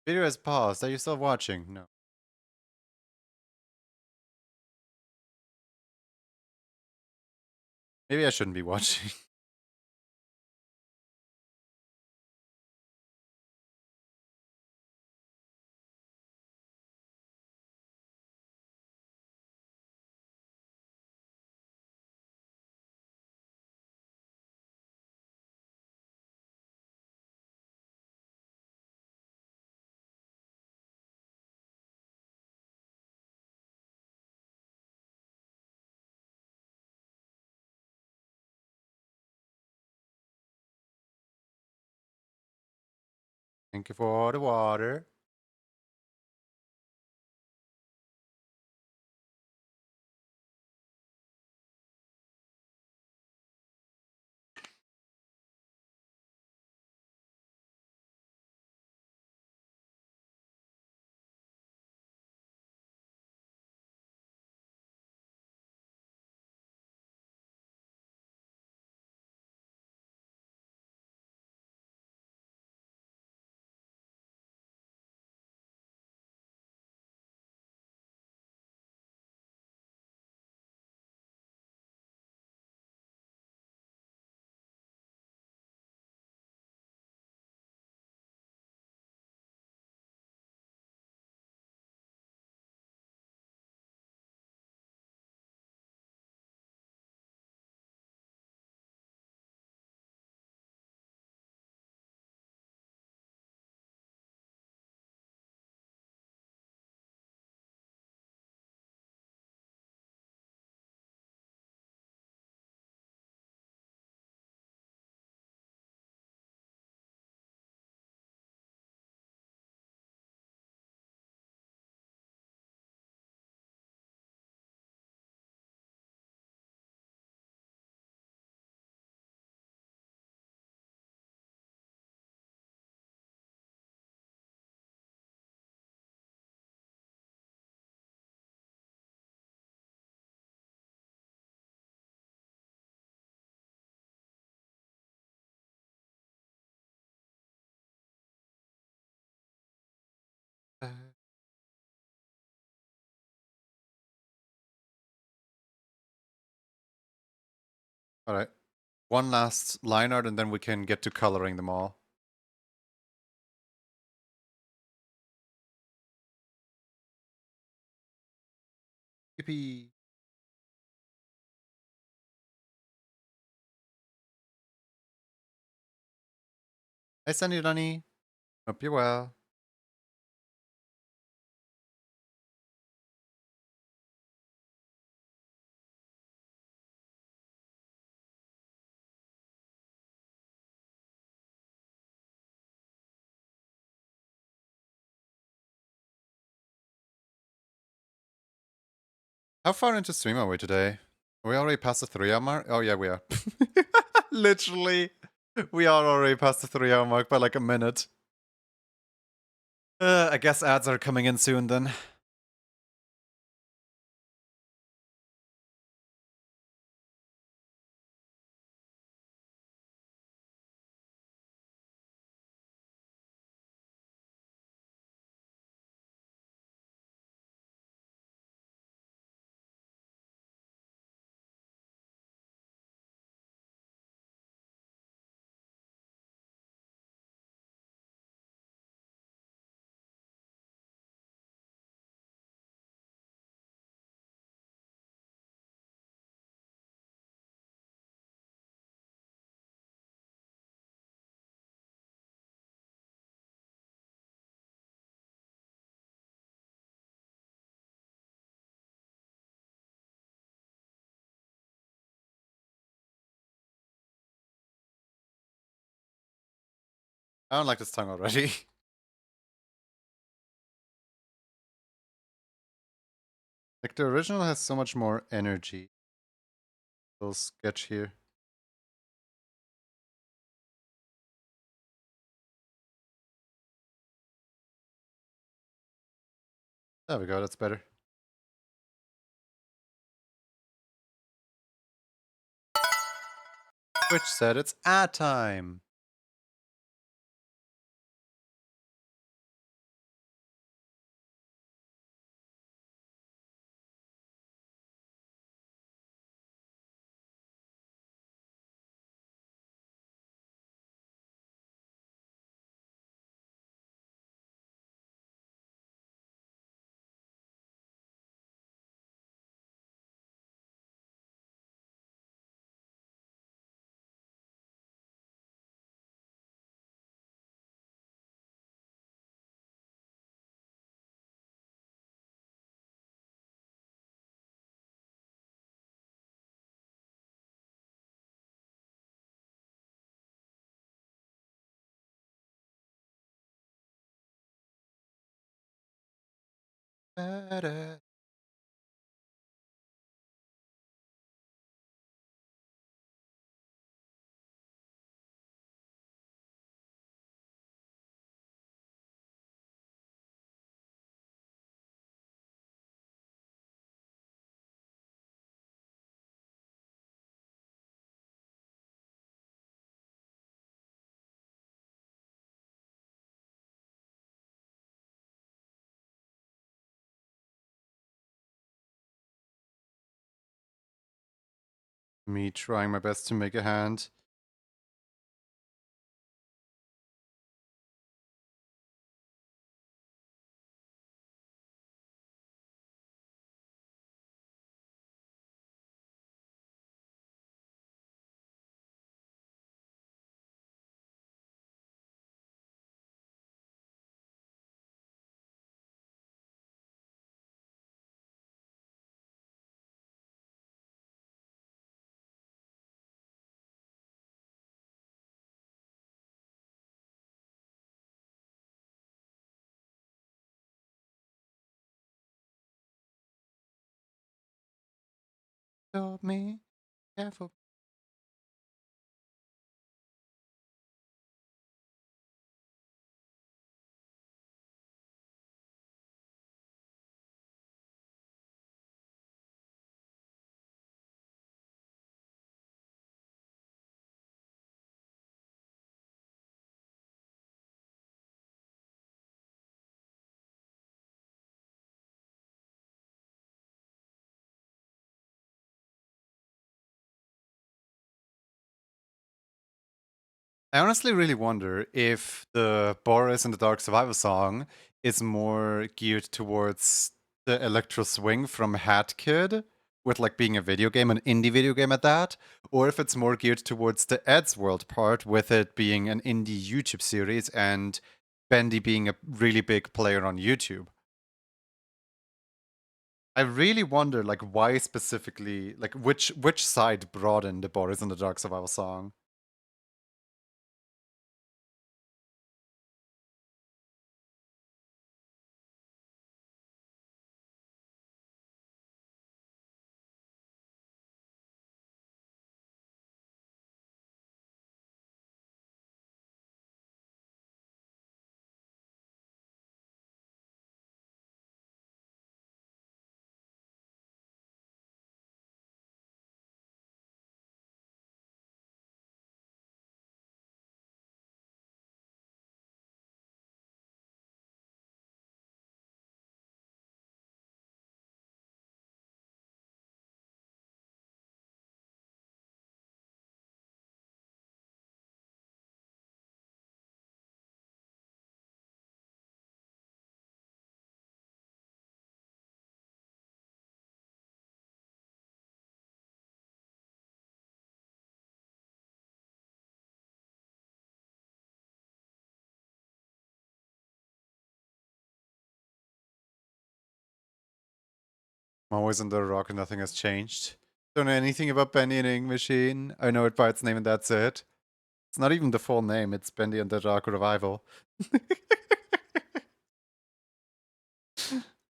S1: Video has paused. Are you still watching? No. Maybe I shouldn't be watching. Thank you for the water. Alright. One last line art and then we can get to coloring them all. Yippee. Hi, Sunny Dunny. Hope you're well. How far into stream are we today? Are we already past the 3-hour mark? Oh, yeah, we are. Literally. We are already past the 3-hour mark by like a minute. I guess ads are coming in soon then. I don't like this tongue already. Like the original has so much more energy. Little sketch here. There we go, that's better. Twitch said it's ad time. Da-da. Me trying my best to make a hand. Told me, careful. I honestly really wonder if the Boris and the Dark Survival song is more geared towards the electro swing from Hat Kid, with like being a video game, an indie video game at that, or if it's more geared towards the Ed's World part, with it being an indie YouTube series and Bendy being a really big player on YouTube. I really wonder, like, why specifically, like, which side brought in the Boris and the Dark Survival song. I'm always on the rock and nothing has changed. Don't know anything about Bendy and Ink Machine. I know it by its name and that's it. It's not even the full name, it's Bendy and the Dark Revival.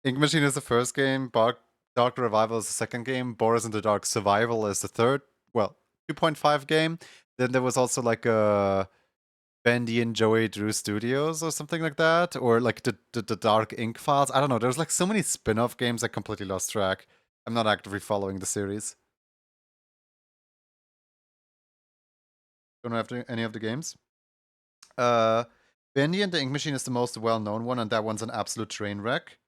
S1: Ink Machine is the first game, Dark Revival is the second game, Boris and the Dark Survival is the third, well, 2.5 game. Then there was also like a Bendy and Joey Drew Studios or something like that, or like the Dark Ink Files. I don't know. There's like so many spin-off games I completely lost track. I'm not actively following the series. Don't have any of the games. Bendy and the Ink Machine is the most well-known one, and that one's an absolute train wreck.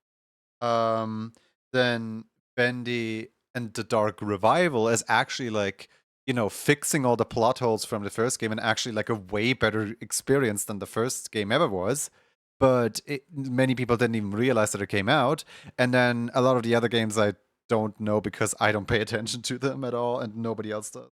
S1: Then Bendy and the Dark Revival is actually like, fixing all the plot holes from the first game and actually like a way better experience than the first game ever was. But many people didn't even realize that it came out. And then a lot of the other games I don't know because I don't pay attention to them at all and nobody else does.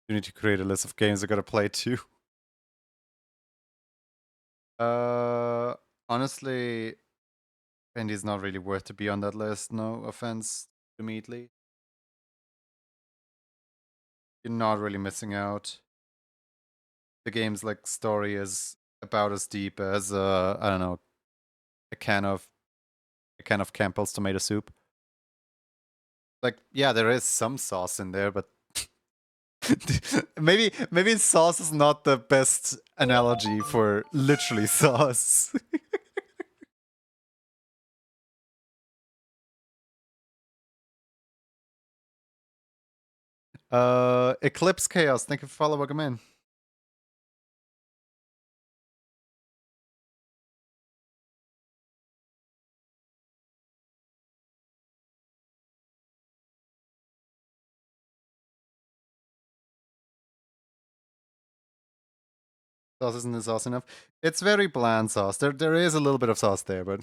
S1: You need to create a list of games I gotta play too. Honestly, Bendy's not really worth to be on that list. No offense immediately. You're not really missing out. The game's like story is about as deep as I don't know, a can of Campbell's tomato soup. Like, yeah, there is some sauce in there, but maybe sauce is not the best analogy for literally sauce. Eclipse Chaos, thank you for following. Welcome in. Sauce isn't sauce enough. It's very bland sauce. There is a little bit of sauce there, but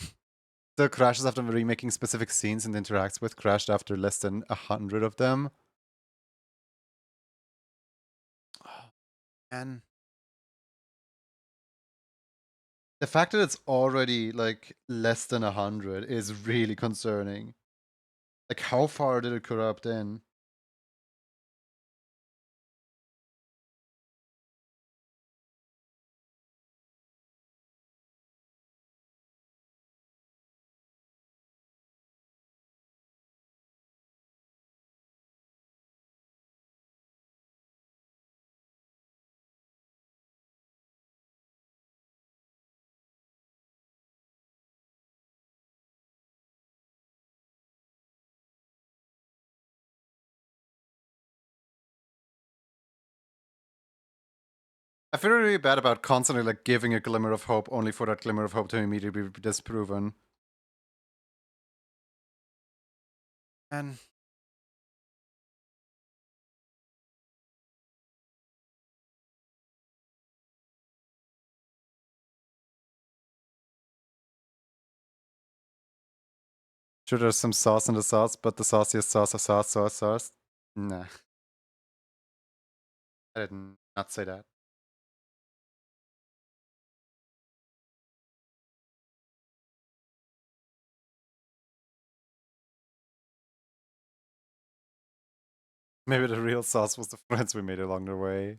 S1: the crashes after remaking specific scenes and interacts with crashed after less than 100 of them. And the fact that it's already like less than 100 is really concerning. Like, how far did it corrupt in? I feel really bad about constantly like giving a glimmer of hope only for that glimmer of hope to immediately be disproven. And sure, there's some sauce in the sauce, but the sauciest sauce of sauce. Nah, I did not say that. Maybe the real sauce was the friends we made along the way.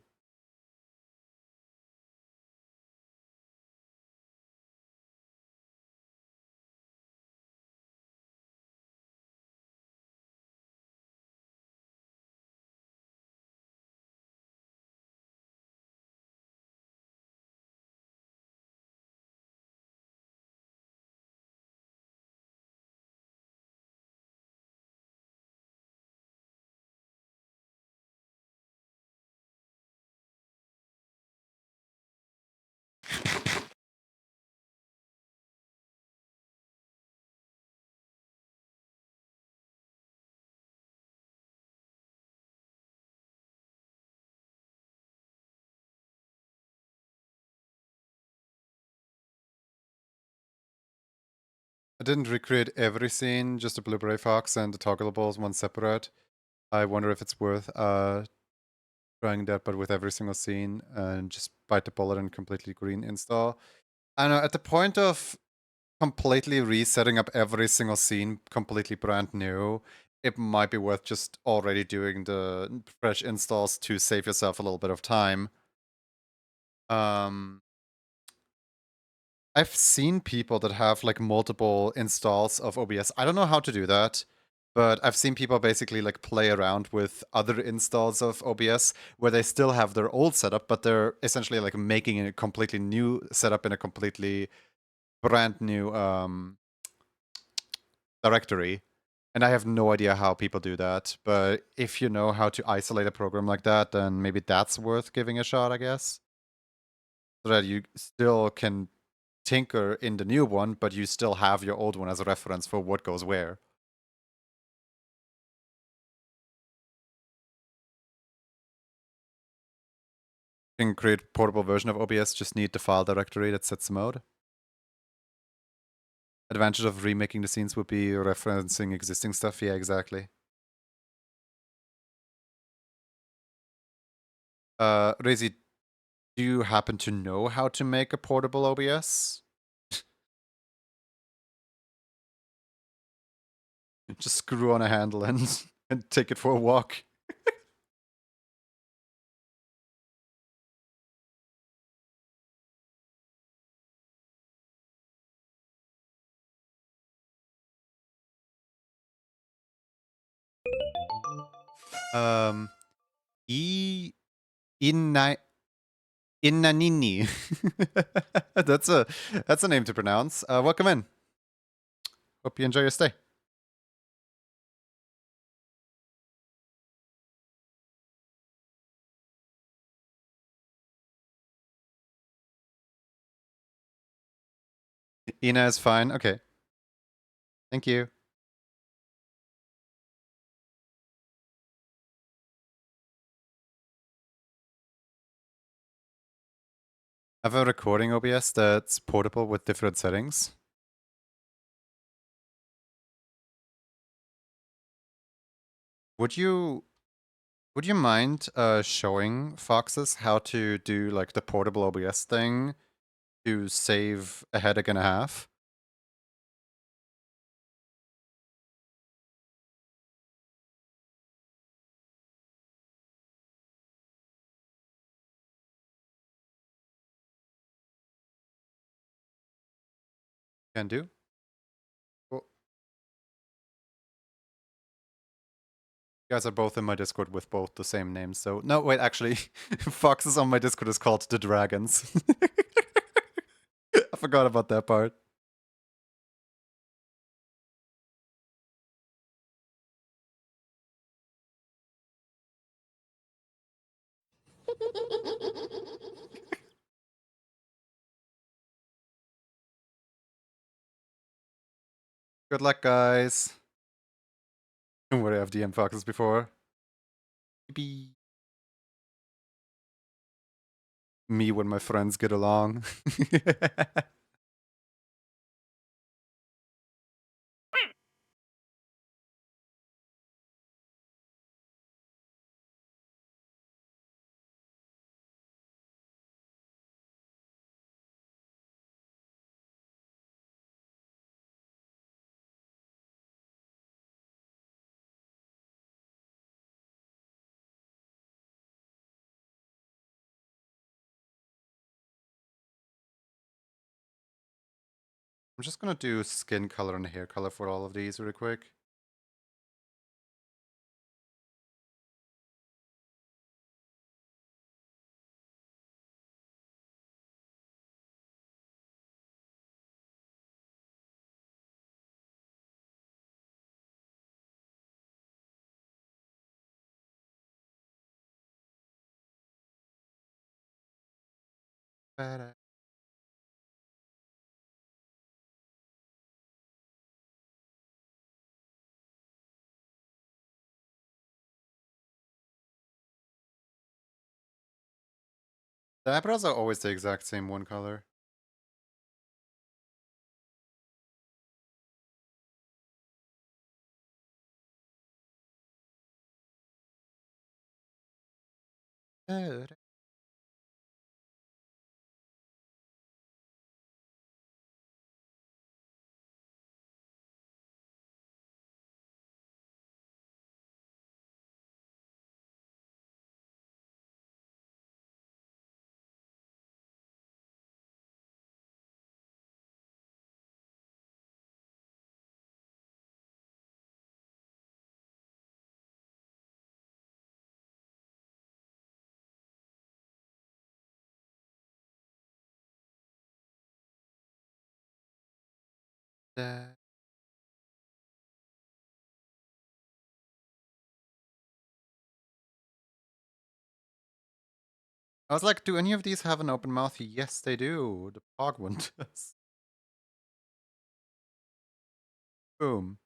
S1: I didn't recreate every scene, just the Blueberry Fox and the toggleables, one separate. I wonder if it's worth trying that, but with every single scene, and just bite the bullet and completely green install. I know, at the point of completely resetting up every single scene completely brand new, it might be worth just already doing the fresh installs to save yourself a little bit of time. Um, I've seen people that have like multiple installs of OBS. I don't know how to do that, but I've seen people basically like play around with other installs of OBS where they still have their old setup, but they're essentially like making a completely new setup in a completely brand new directory. And I have no idea how people do that, but if you know how to isolate a program like that, then maybe that's worth giving a shot, I guess. So that you still can tinker in the new one, but you still have your old one as a reference for what goes where. You can create portable version of OBS, just need the file directory that sets the mode. Advantage of remaking the scenes would be referencing existing stuff. Yeah, exactly. Rezi, do you happen to know how to make a portable OBS? Just screw on a handle and, and take it for a walk. Um, I Inna Innanini. That's a name to pronounce. Welcome in. Hope you enjoy your stay. Ina is fine. Okay. Thank you. I have a recording OBS that's portable with different settings. Would you mind showing Foxes how to do like the portable OBS thing to save a headache and a half? Can do. Cool. You guys are both in my Discord with both the same names, so no, wait, actually, Foxes on my Discord is called the Dragons. I forgot about that part. Good luck, guys. Don't worry, I've DM Foxes before. Beep. Me when my friends get along. I'm just gonna do skin color and hair color for all of these really quick. Did the eyebrows are always the exact same one color. I was like, do any of these have an open mouth? Yes, they do. The Pog one does. Boom.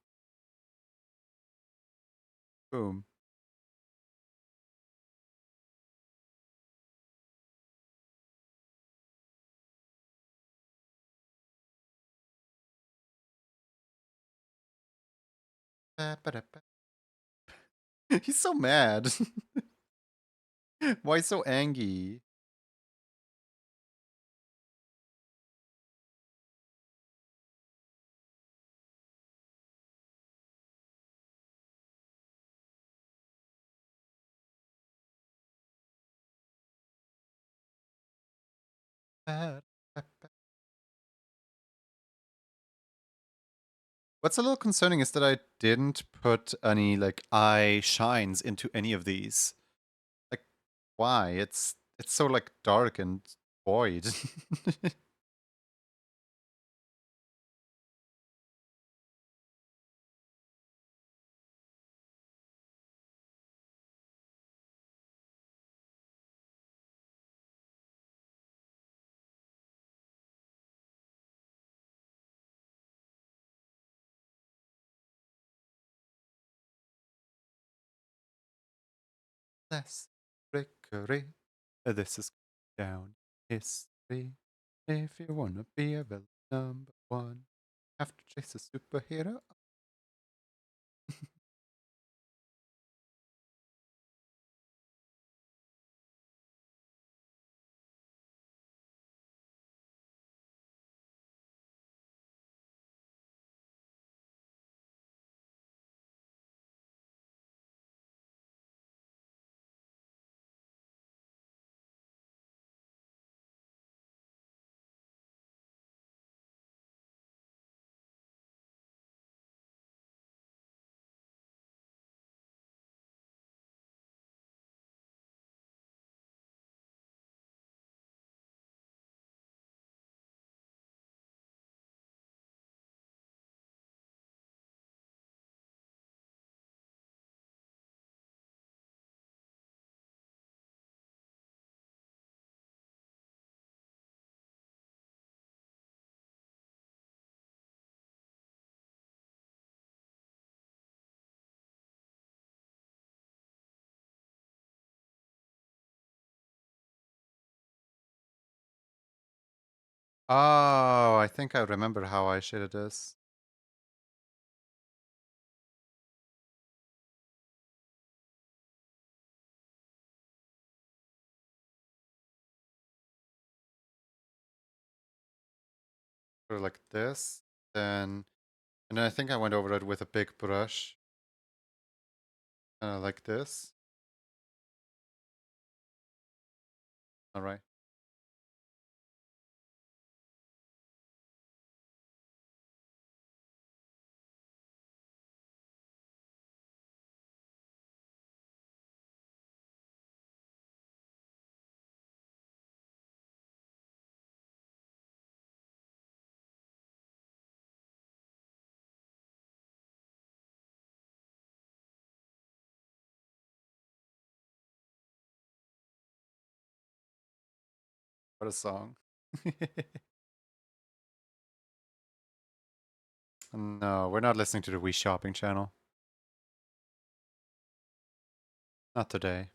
S1: Boom. He's so mad. Why so angry? What's a little concerning is that I didn't put any like eye shines into any of these. Like, why? It's so like dark and void. Less trickery. This is down history. If you wanna be a villain number one, have to chase a superhero. Oh, I think I remember how I shaded this. Sort of like this, then, and then I think I went over it with a big brush, like this. All right. What a song. No, we're not listening to the Wii Shopping channel. Not today.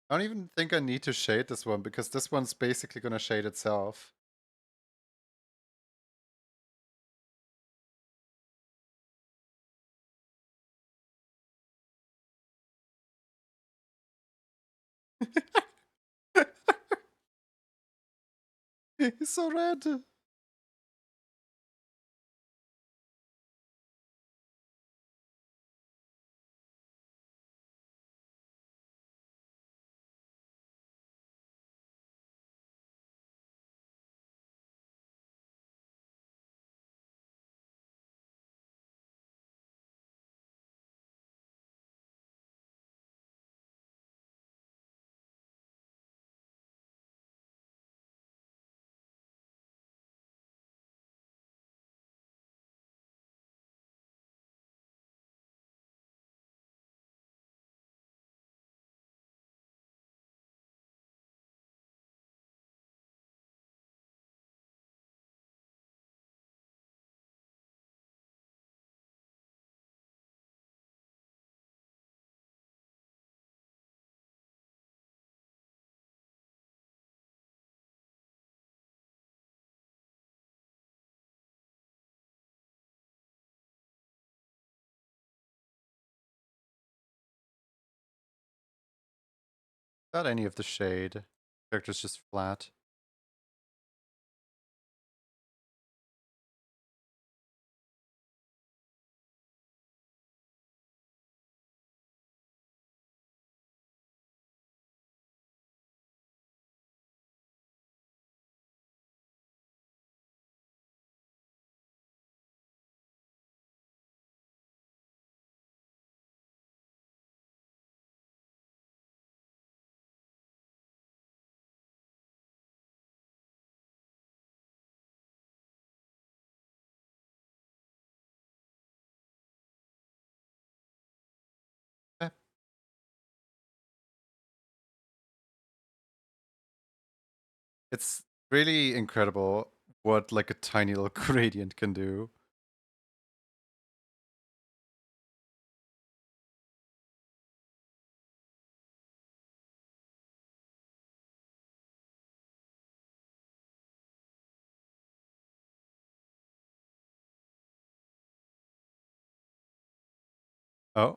S1: I don't even think I need to shade this one because this one's basically gonna shade itself. He's so red. Not any of the shade. Character's just flat. Eh. It's really incredible what like a tiny little gradient can do. Oh,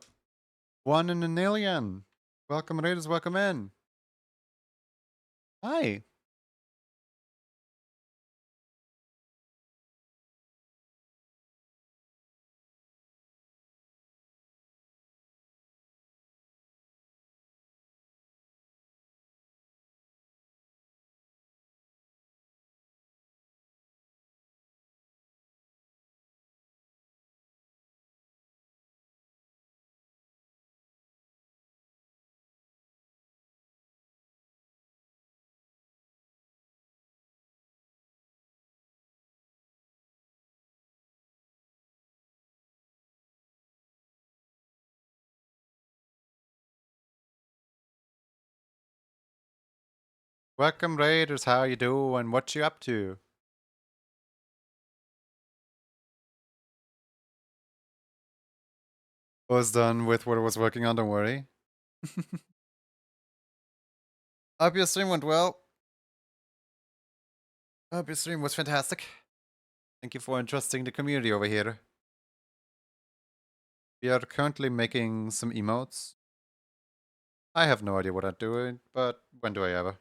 S1: one in an alien. Welcome, Raiders. Welcome in. Hi. Welcome, Raiders. How you doing? What you up to? I was done with what I was working on. Don't worry. Hope your stream went well. Hope your stream was fantastic. Thank you for entrusting the community over here. We are currently making some emotes. I have no idea what I'm doing, but when do I ever?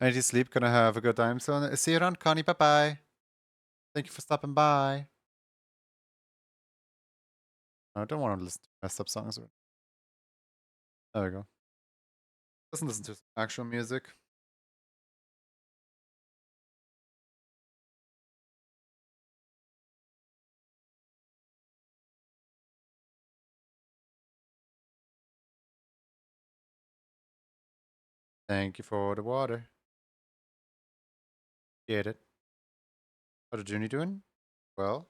S1: I need to sleep. Gonna have a good time. So see you around, Connie. Bye bye. Thank you for stopping by. I don't want to listen to messed up songs. There we go. Listen to some actual music. Thank you for the water. Get it. How the Junie doing? Well,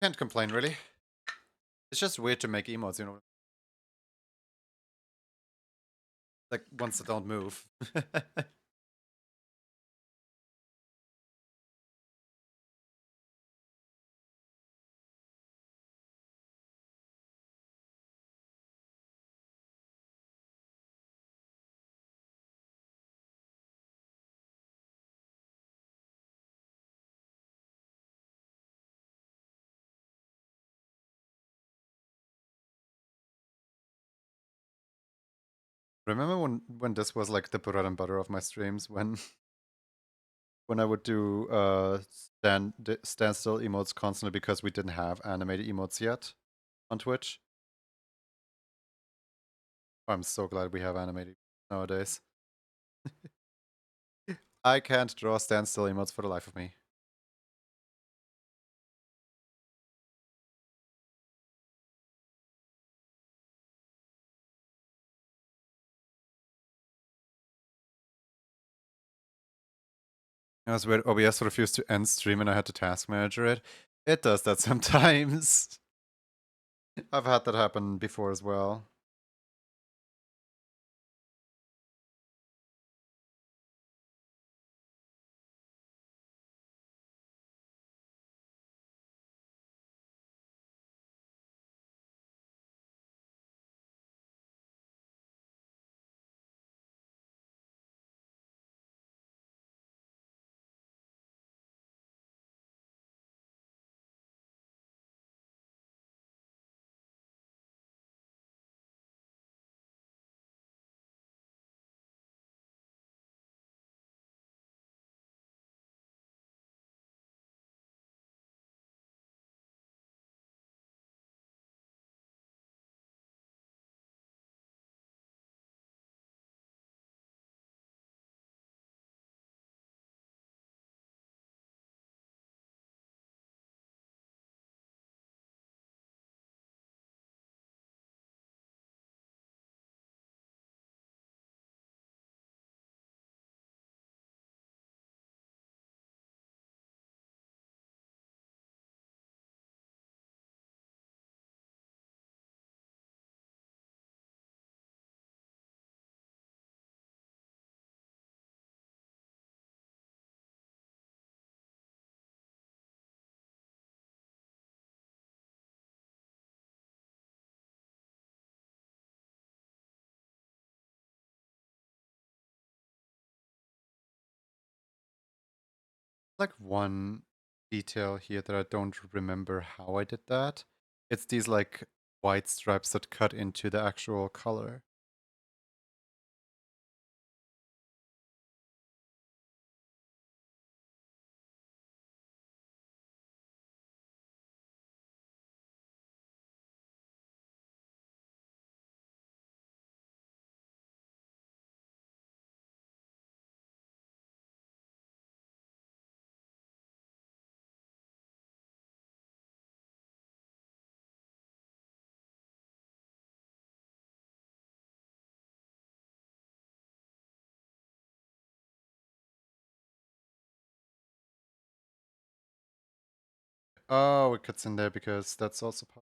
S1: can't complain really. It's just weird to make emotes, you know? Like ones that don't move. Remember when this was like the bread and butter of my streams, when I would do standstill emotes constantly because we didn't have animated emotes yet on Twitch. I'm so glad we have animated nowadays. I can't draw standstill emotes for the life of me. It was weird. OBS refused to end stream and I had to task manager it. It does that sometimes. I've had that happen before as well. Like one detail here that I don't remember how I did that. It's these like white stripes that cut into the actual color. Oh, it cuts in there because that's also part.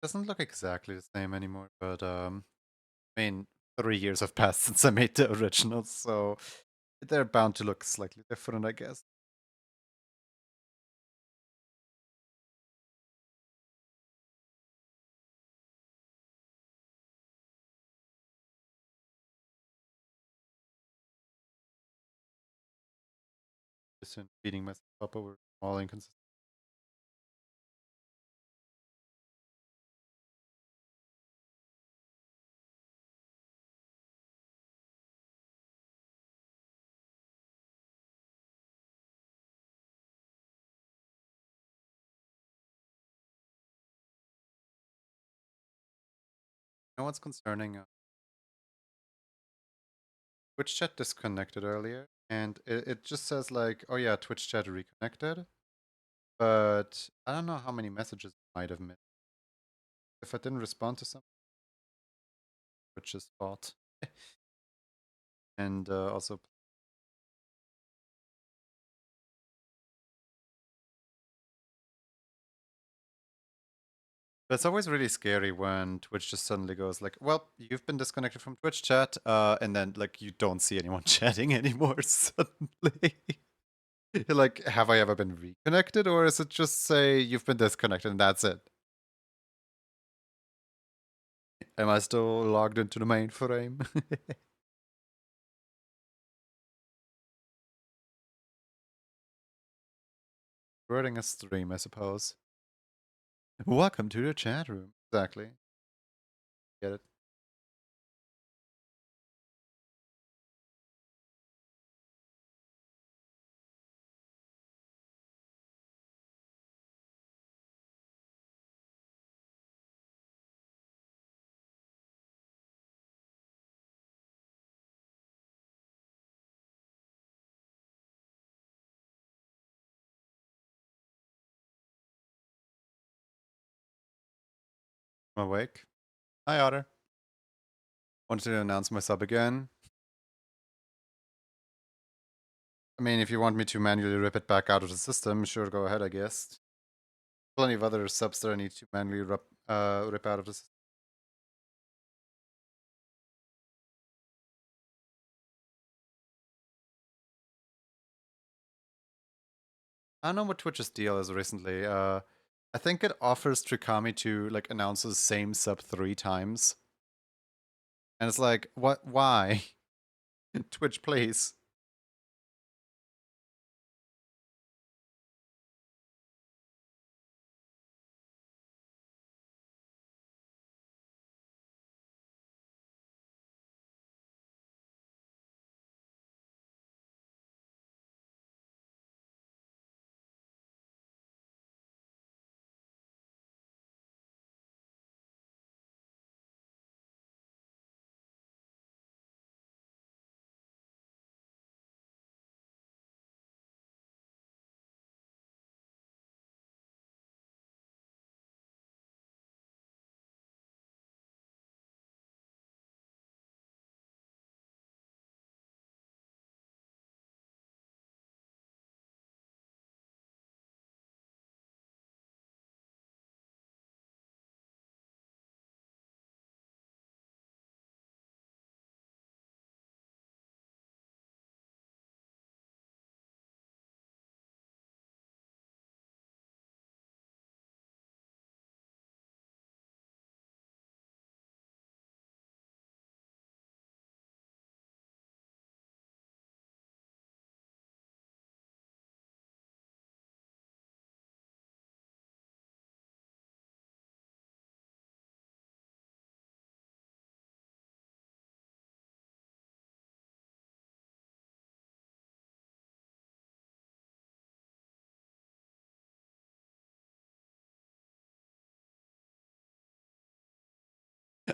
S1: Doesn't look exactly the same anymore, but I mean, 3 years have passed since I made the originals, so they're bound to look slightly different, I guess. Just beating myself up over small inconsistencies. You know what's concerning? Twitch chat disconnected earlier, and it just says like, oh yeah, Twitch chat reconnected, but I don't know how many messages I might have missed. If I didn't respond to something, Twitch's fault. And also, but it's always really scary when Twitch just suddenly goes like, well, you've been disconnected from Twitch chat, and then like you don't see anyone chatting anymore suddenly. You're like, have I ever been reconnected, or is it just say you've been disconnected and that's it? Am I still logged into the mainframe? Running a stream, I suppose. Welcome to the chat room. Exactly. Get it? I'm awake. Hi, Otter. Wanted to announce my sub again. I mean, if you want me to manually rip it back out of the system, sure, go ahead, I guess. Plenty of other subs that I need to manually rip out of the system. I don't know what Twitch's deal is recently. I think it offers Trikami to like announce the same sub 3 times. And it's like, what? Why? Twitch, please.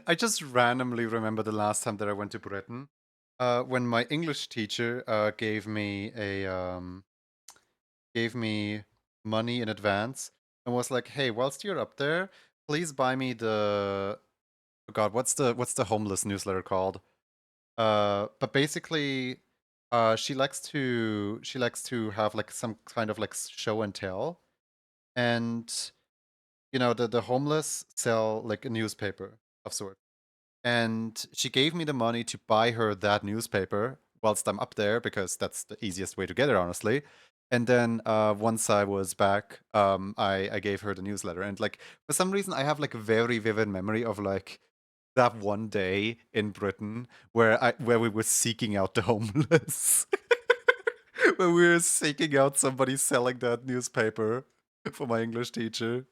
S1: I just randomly remember the last time that I went to Britain, when my English teacher gave me money in advance and was like, "Hey, whilst you're up there, please buy me the oh God, what's the homeless newsletter called?" But basically, she likes to have like some kind of like show and tell, and you know, the homeless sell like a newspaper of sort. And she gave me the money to buy her that newspaper whilst I'm up there because that's the easiest way to get it, honestly. And then once I was back, I gave her the newsletter. And like for some reason, I have like a very vivid memory of like that one day in Britain where we were seeking out the homeless, where we were seeking out somebody selling that newspaper for my English teacher.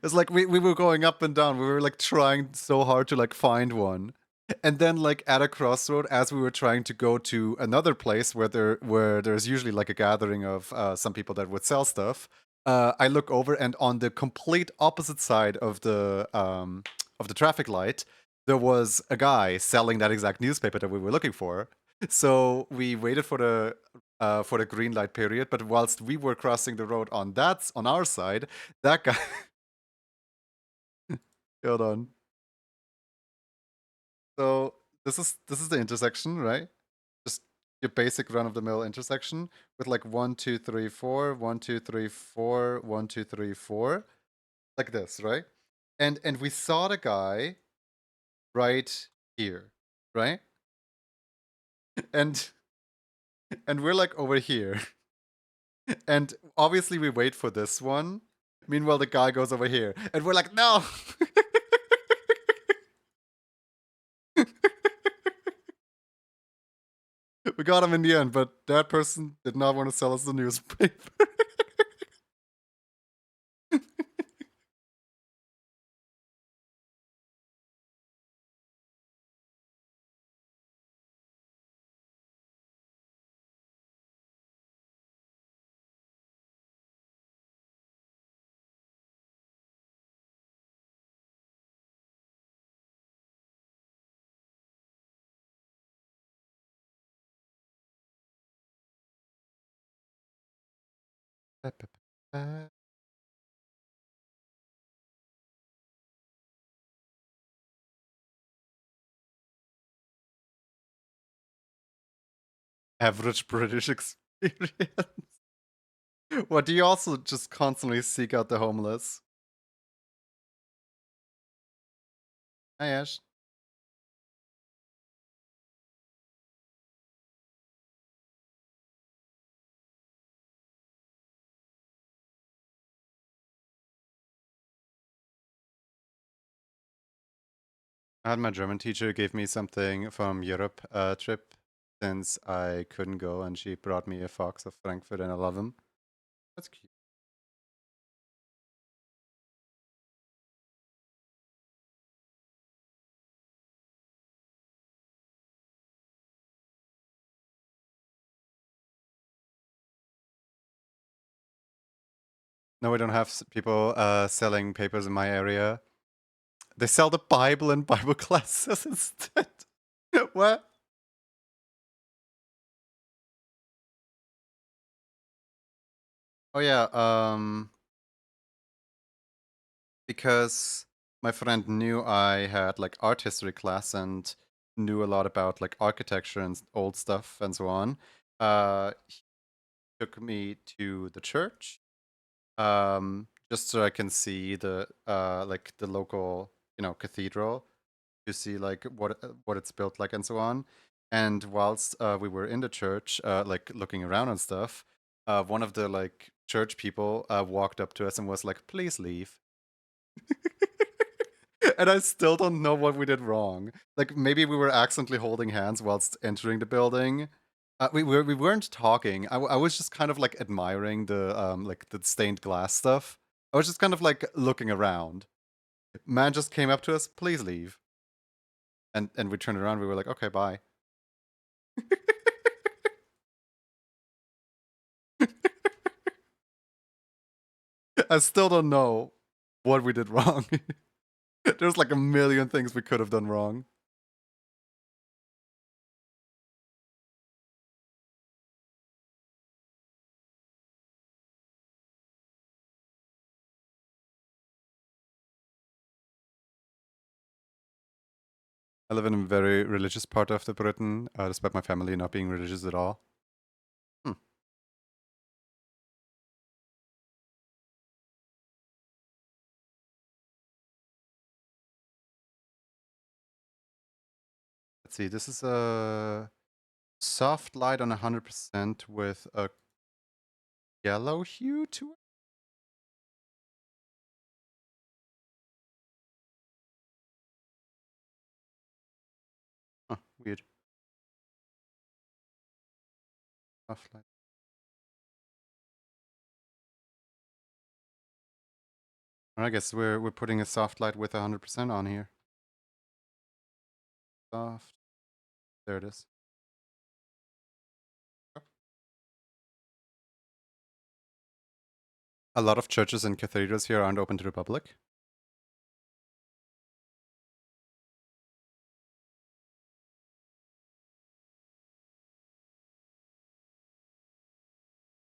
S1: It's like we were going up and down. We were like trying so hard to like find one. And then like at a crossroad, as we were trying to go to another place where there's usually like a gathering of some people that would sell stuff, I look over and on the complete opposite side of the traffic light, there was a guy selling that exact newspaper that we were looking for. So we waited for the green light period, but whilst we were crossing the road on our side, that guy hold on. So this is the intersection, right? Just your basic run of the mill intersection with like 1, 2, 3, 4, 1, 2, 3, 4, 1, 2, 3, 4, like this, right? And we saw the guy right here, right? And and we're like over here. And obviously we wait for this one. Meanwhile, the guy goes over here. And we're like, no! We got him in the end, but that person did not want to sell us the newspaper. Average British experience. What, do you also just constantly seek out the homeless? Hi, Ash. I had my German teacher give me something from Europe trip since I couldn't go, and she brought me a Fox of Frankfurt, and I love him. That's cute. No, we don't have people selling papers in my area. They sell the Bible in Bible classes instead. What? Oh yeah, because my friend knew I had like art history class and knew a lot about like architecture and old stuff and so on. He took me to the church, just so I can see the like the local, you know, cathedral, to see like what it's built like and so on. And whilst we were in the church, like looking around and stuff, one of the like church people walked up to us and was like, "Please leave." And I still don't know what we did wrong. Like maybe we were accidentally holding hands whilst entering the building. We weren't talking. I was just kind of like admiring the stained glass stuff. I was just kind of like looking around. Man just came up to us, "Please leave." And we turned around, we were like, "Okay, bye." I still don't know what we did wrong. There's like a million things we could have done wrong. I live in a very religious part of the Britain, despite my family not being religious at all. Hmm. Let's see. This is a soft light on 100% with a yellow hue to it. Huh, weird. Soft light. I guess we're putting a soft light with 100% on here. Soft. There it is. A lot of churches and cathedrals here aren't open to the public.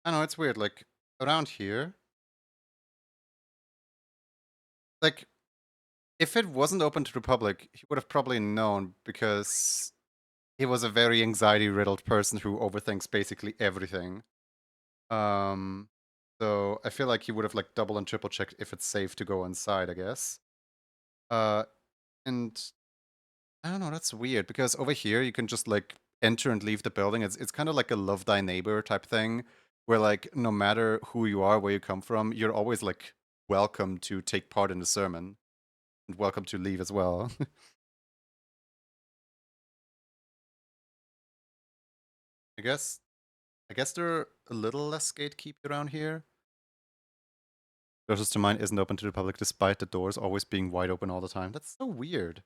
S1: I know, it's weird. Like, around here, like, if it wasn't open to the public, he would have probably known because he was a very anxiety-riddled person who overthinks basically everything. So I feel like he would have like double and triple checked if it's safe to go inside, I guess. Uh, and I don't know, that's weird because over here you can just like enter and leave the building. It's kind of like a love thy neighbor type thing, where like no matter who you are, where you come from, you're always like welcome to take part in the sermon and welcome to leave as well. I guess I guess they're a little less gatekeepy around here. Closest to mine isn't open to the public despite the doors always being wide open all the time. That's so weird.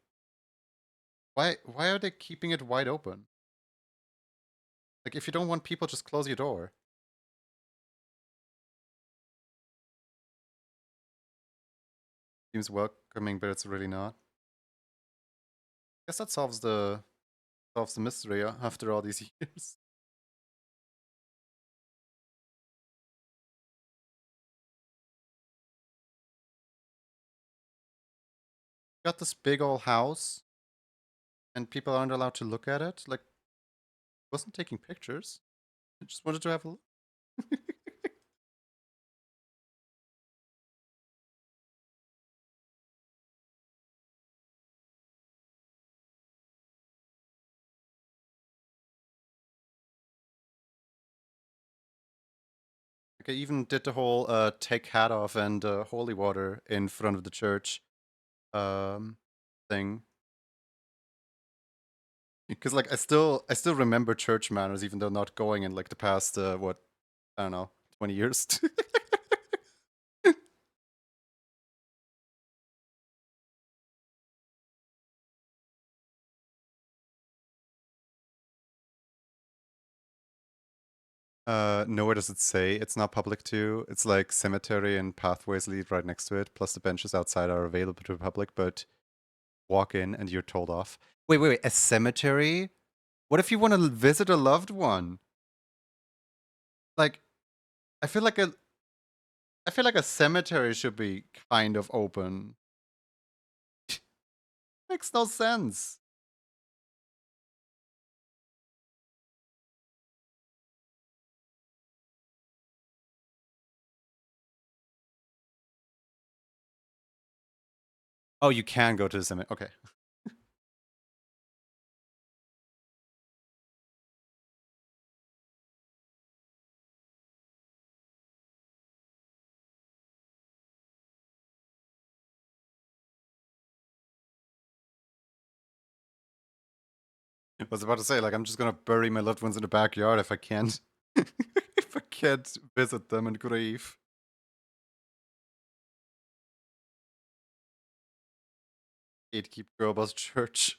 S1: Why are they keeping it wide open? Like if you don't want people, just close your door. Seems welcoming, but it's really not. Guess that solves the mystery after all these years. Got this big old house, and people aren't allowed to look at it. Like, wasn't taking pictures. I just wanted to have a look. Like I even did the whole take hat off and holy water in front of the church thing. Because like I still remember church manners even though not going in like the past what, I don't know, 20 years. Nowhere does it say it's not public too. It's like cemetery and pathways lead right next to it. Plus the benches outside are available to the public, but walk in and you're told off. Wait. A cemetery? What if you want to visit a loved one? Like, I feel like a I feel like a cemetery should be kind of open. Makes no sense. Oh, you can go to the cemetery. Okay. I was about to say, like, I'm just gonna bury my loved ones in the backyard if I can't if I can't visit them and grieve. Gatekeep Girlboss Church.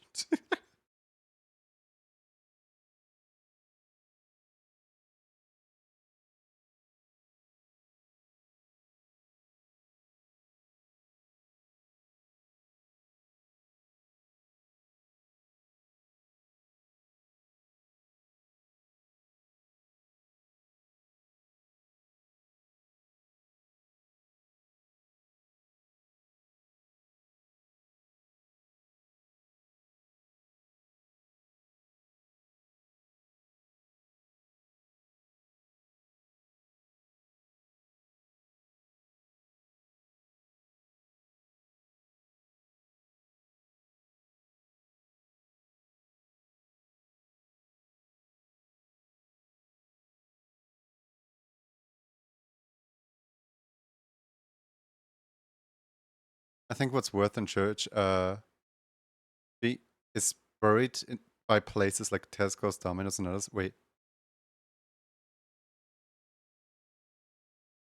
S1: I think what's worth in church is buried by places like Tesco's, Domino's, and others. Wait,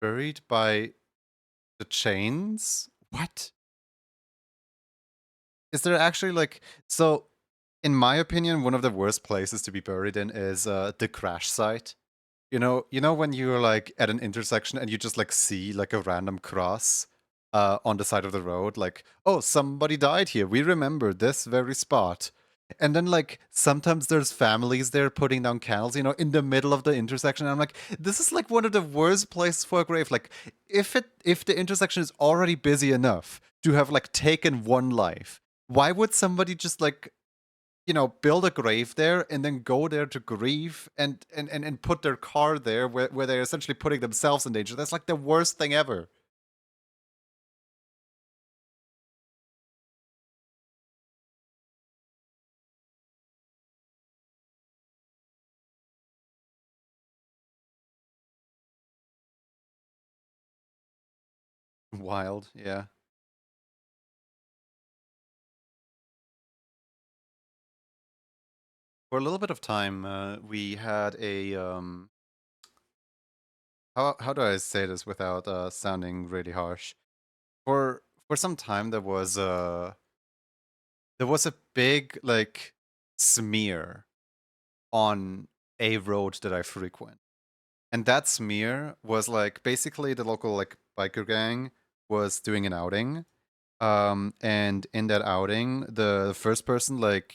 S1: buried by the chains? What? Is there actually like so? In my opinion, one of the worst places to be buried in is the crash site. You know when you're like at an intersection and you just like see like a random cross on the side of the road, like, oh, somebody died here. We remember this very spot. And then like sometimes there's families there putting down candles, in the middle of the intersection. And I'm like, this is like one of the worst places for a grave. Like, if the intersection is already busy enough to have like taken one life, why would somebody just like build a grave there and then go there to grieve and put their car there where they're essentially putting themselves in danger? That's like the worst thing ever. Wild, yeah. For a little bit of time, we had a how do I say this without sounding really harsh? For some time there was a big like smear on a road that I frequent. And that smear was like basically the local like biker gang was doing an outing. And in that outing, the first person like,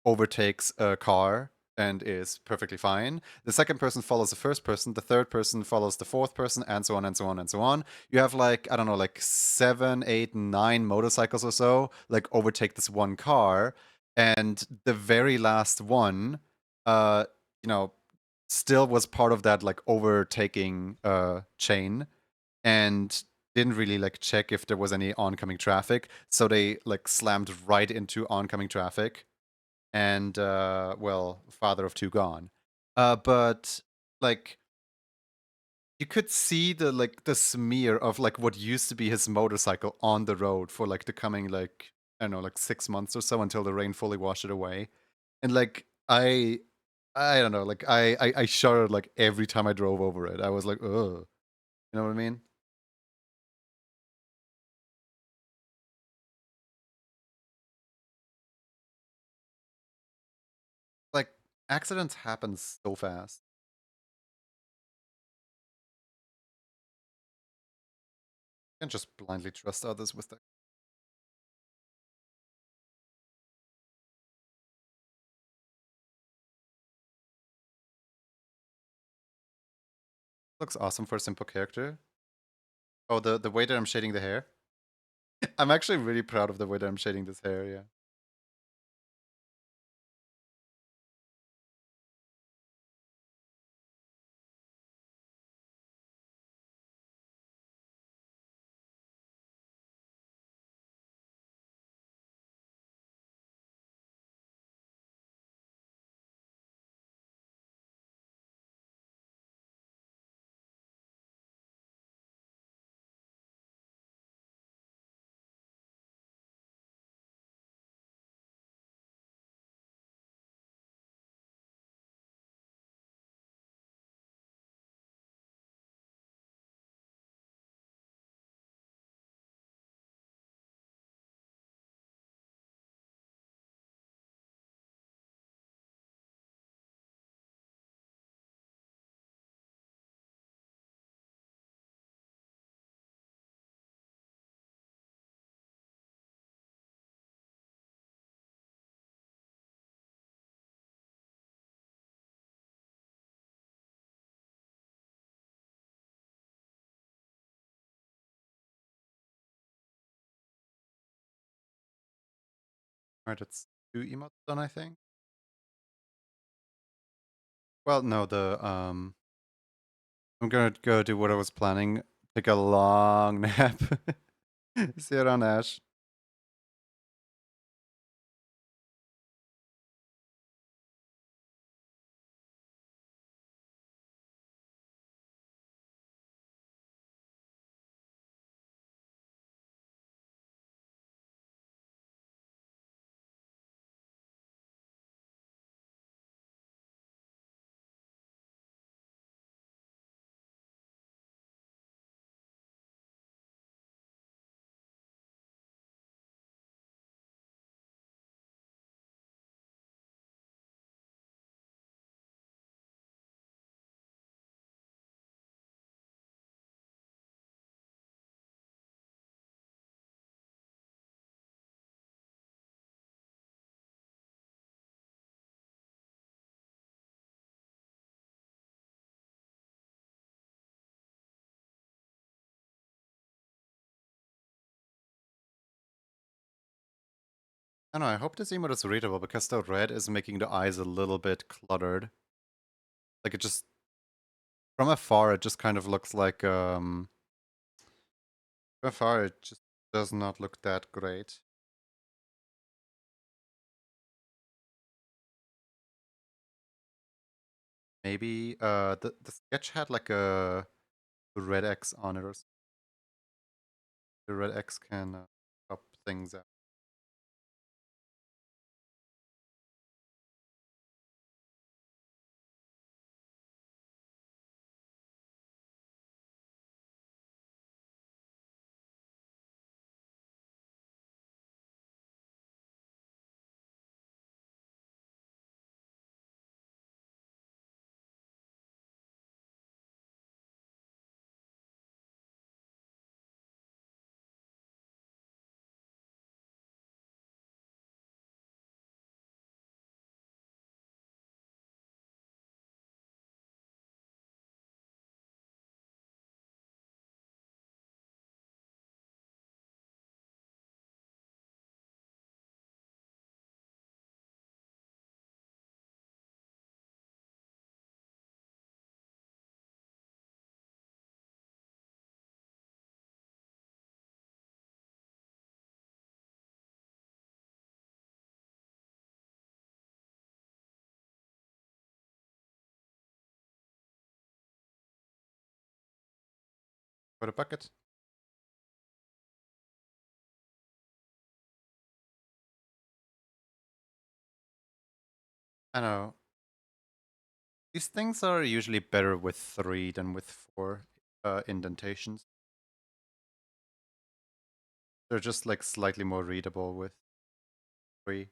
S1: overtakes a car and is perfectly fine. The second person follows the first person, the third person follows the fourth person, and so on and so on and so on. You have like, I don't know, like 7, 8, 9 motorcycles or so, like overtake this one car. And the very last one, uh, you know, still was part of that like overtaking chain and didn't really like check if there was any oncoming traffic, so they like slammed right into oncoming traffic, and well, father of two gone. But like you could see the smear of like what used to be his motorcycle on the road for like the coming like, I don't know, like 6 months or so until the rain fully washed it away. And like I don't know, like I shuddered like every time I drove over it. I was like, ugh. You know what I mean? Like accidents happen so fast. You can't just blindly trust others with that. Looks awesome for a simple character. Oh, the way that I'm shading the hair. I'm actually really proud of the way that I'm shading this hair, yeah. Alright, that's 2 emotes done, I think. Well, no, I'm gonna go do what I was planning. Take a long nap. See you around, Ash. I don't know, I hope this emote is readable because the red is making the eyes a little bit cluttered. Like it just, from afar, it just kind of looks like, from afar, it just does not look that great. Maybe, the sketch had like a red X on it or something. The red X can help things out. For the bucket. I know. These things are usually better with 3 than with 4 indentations. They're just like slightly more readable with 3.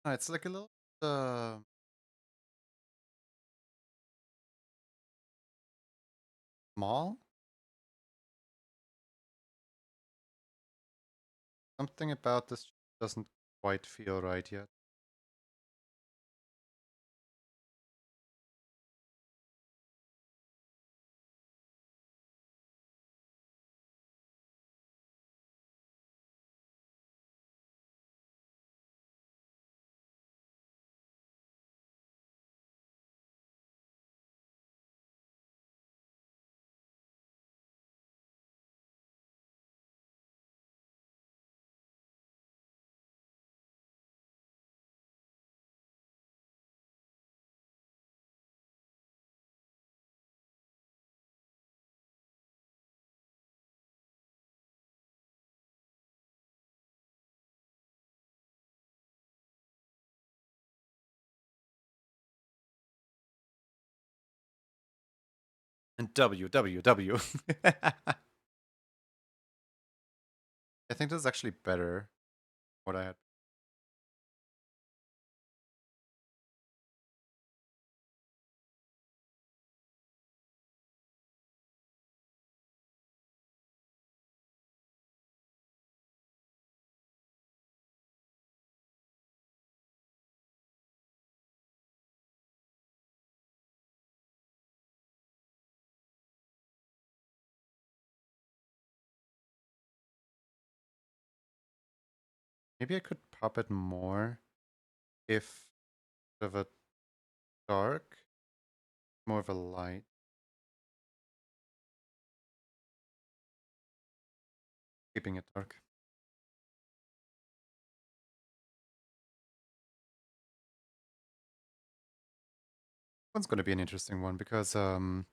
S1: It's like a little small. Something about this doesn't quite feel right yet. And W. I think this is actually better what I had. Maybe I could pop it more if of a dark, more of a light. Keeping it dark. One's going to be an interesting one because not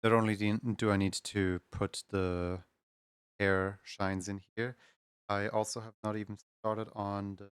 S1: only do I need to put the hair shines in here, I also have not even started on the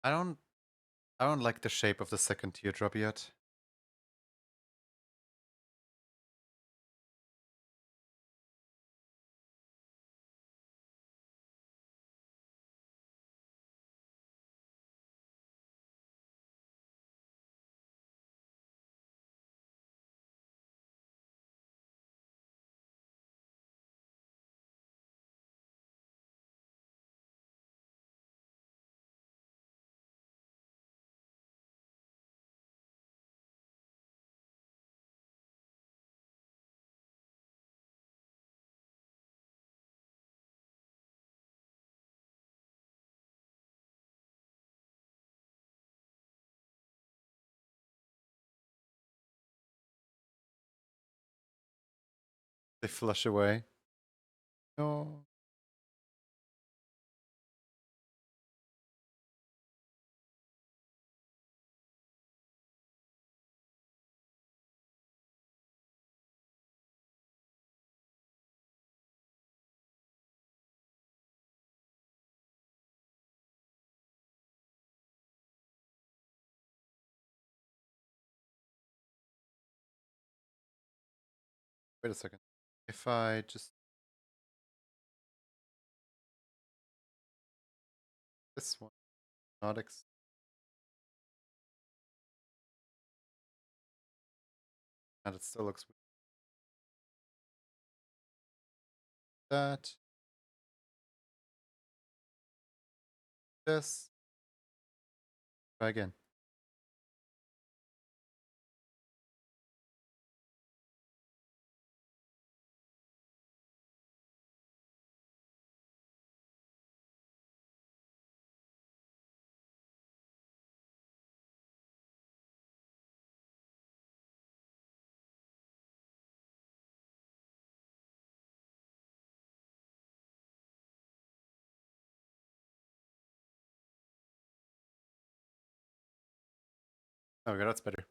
S1: I don't I don't like the shape of the second teardrop yet. They flush away. No. Wait a second. If I just this one, not and it still looks weird. That this. Try again. Okay, that's better.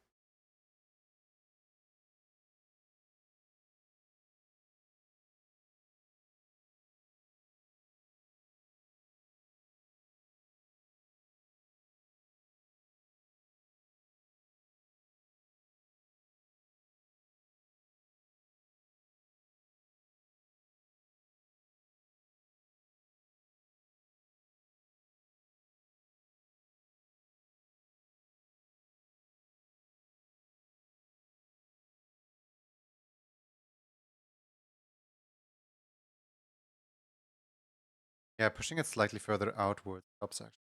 S1: Yeah, pushing it slightly further outwards helps actually.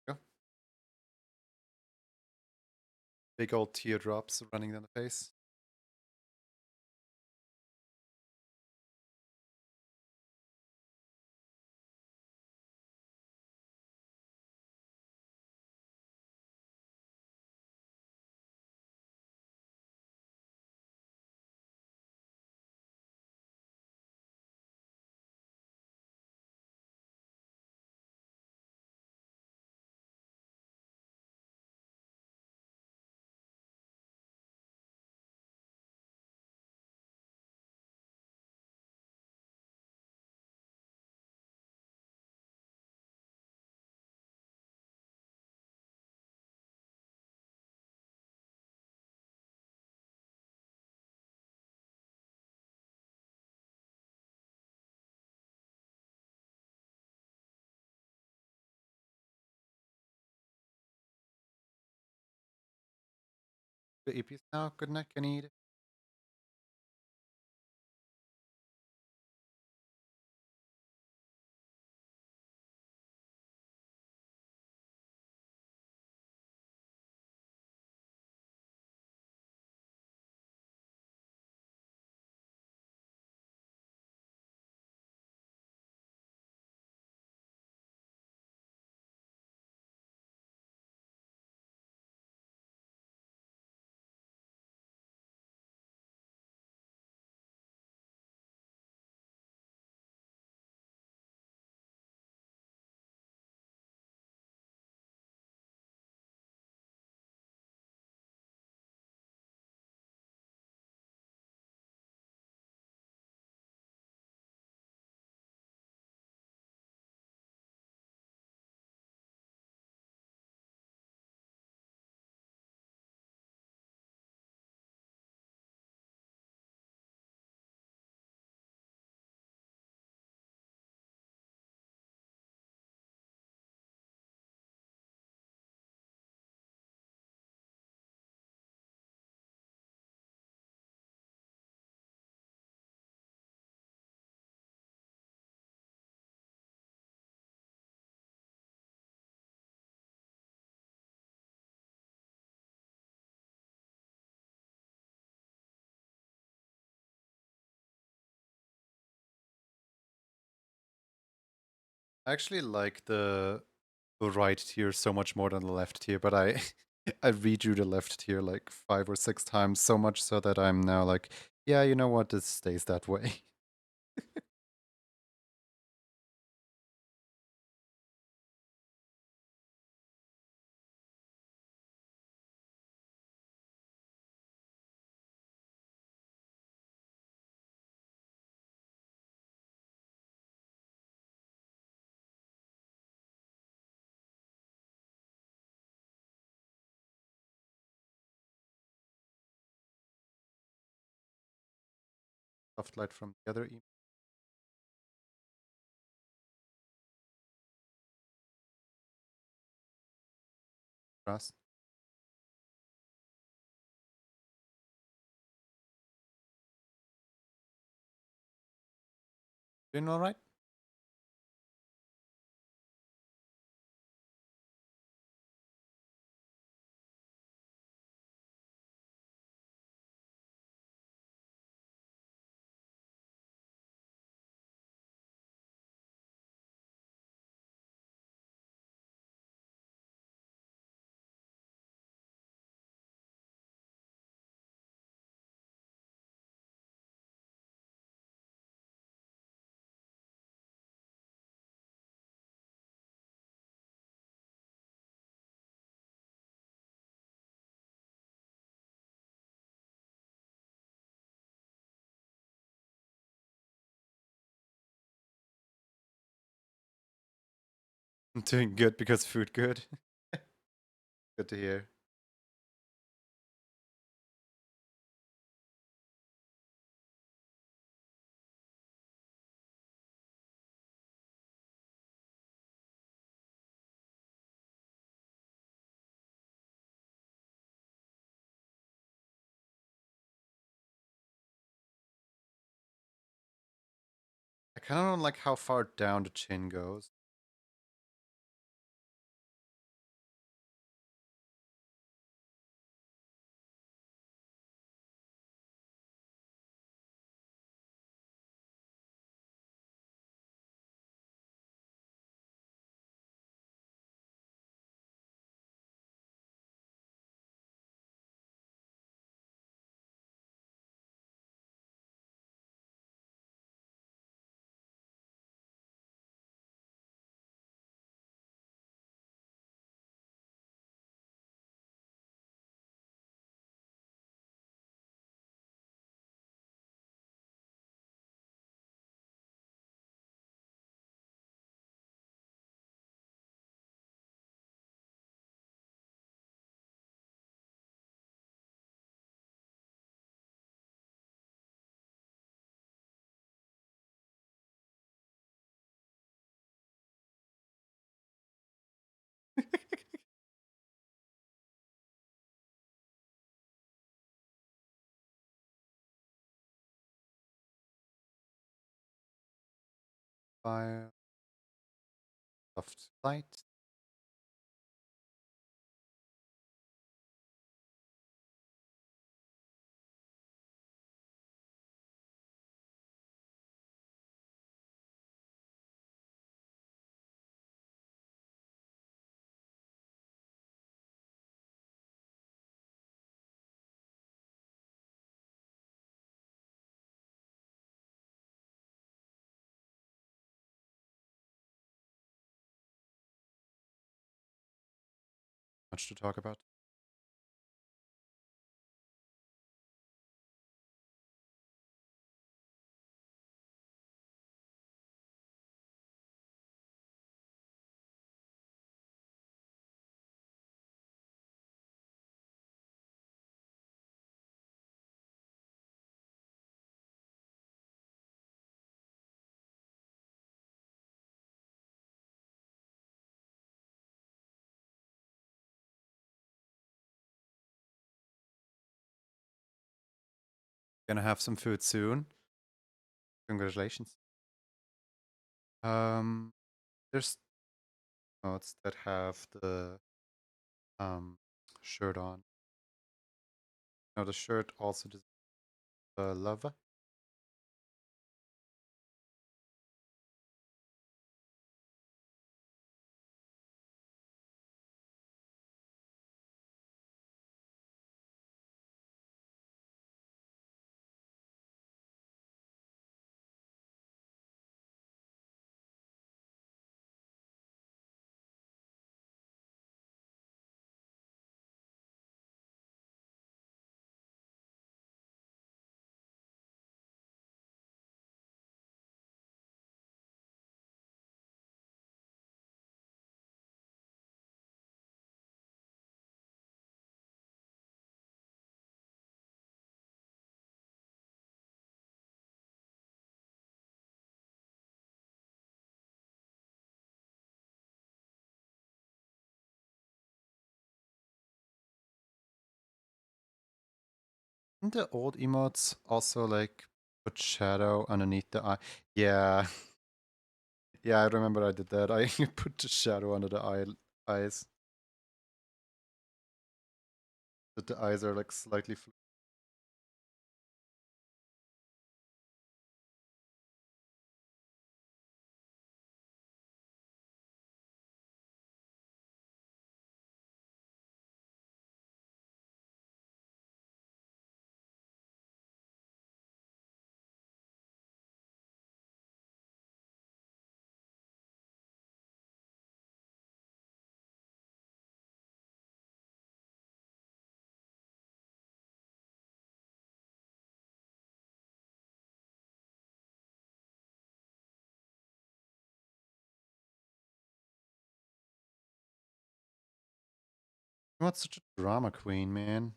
S1: Go. Big old teardrops running down the face. The EPs now. Good night, Kenny. I actually like the right tier so much more than the left tier, but I I redrew the left tier like 5 or 6 times, so much so that I'm now like, yeah, you know what, this stays that way. Soft light from the other grass. Doing all right? I'm doing good because food good. Good to hear. I kind of don't like how far down the chin goes. Fire, soft light. Much to talk about. Gonna have some food soon. Congratulations. There's notes that have the shirt on. No, the shirt also does the lava. Didn't the old emotes also like put shadow underneath the eye? Yeah. Yeah, I remember I did that. I put the shadow under the eyes. That the eyes are like slightly What's such a drama queen, man?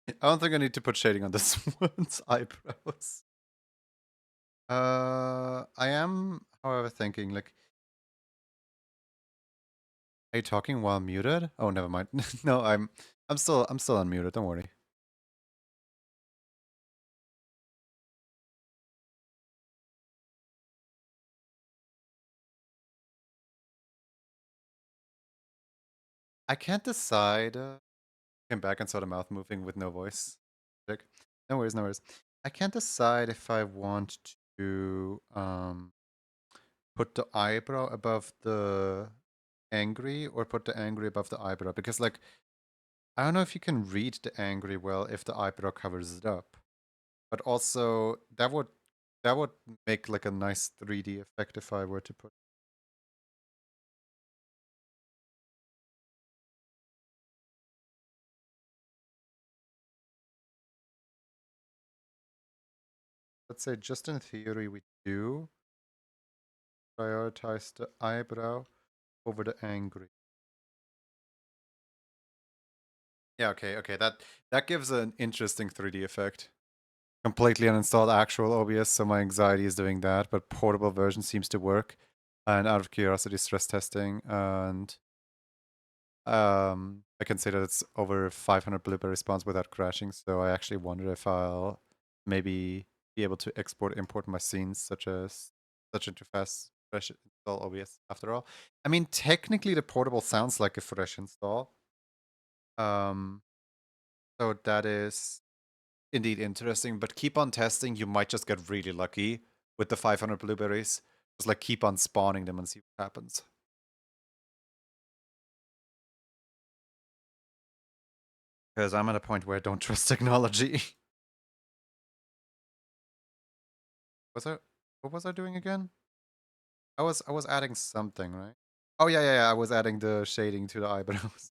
S1: I don't think I need to put shading on this one's eyebrows. I am, however, thinking like, are you talking while muted? Oh, never mind. No, I'm still unmuted. Don't worry. I can't decide. Came back and saw the mouth moving with no voice. Check. No worries, no worries. I can't decide if I want to put the eyebrow above the angry or put the angry above the eyebrow because like I don't know if you can read the angry well if the eyebrow covers it up. But also that would make like a nice 3D effect if I were to put. Let's say just in theory we do prioritize the eyebrow over the angry. Yeah, okay, okay. That gives an interesting 3D effect. Completely uninstalled actual OBS, so my anxiety is doing that, but portable version seems to work. And out of curiosity, stress testing, and I can say that it's over 500 blueberry spawns without crashing. So I actually wonder if I'll maybe be able to export import my scenes such into fast fresh install OBS. After all, I mean technically the portable sounds like a fresh install. Um, so that is indeed interesting. But keep on testing. You might just get really lucky with the 500 blueberries. Just like keep on spawning them and see what happens. Because I'm at a point where I don't trust technology. Was I? What was I doing again? I was adding something, right? Oh yeah, yeah, yeah. I was adding the shading to the eyebrows.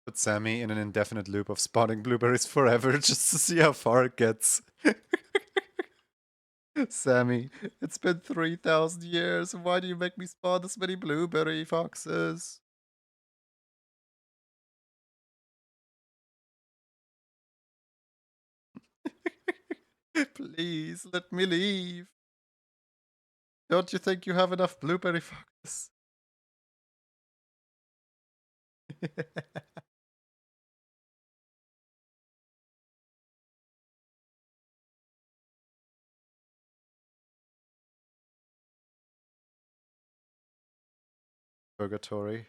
S1: Put Sammy in an indefinite loop of spawning blueberries forever just to see how far it gets. Sammy, it's been 3,000 years. Why do you make me spawn this many blueberry foxes? Please let me leave. Don't you think you have enough blueberry focus? Purgatory.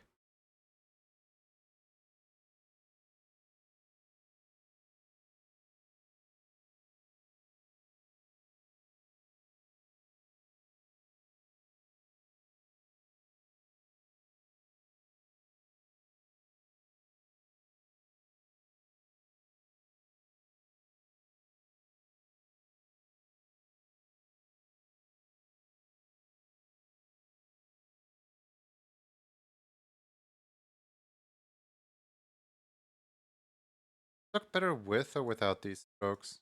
S1: Look better with or without these strokes?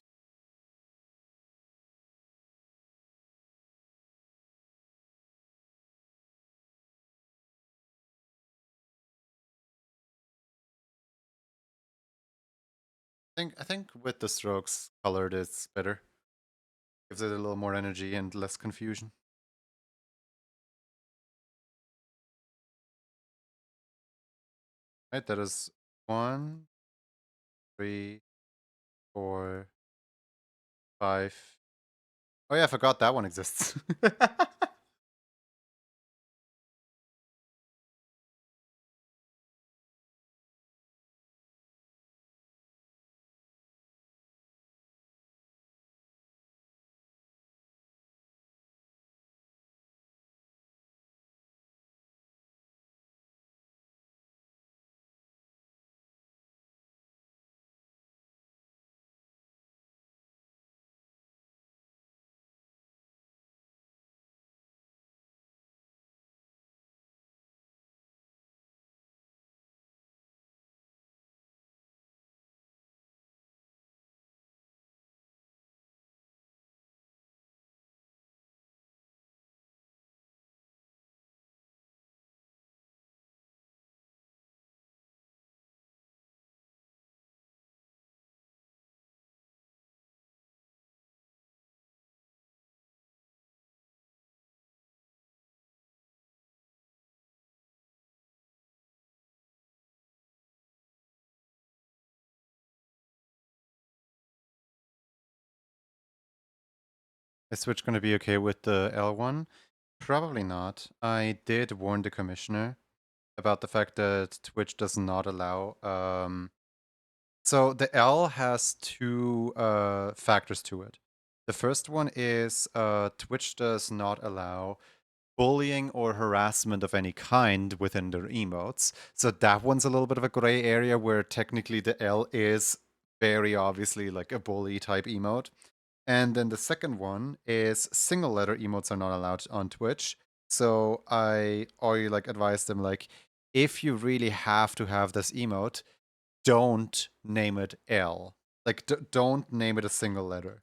S1: I think with the strokes colored is better. Gives it a little more energy and less confusion. Right, that is 1, 3, 4, 5. Oh yeah, I forgot that one exists. Is Switch gonna be okay with the L1? Probably not. I did warn the commissioner about the fact that Twitch does not allow. So the L has two factors to it. The first one is Twitch does not allow bullying or harassment of any kind within their emotes. So that one's a little bit of a gray area where technically the L is very obviously like a bully type emote. And then the second one is single letter emotes are not allowed on Twitch. So I already like advise them like if you really have to have this emote, don't name it L. Like don't name it a single letter.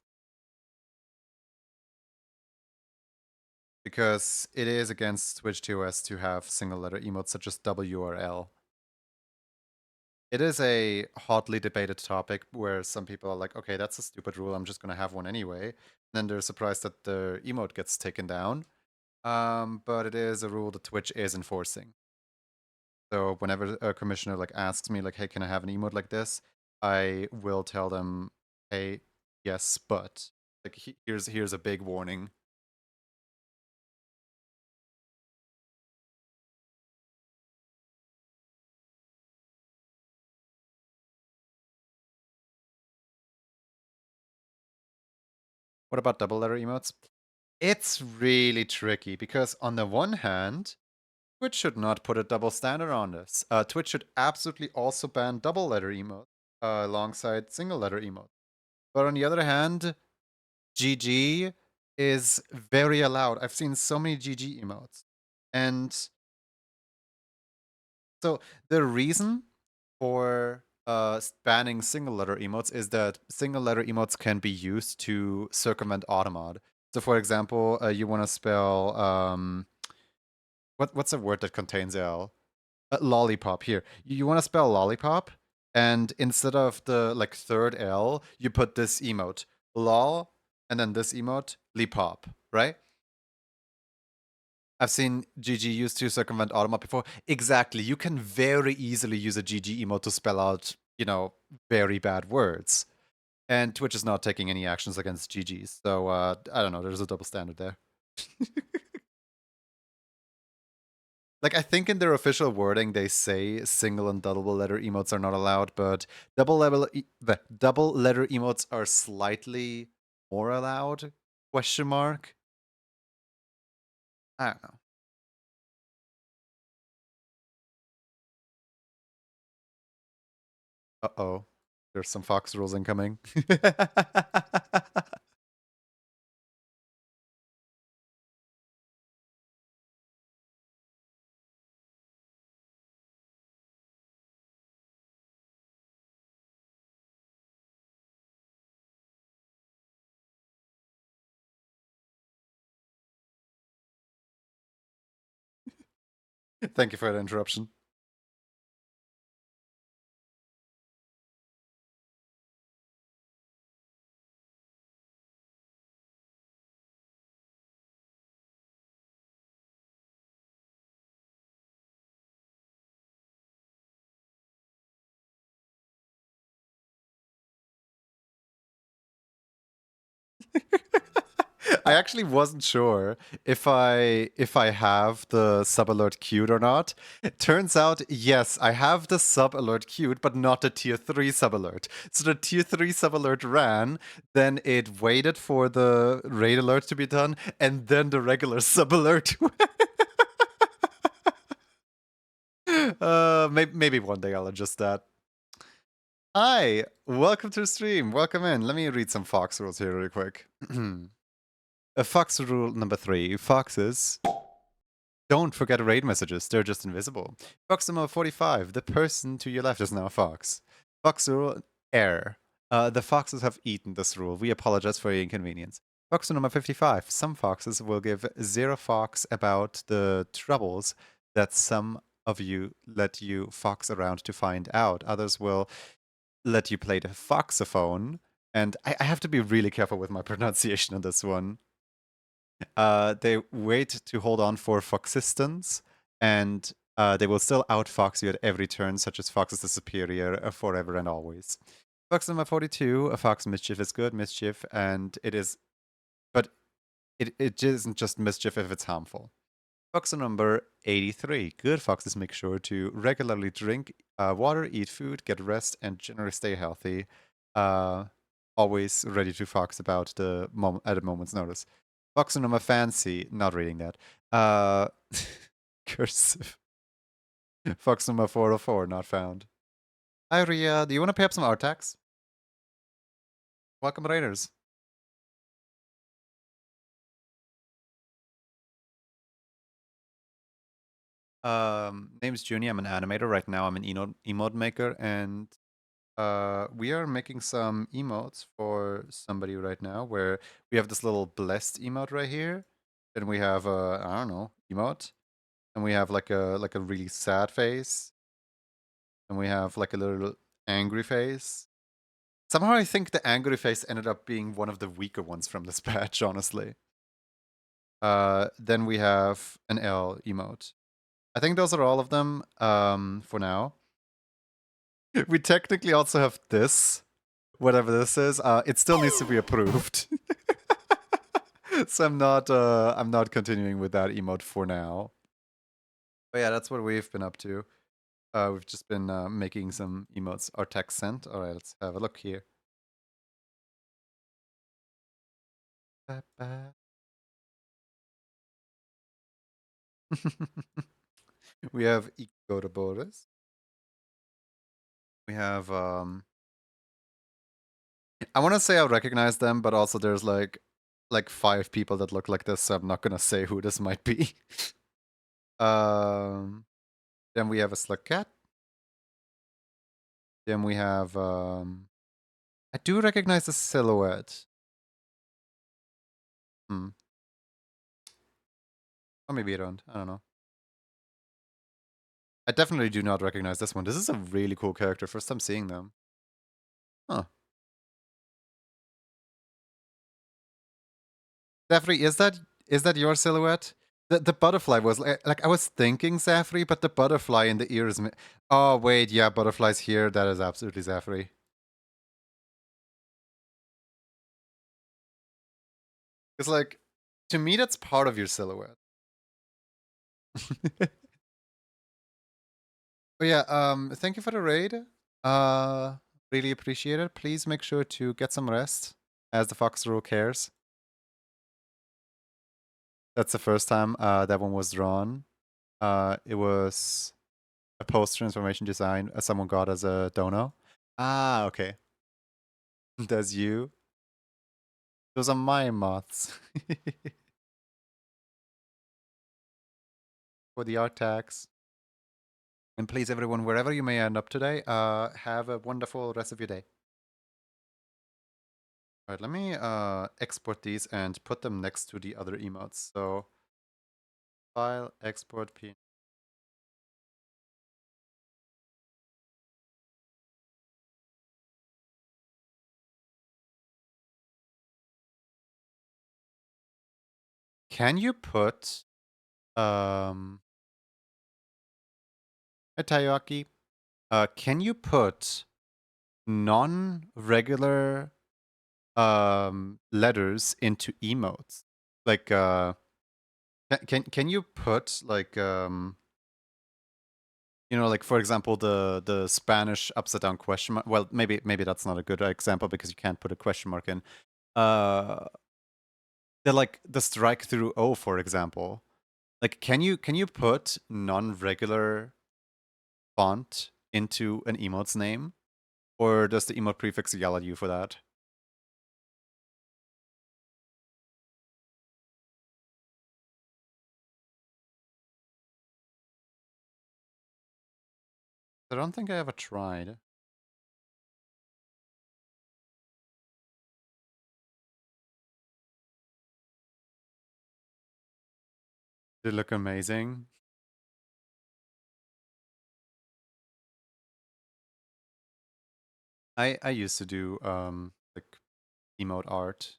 S1: Because it is against Twitch TOS to have single letter emotes such as W or L. It is a hotly debated topic where some people are like, okay, that's a stupid rule, I'm just gonna have one anyway. Then they're surprised that the emote gets taken down. But it is a rule that Twitch is enforcing. So whenever a commissioner like asks me like, hey, can I have an emote like this? I will tell them, hey, yes, but like here's a big warning. What about double letter emotes? It's really tricky because on the one hand, Twitch should not put a double standard on this. Twitch should absolutely also ban double letter emotes alongside single letter emotes. But on the other hand, GG is very allowed. I've seen so many GG emotes. And so the reason for banning single letter emotes is that single letter emotes can be used to circumvent automod. So for example, you want to spell what's a word that contains L? Lollipop. Here, you want to spell lollipop, and instead of the like third L, you put this emote lol and then this emote, Leapop, right? I've seen GG used to circumvent Automap before. Exactly. You can very easily use a GG emote to spell out, very bad words. And Twitch is not taking any actions against GGs. So, I don't know. There's a double standard there. Like, I think in their official wording, they say single and double letter emotes are not allowed, but the double letter emotes are slightly more allowed? Question mark? I don't know. Uh-oh. There's some Fox rules incoming. Thank you for the interruption. I actually wasn't sure if I have the sub alert queued or not. It turns out, yes, I have the sub alert queued, but not the tier 3 sub alert. So the tier 3 sub alert ran, then it waited for the raid alert to be done, and then the regular sub alert. Maybe one day I'll adjust that. Hi, welcome to the stream. Welcome in. Let me read some Fox rules here really quick. Fox rule number 3. Foxes don't forget raid messages. They're just invisible. Fox number 45. The person to your left is now a fox. Fox rule error. The foxes have eaten this rule. We apologize for your inconvenience. Fox number 55. Some foxes will give zero fox about the troubles that some of you let you fox around to find out. Others will let you play the foxophone. And I have to be really careful with my pronunciation on this one. They wait to hold on for foxistence, and they will still outfox you at every turn, such as Fox is the superior forever and always. Fox number 42, a fox mischief is good mischief, and it is, but it isn't just mischief if it's harmful. Fox number 83, good foxes make sure to regularly drink water, eat food, get rest, and generally stay healthy. Always ready to fox about at a moment's notice. Fox number fancy, not reading that. Cursive. Fox number 404, not found. Hi, Ria. Do you want to pay up some art tax? Welcome, Raiders. Name's Juni. I'm an animator. Right now, I'm an emote maker, and we are making some emotes for somebody right now where we have this little blessed emote right here. Then we have I don't know, emote. And we have like a really sad face. And we have like a little angry face. Somehow I think the angry face ended up being one of the weaker ones from this patch, honestly. Then we have an L emote. I think those are all of them for now. We technically also have this, whatever this is. It still needs to be approved. So I'm not continuing with that emote for now. But yeah, that's what we've been up to. We've just been making some emotes. Our text sent. All right, let's have a look here. We have Igoroboris. We have I want to say I recognize them, but also there's like 5 people that look like this, so I'm not gonna say who this might be. Then we have a Slug Cat. Then we have I do recognize the silhouette. Or maybe I don't. I don't know. I definitely do not recognize this one. This is a really cool character. First time seeing them. Huh. Zafri, is that your silhouette? The butterfly was like I was thinking Zafri, but the butterfly in the ears. Oh wait, yeah, butterflies here. That is absolutely Zafri. It's like to me that's part of your silhouette. But yeah, thank you for the raid. Uh, really appreciate it. Please make sure to get some rest, as the Fox rule cares. That's the first time that one was drawn. It was a post-transformation design someone got as a dono. Ah, okay. That's you. Those are my moths. For the art tags. And please, everyone, wherever you may end up today, have a wonderful rest of your day. All right, let me export these and put them next to the other emotes. So, file, export, p. Can you put Tayaki? Can you put non-regular letters into emotes? Like can you put like you know, like for example the Spanish upside down question mark? Well, maybe that's not a good example because you can't put a question mark in. The like the strike through O, for example. Like can you put non-regular font into an emote's name? Or does the emote prefix yell at you for that? I don't think I ever tried. They look amazing. I used to do like emote art,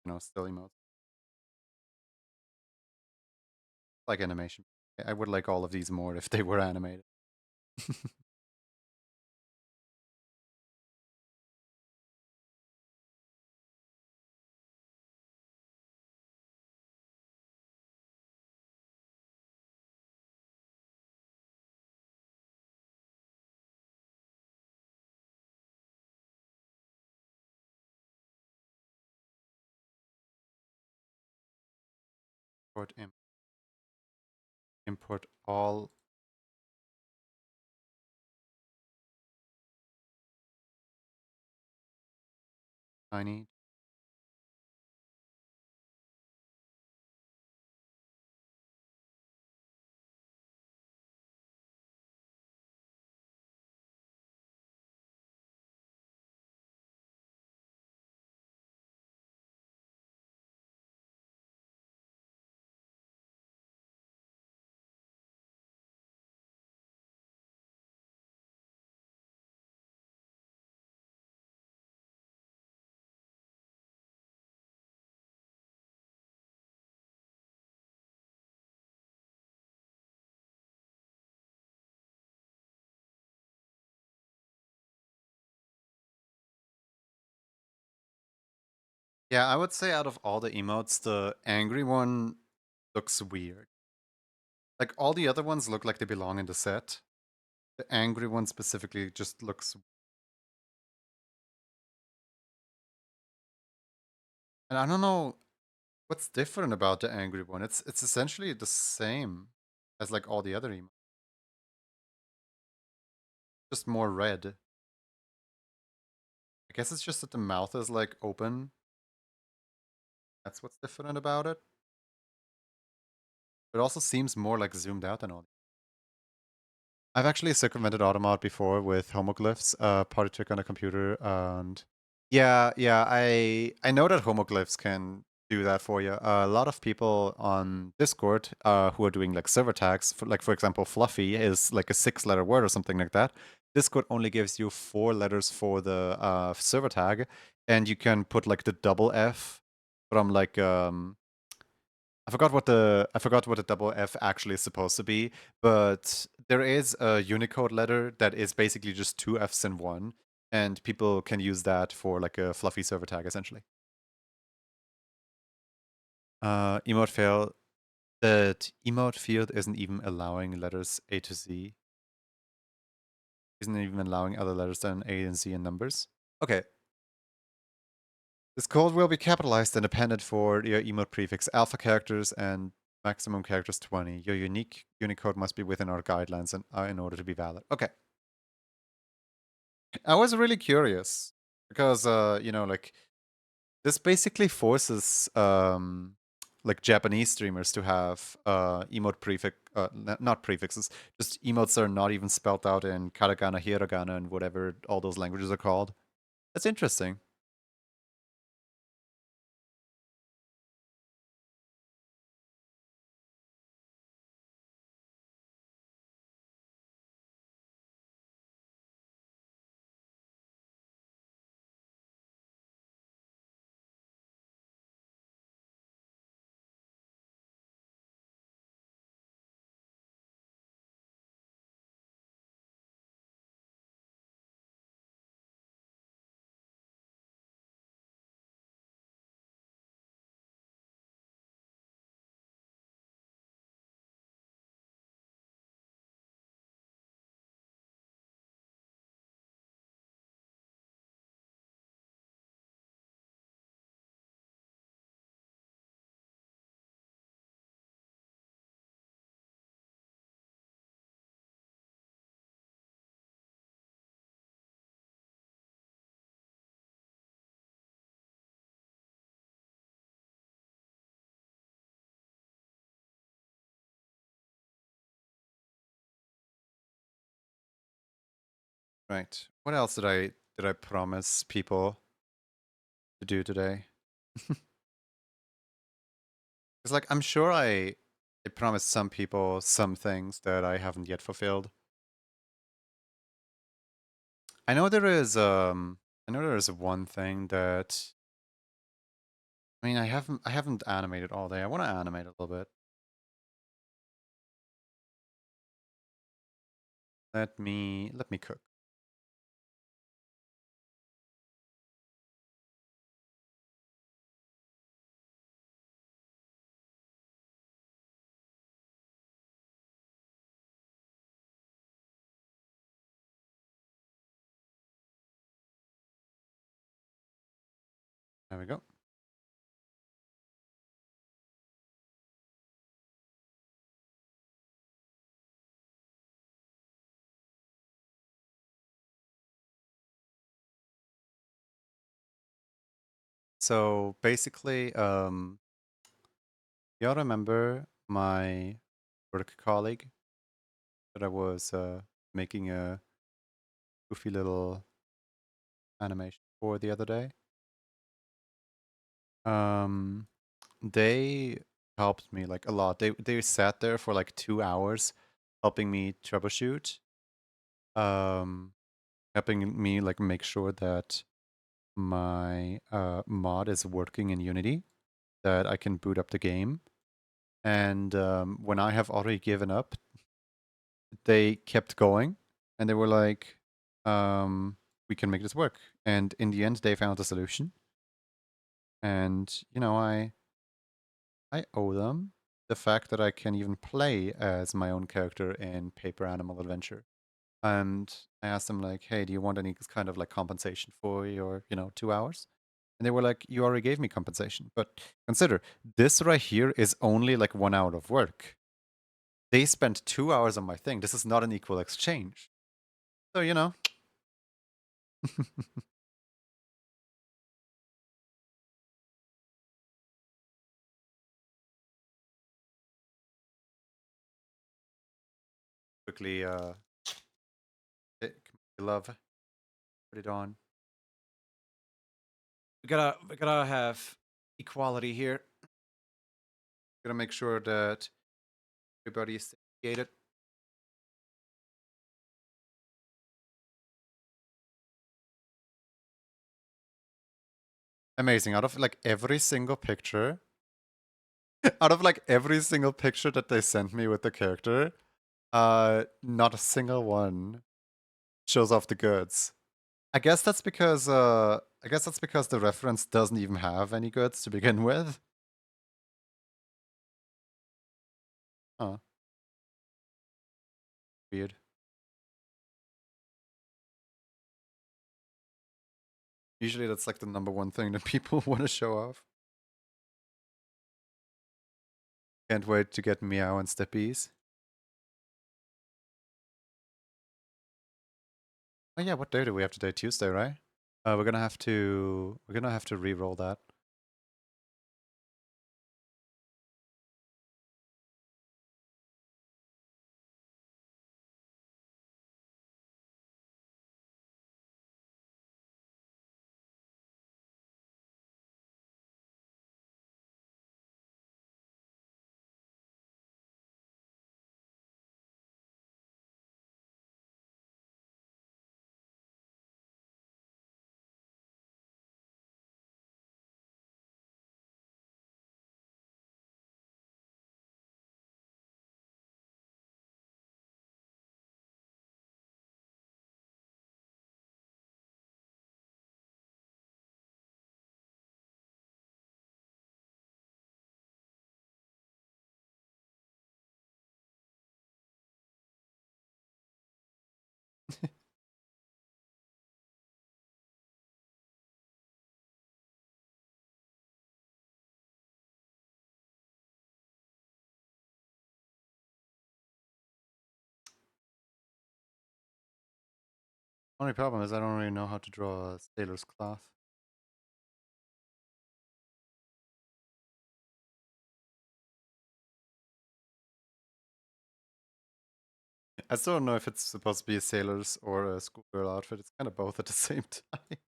S1: you know, still emotes, like animation. I would like all of these more if they were animated. Import import all tiny. Yeah, I would say out of all the emotes, the angry one looks weird. Like all the other ones look like they belong in the set. The angry one specifically just looks. And I don't know what's different about the angry one. It's essentially the same as like all the other emotes. Just more red. I guess it's just that the mouth is like open. That's what's different about it. It also seems more like zoomed out than all. I've actually circumvented Automod before with homoglyphs, party trick on a computer, and yeah, I know that homoglyphs can do that for you. A lot of people on Discord who are doing like server tags, for example, Fluffy is like a 6-letter word or something like that. Discord only gives you 4 letters for the server tag, and you can put like the double F from like I forgot what the double F actually is supposed to be, but there is a Unicode letter that is basically just two Fs in one, and people can use that for like a fluffy server tag essentially. Emote fail. That emote field isn't even allowing letters A to Z. Isn't even allowing other letters than A and Z in numbers. Okay. This code will be capitalized and appended for your emote prefix alpha characters and maximum characters 20. Your unique Unicode must be within our guidelines in order to be valid. Okay. I was really curious because, like this basically forces like Japanese streamers to have emote prefix, not prefixes, just emotes that are not even spelled out in katakana, hiragana, and whatever all those languages are called. That's interesting. Right. What else did I promise people to do today? It's like I'm sure I promised some people some things that I haven't yet fulfilled. I know there is one thing that I mean I haven't animated all day. I want to animate a little bit. Let me cook. There we go. So basically, y'all remember my work colleague that I was making a goofy little animation for the other day? Um, they helped me like a lot. They sat there for like 2 hours helping me troubleshoot, um, helping me like make sure that my mod is working in Unity, that I can boot up the game. And when I have already given up, they kept going and they were like, we can make this work. And in the end, they found a solution. And, I owe them the fact that I can even play as my own character in Paper Animal Adventure. And I asked them like, hey, do you want any kind of like compensation for your, 2 hours? And they were like, you already gave me compensation. But consider, this right here is only like 1 hour of work. They spent 2 hours on my thing. This is not an equal exchange. So, quickly, love, put it on. We gotta have equality here. Gotta make sure that everybody is satiated. Amazing. Out of like every single picture, out of like every single picture that they sent me with the character, not a single one shows off the goods. I guess that's because the reference doesn't even have any goods to begin with. Huh. Weird. Usually that's like the number one thing that people want to show off. Can't wait to get Meow and Steppies. Oh yeah, what day do we have today? Tuesday, right? We're gonna have to re-roll that. Only problem is I don't really know how to draw a sailor's cloth. I still don't know if it's supposed to be a sailor's or a schoolgirl outfit. It's kind of both at the same time.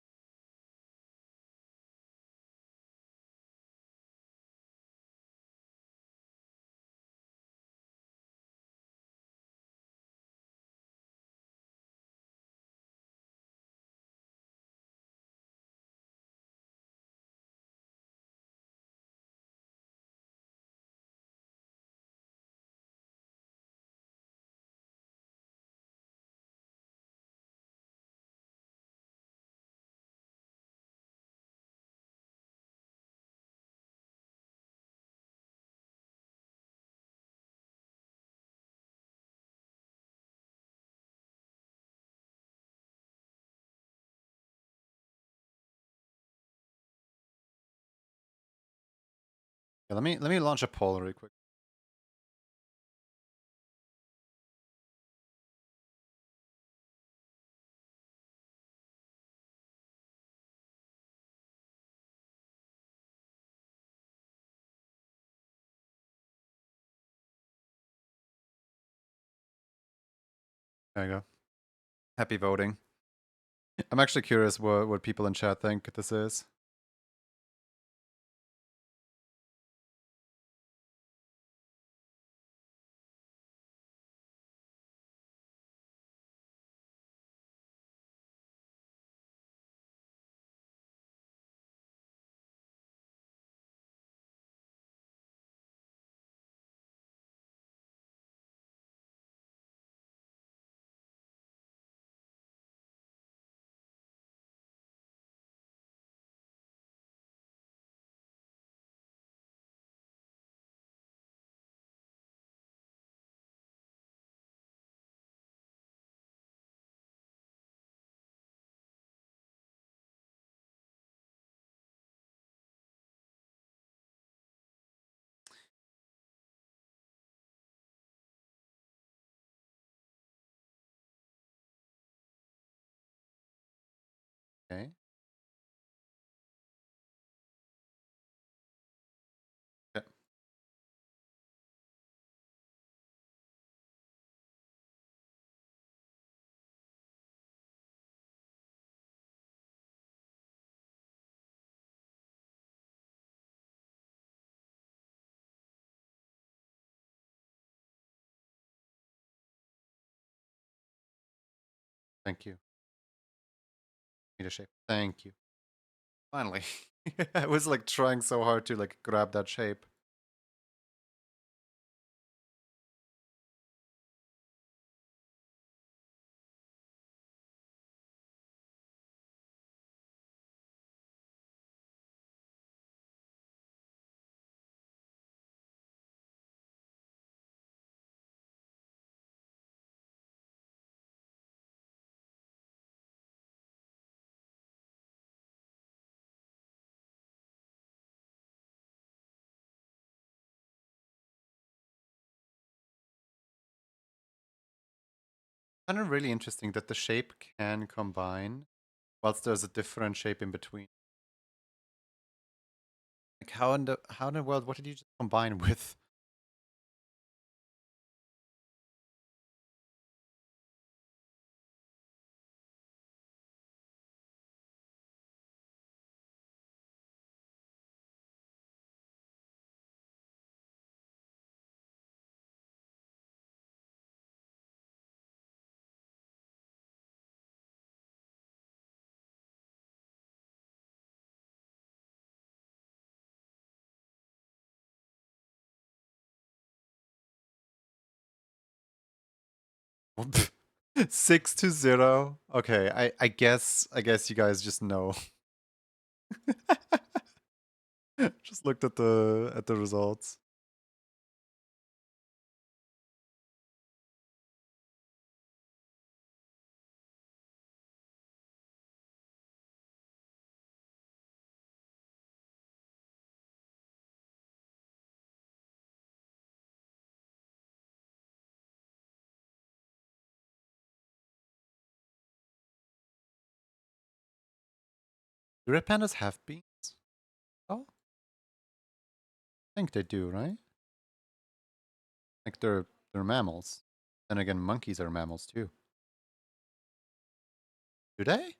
S1: Yeah, let me launch a poll really quick. There you go. Happy voting. I'm actually curious what people in chat think this is. Okay. Okay. Thank you. Need a shape. Thank you. Finally. I was like trying so hard to like grab that shape. Kind of really interesting that the shape can combine whilst there's a different shape in between. Like how in the world, what did you just combine with? What? 6-0. Okay, I guess you guys just know. Just looked at the results. Do red pandas have beaks? Oh, I think they do, right? Like they're mammals. Then again, monkeys are mammals too. Do they?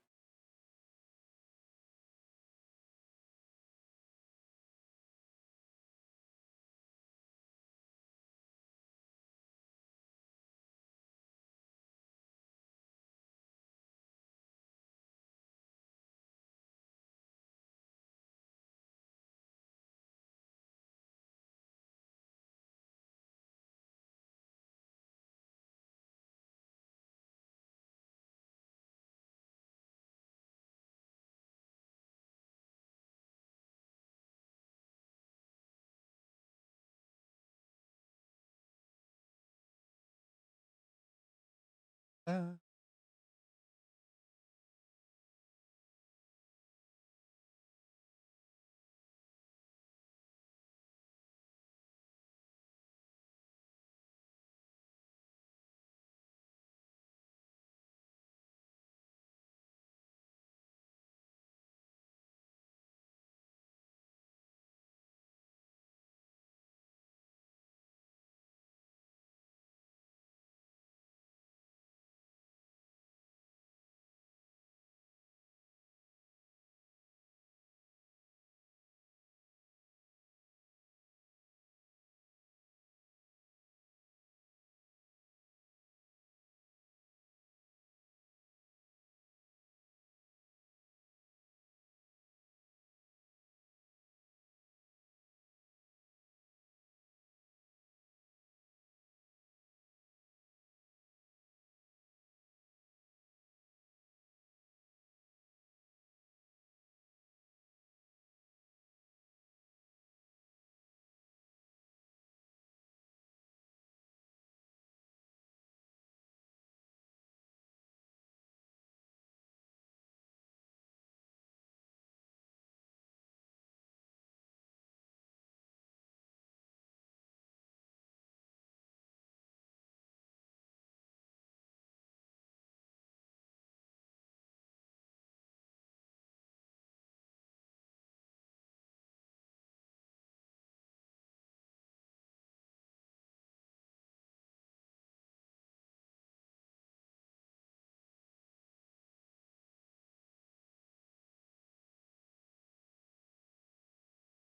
S1: Uh,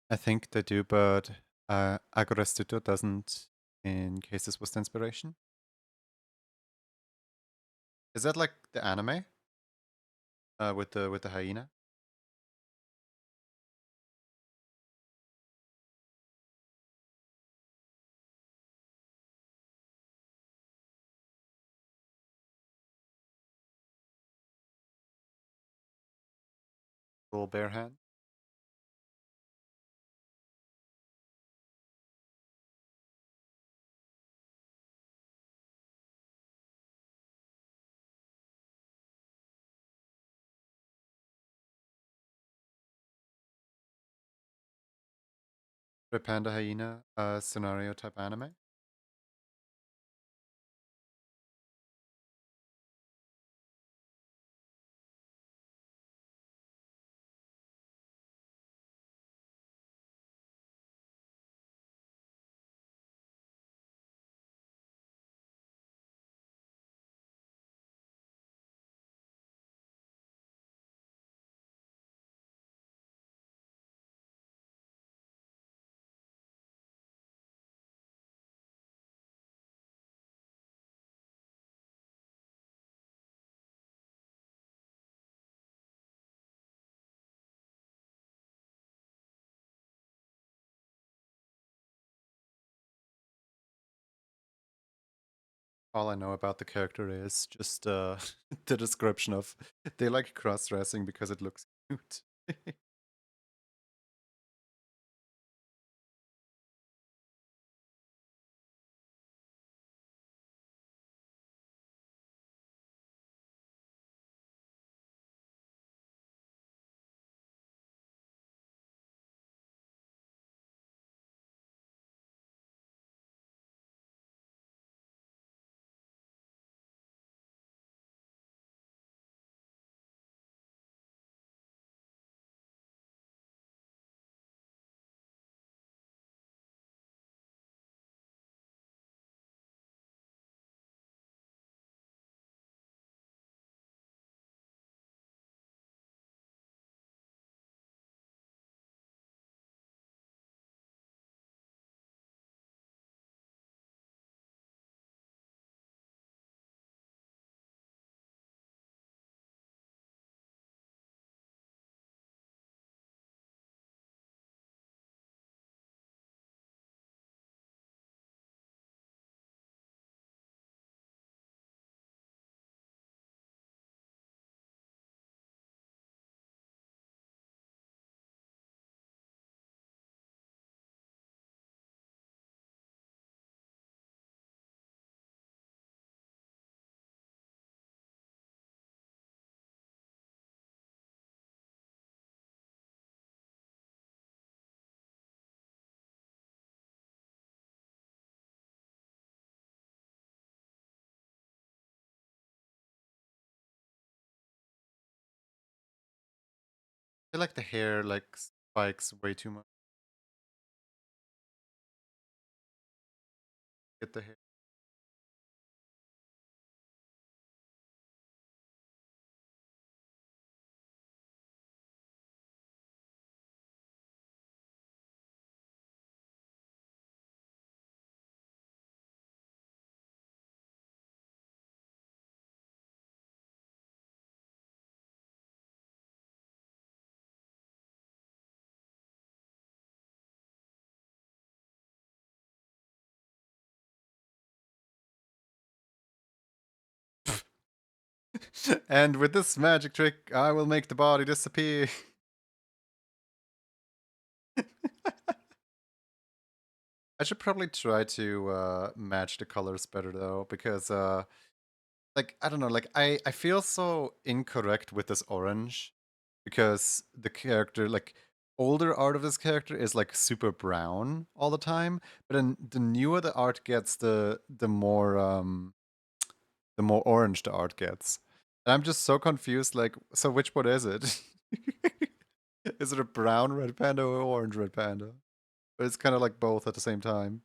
S1: I think they do, but Agorastuto doesn't in cases with inspiration. Is that like the anime? With the hyena? Little bare hand. Red Panda Hyena scenario type anime. All I know about the character is just the description of they like cross-dressing because it looks cute. I feel like the hair like spikes way too much. Get the hair. And with this magic trick, I will make the body disappear. I should probably try to match the colors better though, because like I don't know, like I feel so incorrect with this orange because the character like older art of this character is like super brown all the time, but then the newer the art gets, the more orange the art gets. And I'm just so confused, like, so which one is it? Is it a brown red panda or orange red panda? But it's kind of like both at the same time.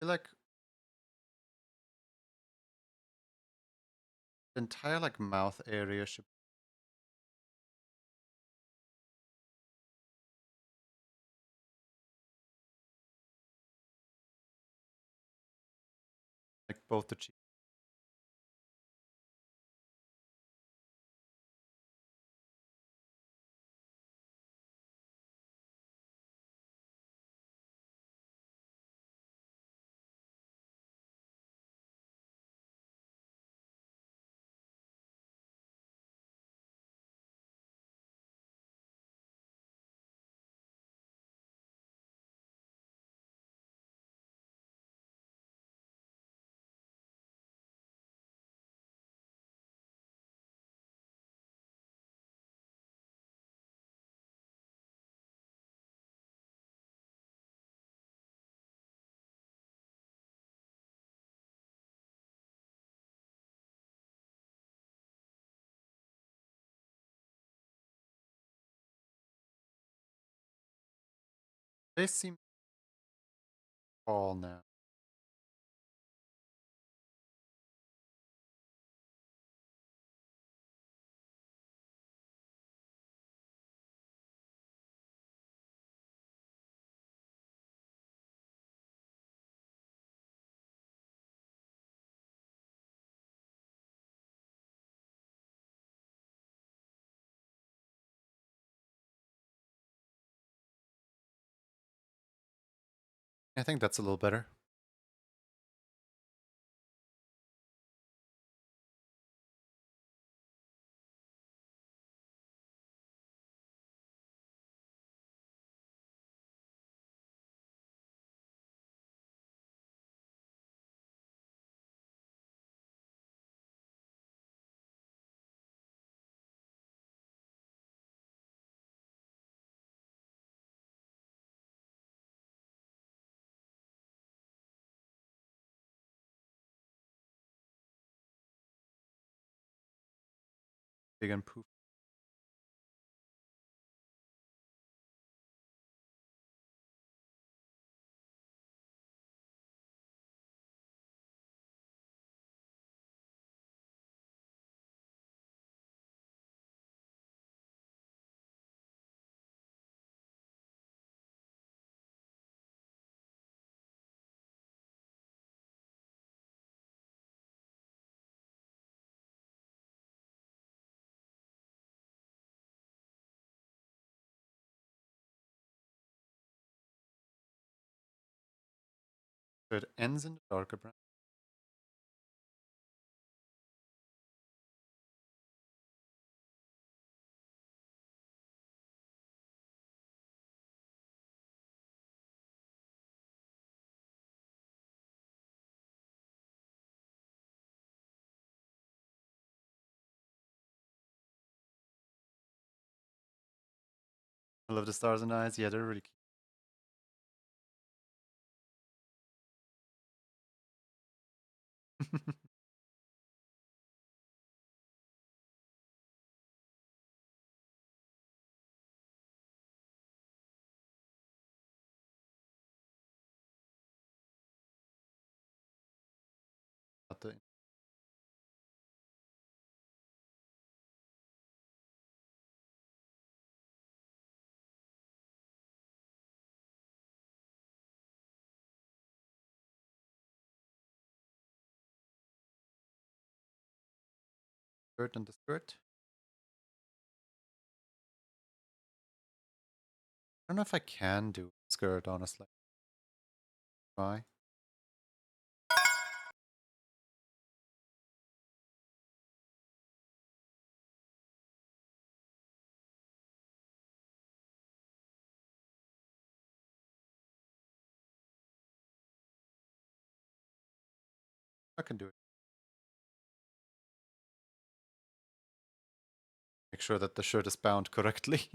S1: feel like the entire like mouth area should like both the cheeks. They seem tall now. I think that's a little better. Big and poof. So it ends in the darker brown. I love the stars and eyes. Yeah, they're really cute. Got the skirt and the skirt. I don't know if I can do skirt, honestly. Why? I can do it. Make sure that the shirt is bound correctly.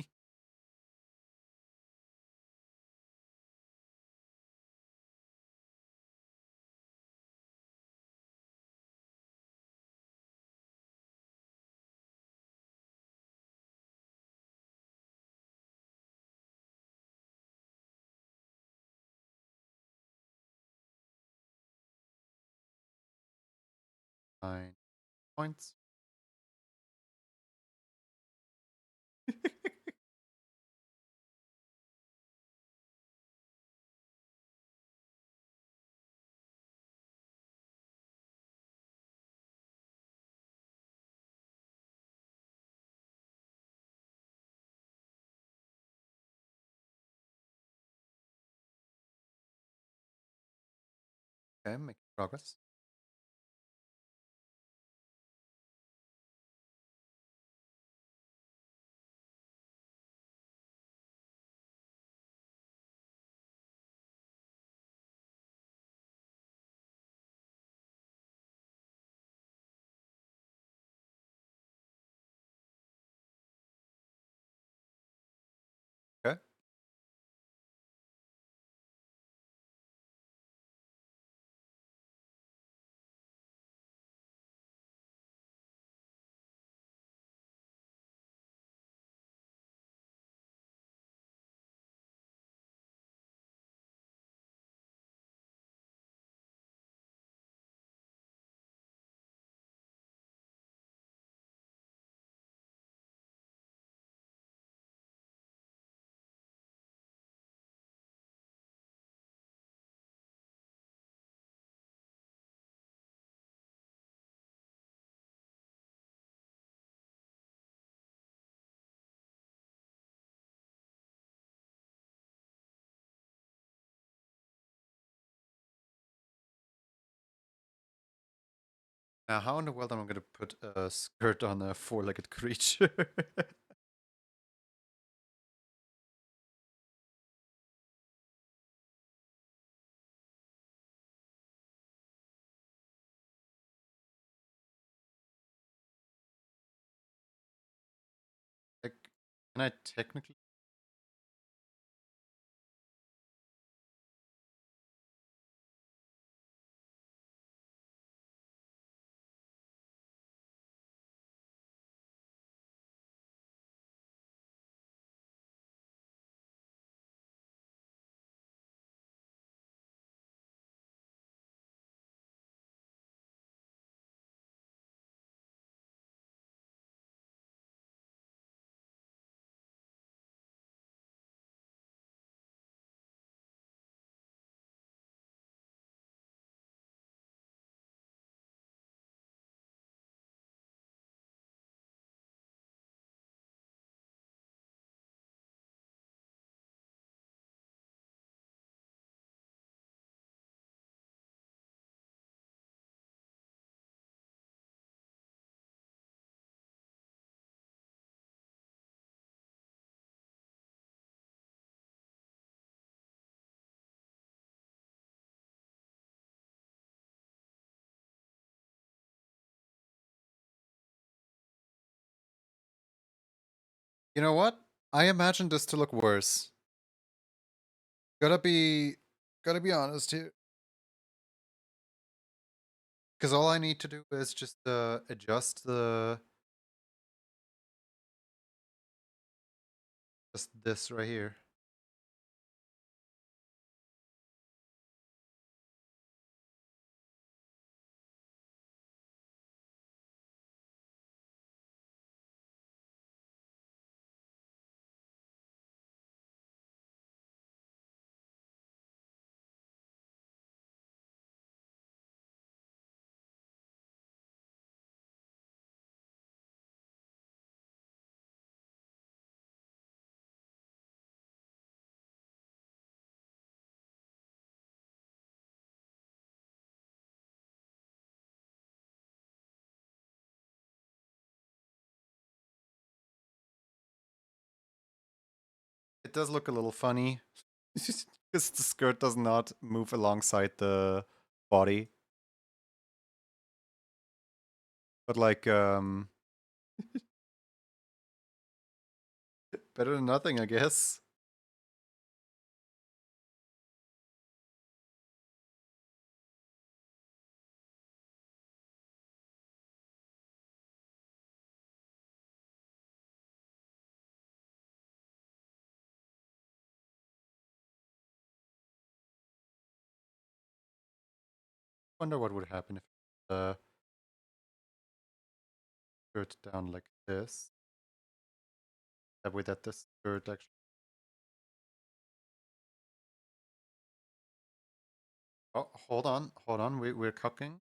S1: 9 points. Okay, making progress. Okay. Now, how in the world am I going to put a skirt on a four-legged creature? Like, can I technically? You know what? I imagined this to look worse. Gotta be, gotta be honest here. Because all I need to do is just adjust just this right here. It does look a little funny. Because the skirt does not move alongside the body. But like, better than nothing, I guess. Wonder what would happen if skirt down like this. That way that this skirt actually... Oh, hold on, we're cooking.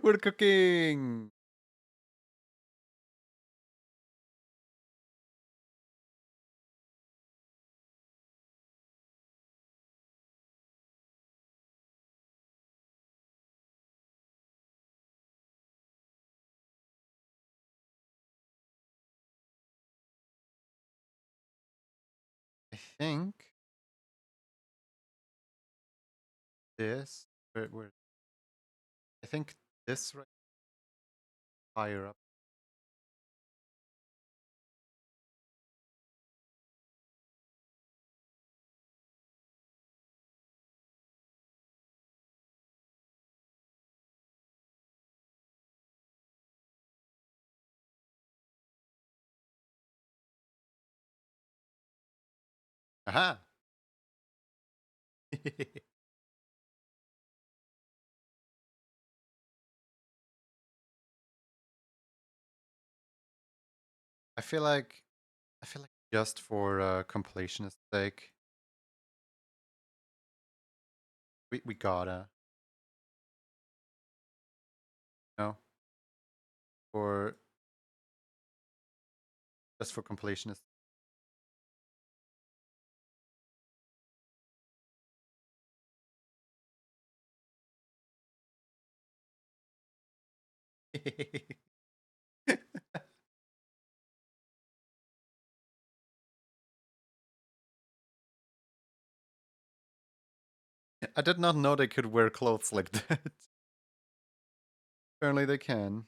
S1: We're cooking! I think this... Where I think this right higher up. Aha! I feel like just for completionist sake, we gotta, you know, for just for completionist. I did not know they could wear clothes like that. Apparently they can.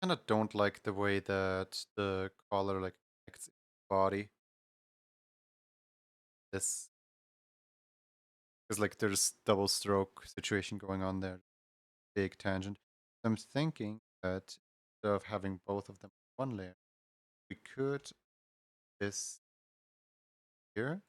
S1: Kind of don't like the way that the collar like connects body. This is like there's double stroke situation going on there. Big tangent. I'm thinking that instead of having both of them on one layer, we could this here.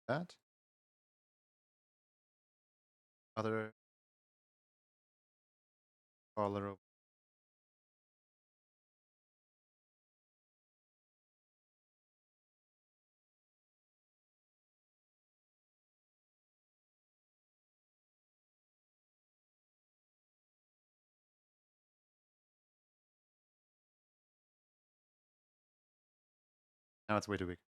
S1: That other collar over. Now it's way too big.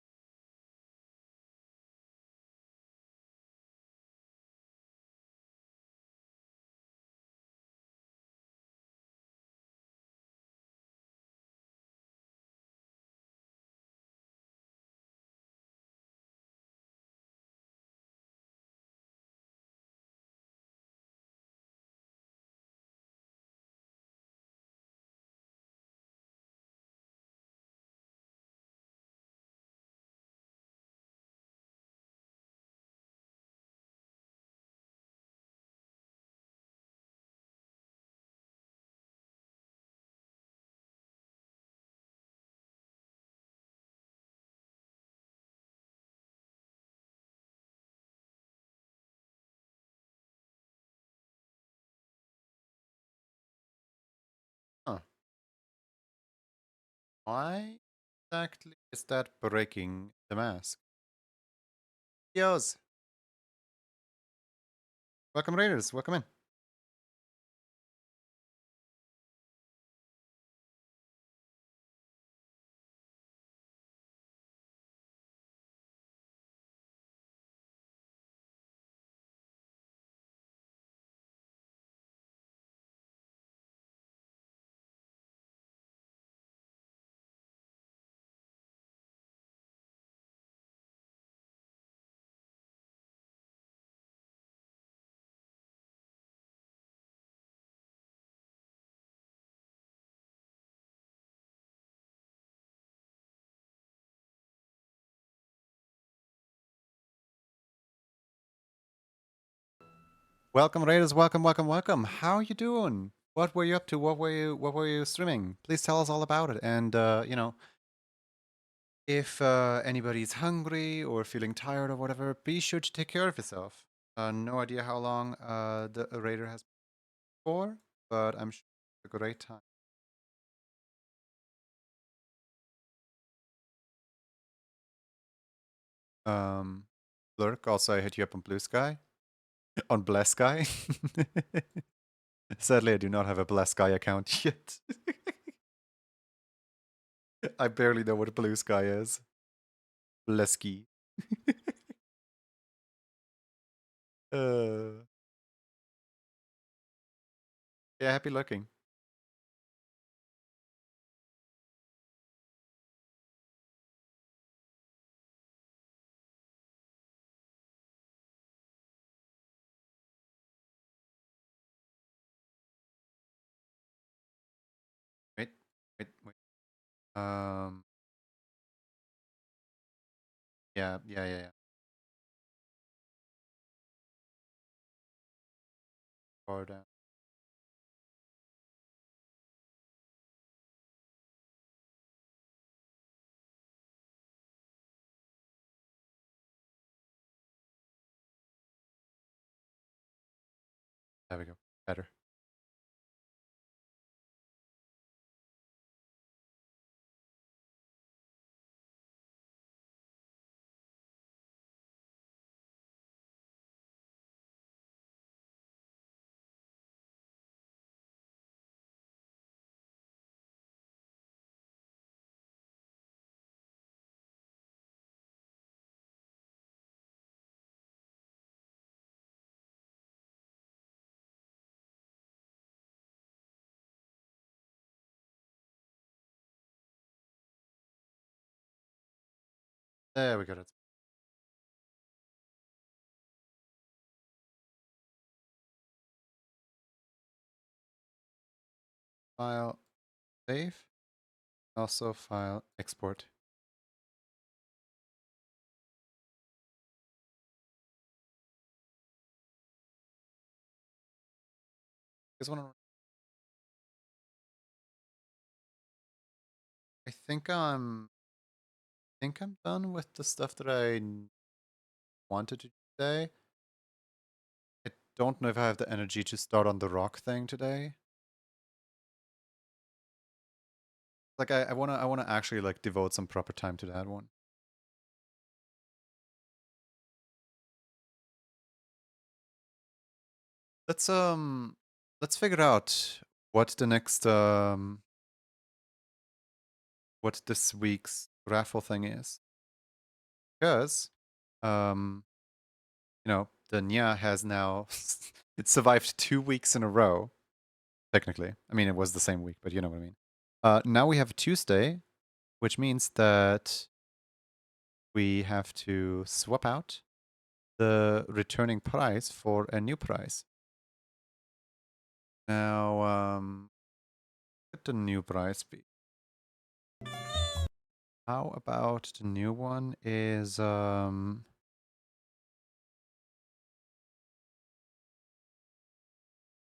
S1: Huh. Why exactly is that breaking the mask? Yos! Welcome Raiders, welcome in. Welcome, Raiders. Welcome, welcome, welcome. How you doing? What were you up to? What were you streaming? Please tell us all about it. And if anybody's hungry or feeling tired or whatever, be sure to take care of yourself. No idea how long the Raider has been for, but I'm sure it's a great time. Lurk, also I hit you up on Blue Sky. On Bless Sky. Sadly, I do not have a Bless Sky account yet. I barely know what Blue Sky is. Blesky. uh, yeah, happy looking. Wait, wait. Yeah. Far down. There we go. Better. There we go. That's file save. Also file export. This one. I think I'm done with the stuff that I wanted to do today. I don't know if I have the energy to start on the rock thing today. Like I wanna actually like devote some proper time to that one. Let's let's figure out what the next what this week's raffle thing is. Because the Nya has now it survived 2 weeks in a row, technically. I mean it was the same week, but you know what I mean. Now we have Tuesday, which means that we have to swap out the returning prize for a new prize. Now, what would the new prize be? How about the new one is I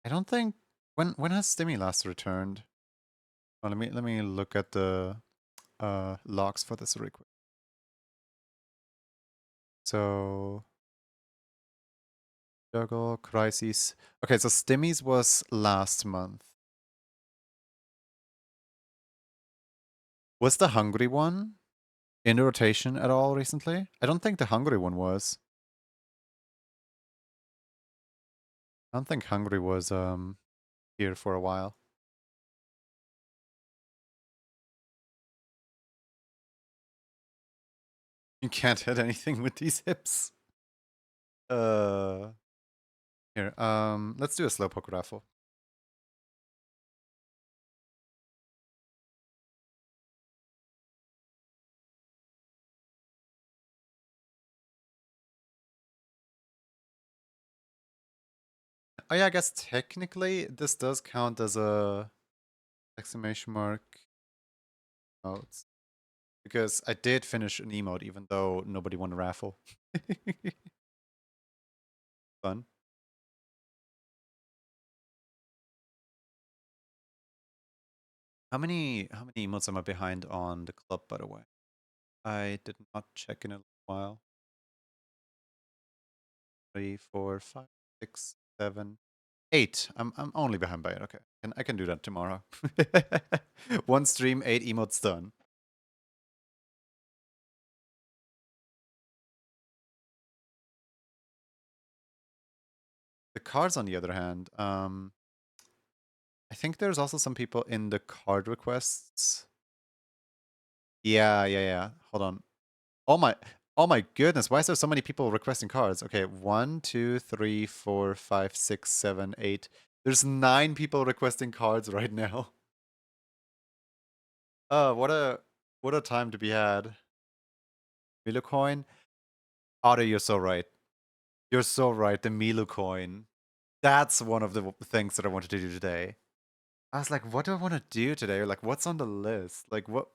S1: don't think when has Stimmy last returned? Oh, let me look at the logs for this real quick. So Juggle Crises. Okay, so Stimmy's was last month. Was the Hungry one in the rotation at all recently? I don't think the Hungry one was. I don't think Hungry was here for a while. You can't hit anything with these hips. Uh Here, let's do a slowpoke raffle. Oh yeah, I guess technically this does count as a exclamation mark emotes. Because I did finish an emote even though nobody won a raffle. Fun. How many emotes am I behind on the club, by the way? I did not check in a while. 3, 4, 5, 6, 7, 8. I'm only behind by it. Okay, and I can do that tomorrow. One stream, 8 emotes done. The cards, on the other hand, I think there's also some people in the card requests. Yeah. Hold on. Oh my goodness! Why is there so many people requesting cards? Okay, 1, 2, 3, 4, 5, 6, 7, 8. There's 9 people requesting cards right now. Oh, what a time to be had. Milo coin. Otto, you're so right. You're so right. The Milo coin. That's one of the things that I wanted to do today. I was like, what do I want to do today? Like, what's on the list? Like, what?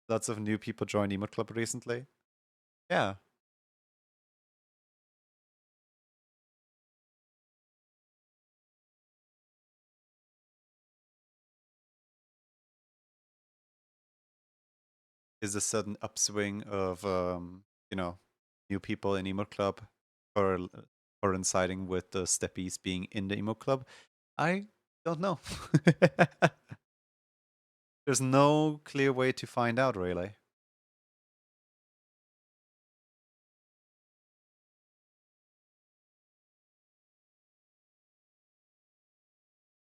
S1: Lots of new people joined Emote Club recently. Yeah. Is a sudden upswing of you know, new people in Emote Club or coinciding with the steppies being in the Emote Club? I don't know. There's no clear way to find out, really.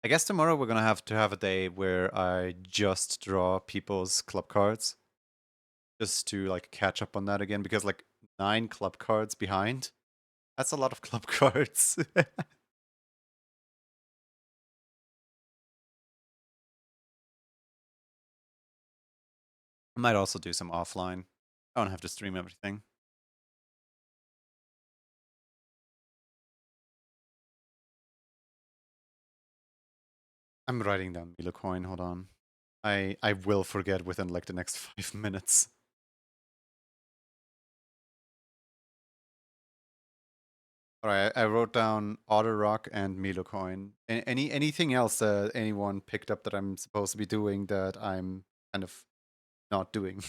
S1: I guess tomorrow we're gonna have to have a day where I just draw people's club cards, just to like catch up on that again, because like 9 club cards behind, that's a lot of club cards. I might also do some offline. I don't have to stream everything. I'm writing down Milo coin. Hold on. I will forget within like the next 5 minutes. All right, I wrote down Otter Rock and Milo coin. Anything else that anyone picked up that I'm supposed to be doing that I'm kind of not doing?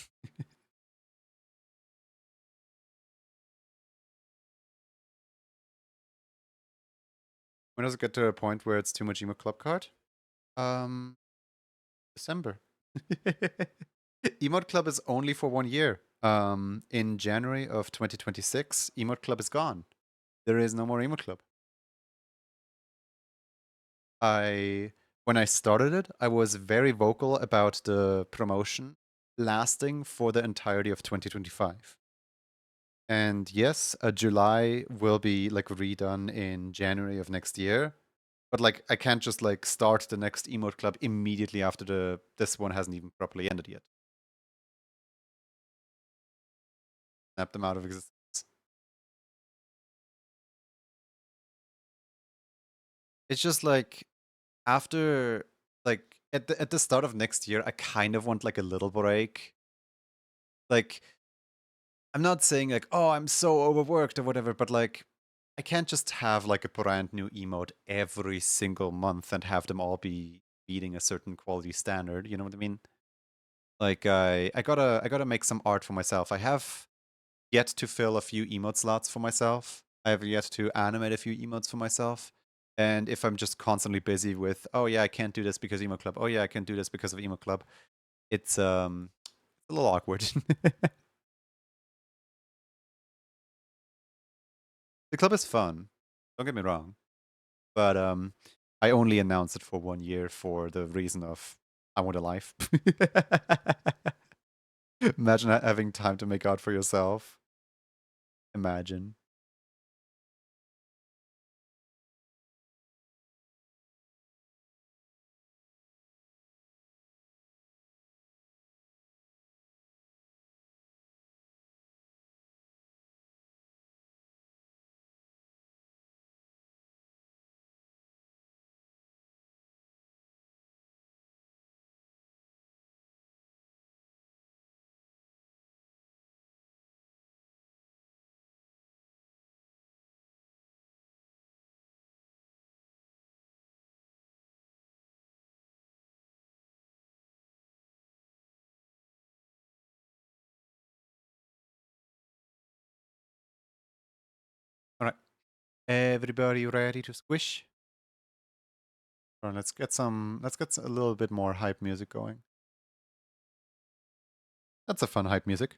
S1: When does it get to a point where it's too much emo club card? Um, December. Emote Club is only for 1 year. In January of 2026, Emote Club is gone. There is no more Emote Club. When I started it, I was very vocal about the promotion lasting for the entirety of 2025. And yes, July will be like redone in January of next year. But like I can't just like start the next emote club immediately after this one hasn't even properly ended yet. Snap them out of existence. It's just like after like at the start of next year, I kind of want like a little break. Like I'm not saying like, oh, I'm so overworked or whatever, but like I can't just have like a brand new emote every single month and have them all be meeting a certain quality standard. You know what I mean? Like I gotta make some art for myself. I have yet to fill a few emote slots for myself. I have yet to animate a few emotes for myself. And if I'm just constantly busy with, oh yeah, I can't do this because emo club. Oh yeah, I can't do this because of emo club. It's a little awkward. The club is fun. Don't get me wrong, but I only announced it for 1 year for the reason of I want a life. Imagine having time to make art for yourself. Imagine. Everybody ready to squish? All right, let's get a little bit more hype music going. That's a fun hype music.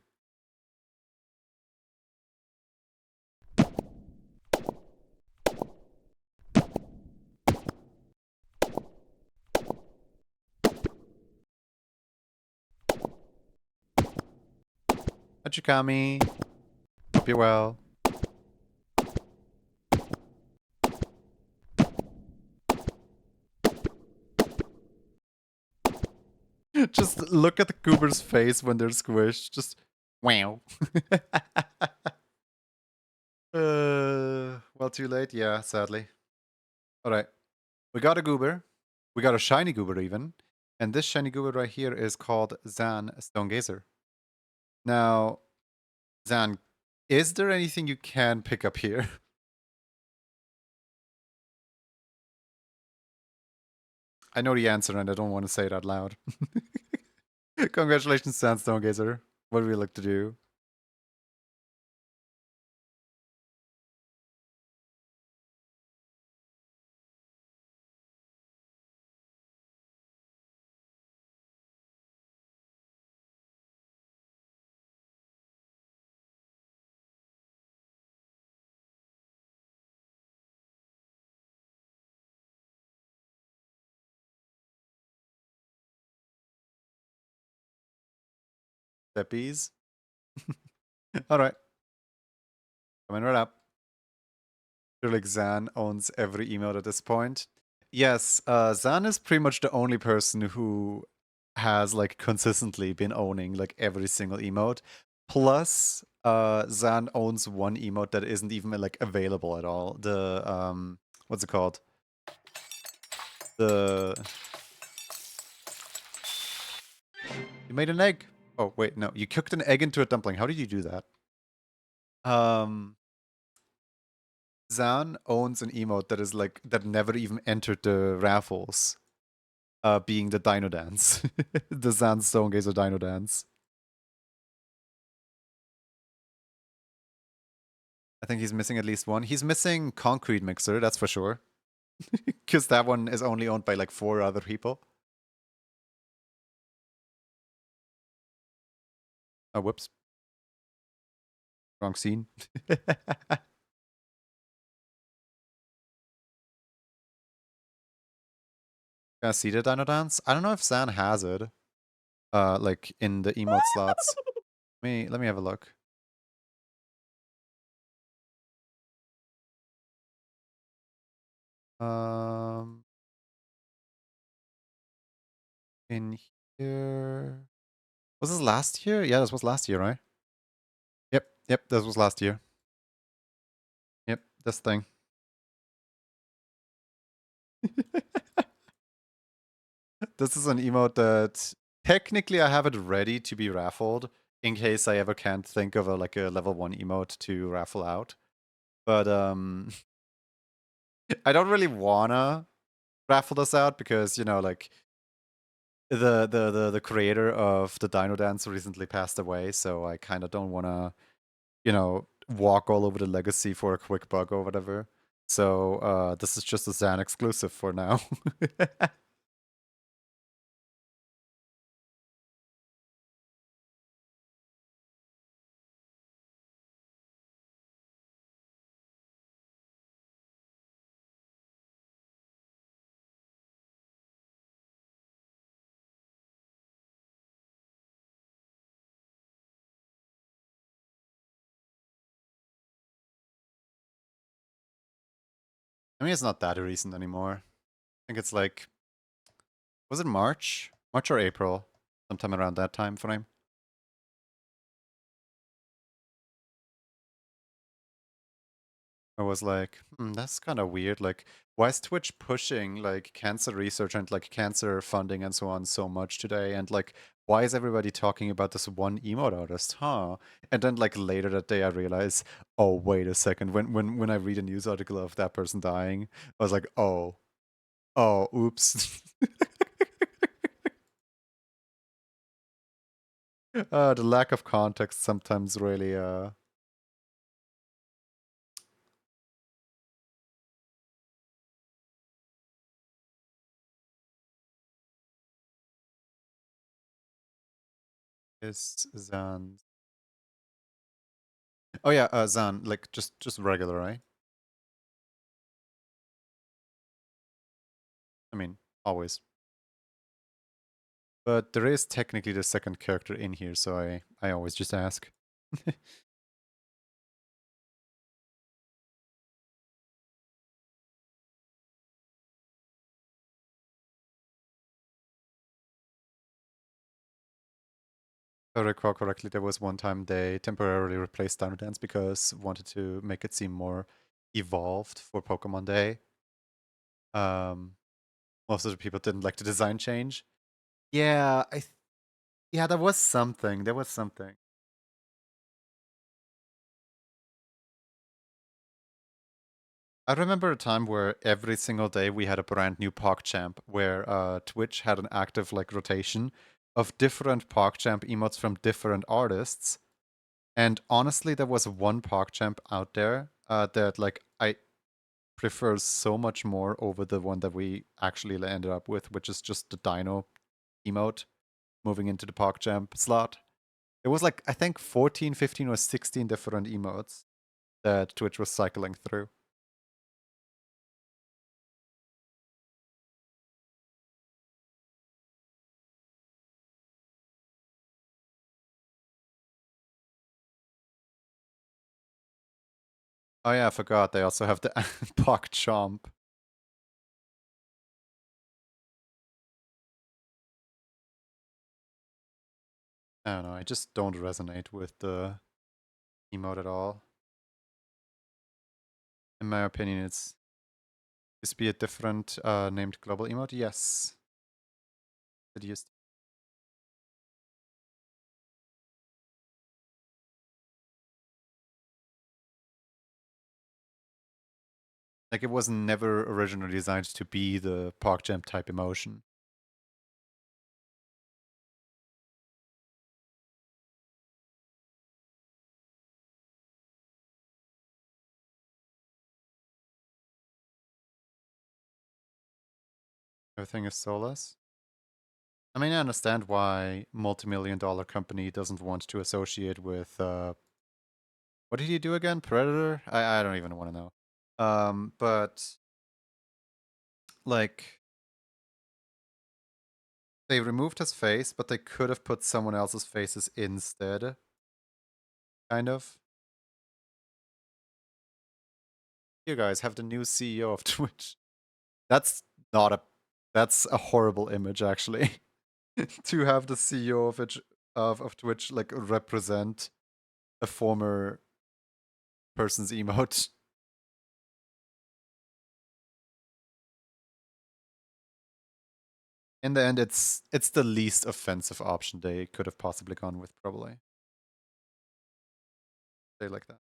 S1: Hachikami. Hope you're well. Just look at the goober's face when they're squished. Just wow. Well, too late. Yeah, sadly. All right. We got a goober. We got a shiny goober even. And this shiny goober right here is called Zan Stonegazer. Now, Zan, is there anything you can pick up here? I know the answer and I don't want to say it out loud. Congratulations, Zan Stonegazer. What do we look to do? Steppies? Alright, coming right up. I feel like Zan owns every emote at this point. Yes, Zan is pretty much the only person who has like consistently been owning like every single emote. Plus, Zan owns one emote that isn't even like available at all. The what's it called? The You made an egg. Oh wait, no, you cooked an egg into a dumpling. How did you do that? Zan owns an emote that is like that never even entered the raffles. Being the Dino Dance. The Zan Stonegazer Dino Dance. I think he's missing at least one. He's missing Concrete Mixer, that's for sure. Because that one is only owned by like 4 other people. Oh, whoops. Wrong scene. Can I see the Dino Dance? I don't know if Zan has it. Like in the emote slots. Let me have a look. Um, in here. Was this last year? Yeah, this was last year, right? Yep, this was last year. Yep, this thing. This is an emote that technically I have it ready to be raffled in case I ever can't think of like a level 1 emote to raffle out. But I don't really wanna raffle this out because, you know, like the creator of the Dino Dance recently passed away, so I kind of don't wanna, you know, walk all over the legacy for a quick bug or whatever. So this is just a Zan exclusive for now. I mean, it's not that recent anymore. I think it's like, was it March? March or April? Sometime around that time frame. I was like, that's kind of weird. Like, why is Twitch pushing like cancer research and like cancer funding and so on so much today? And like, why is everybody talking about this one emote artist? Huh? And then like later that day, I realized, oh wait a second. When I read a news article of that person dying, I was like, oh, oops. The lack of context sometimes really is Zan? Oh yeah, Zan, like just regular, right? I mean, always. But there is technically the second character in here, so I always just ask. If I recall correctly, there was one time they temporarily replaced Dino Dance because wanted to make it seem more evolved for Pokemon Day. Um, Most of the people didn't like the design change. Yeah, yeah, there was something. There was something. I remember a time where every single day we had a brand new PogChamp, where Twitch had an active like rotation of different PogChamp emotes from different artists. And honestly, there was one PogChamp out there that like I prefer so much more over the one that we actually ended up with, which is just the Dino emote moving into the PogChamp slot. It was like I think 14, 15, or 16 different emotes that Twitch was cycling through. Oh yeah, I forgot. They also have the PogChamp. I don't know. I just don't resonate with the emote at all. In my opinion, it's used to be a different named global emote. Yes, it used. Like it was never originally designed to be the PogChamp type emotion. Everything is soulless. I mean, I understand why multi-million-dollar company doesn't want to associate with what did he do again? Predator? I don't even want to know. But like they removed his face, but they could have put someone else's faces instead. Kind of. You guys have the new CEO of Twitch. That's not a. That's a horrible image, actually. To have the CEO of it of Twitch like represent a former person's emote. In the end, it's the least offensive option they could have possibly gone with, probably. They like that.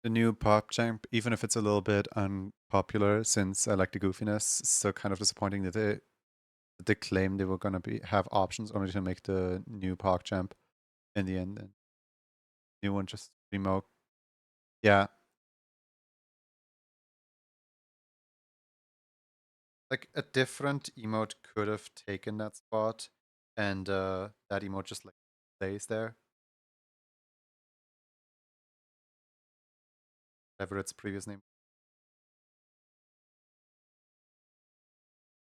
S1: The new pop champ, even if it's a little bit unpopular, since I like the goofiness, it's still kind of disappointing that they claimed they were gonna be have options only to make the new pop champ in the end. And new one just remote. Yeah, like a different emote could have taken that spot, and that emote just like stays there. Whatever its previous name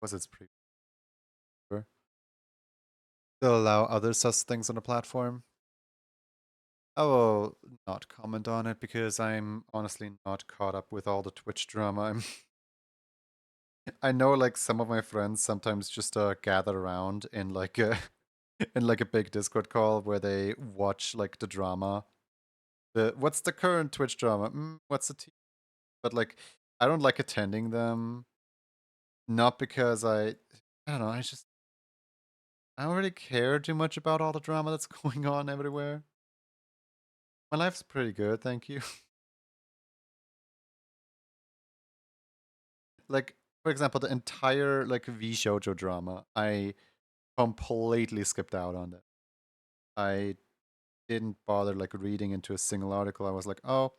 S1: was, its previous. They'll allow other sus things on the platform. I will not comment on it because I'm honestly not caught up with all the Twitch drama. I'm I know like some of my friends sometimes just gather around in like a in like a big Discord call where they watch like the drama. What's the current Twitch drama? What's the but like I don't like attending them, not because I don't know, I don't really care too much about all the drama that's going on everywhere. My life's pretty good, thank you. Like for example, the entire like V Shoujo drama, I completely skipped out on it. I didn't bother like reading into a single article. I was like, oh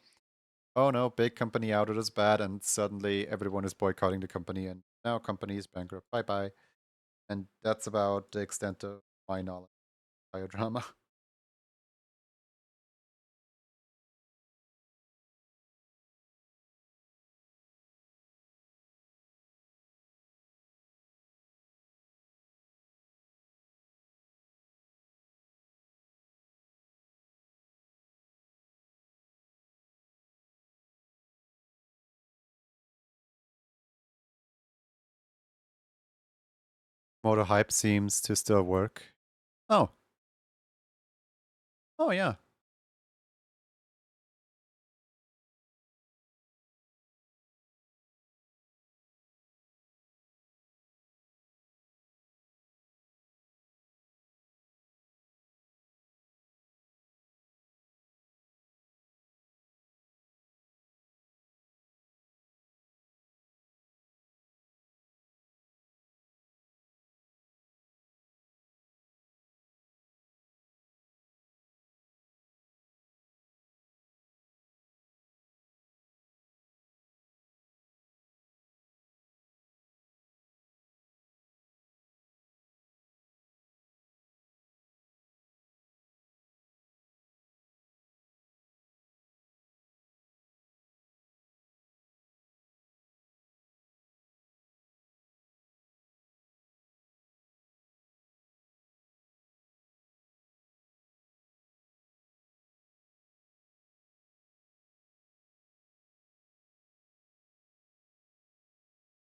S1: no, big company outed is bad, and suddenly everyone is boycotting the company, and now company is bankrupt. Bye bye. And that's about the extent of my knowledge of biodrama. Motor hype seems to still work. Oh, oh yeah.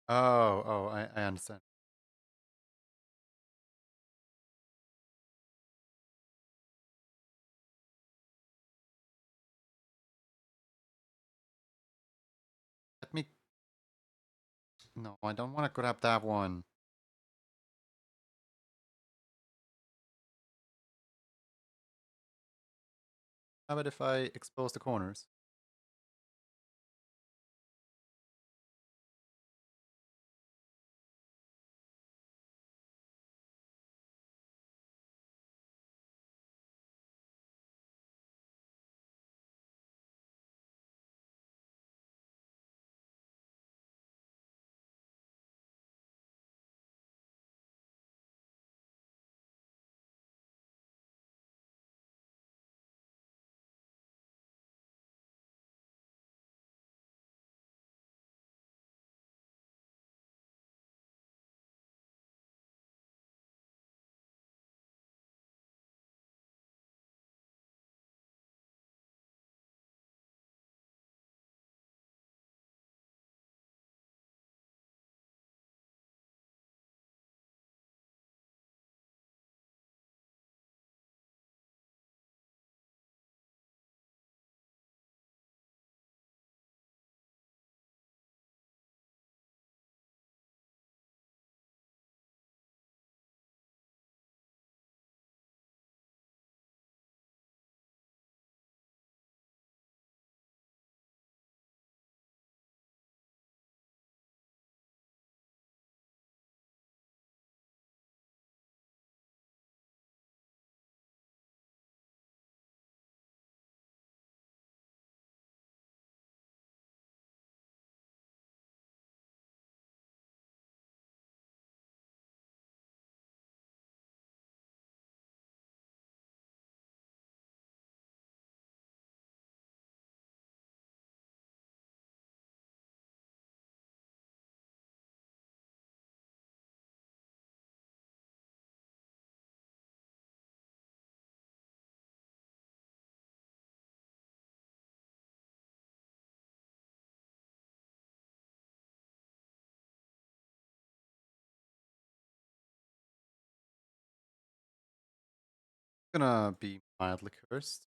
S1: I understand. Let me. No, I don't want to grab that one. How about if I expose the corners? Gonna be mildly cursed.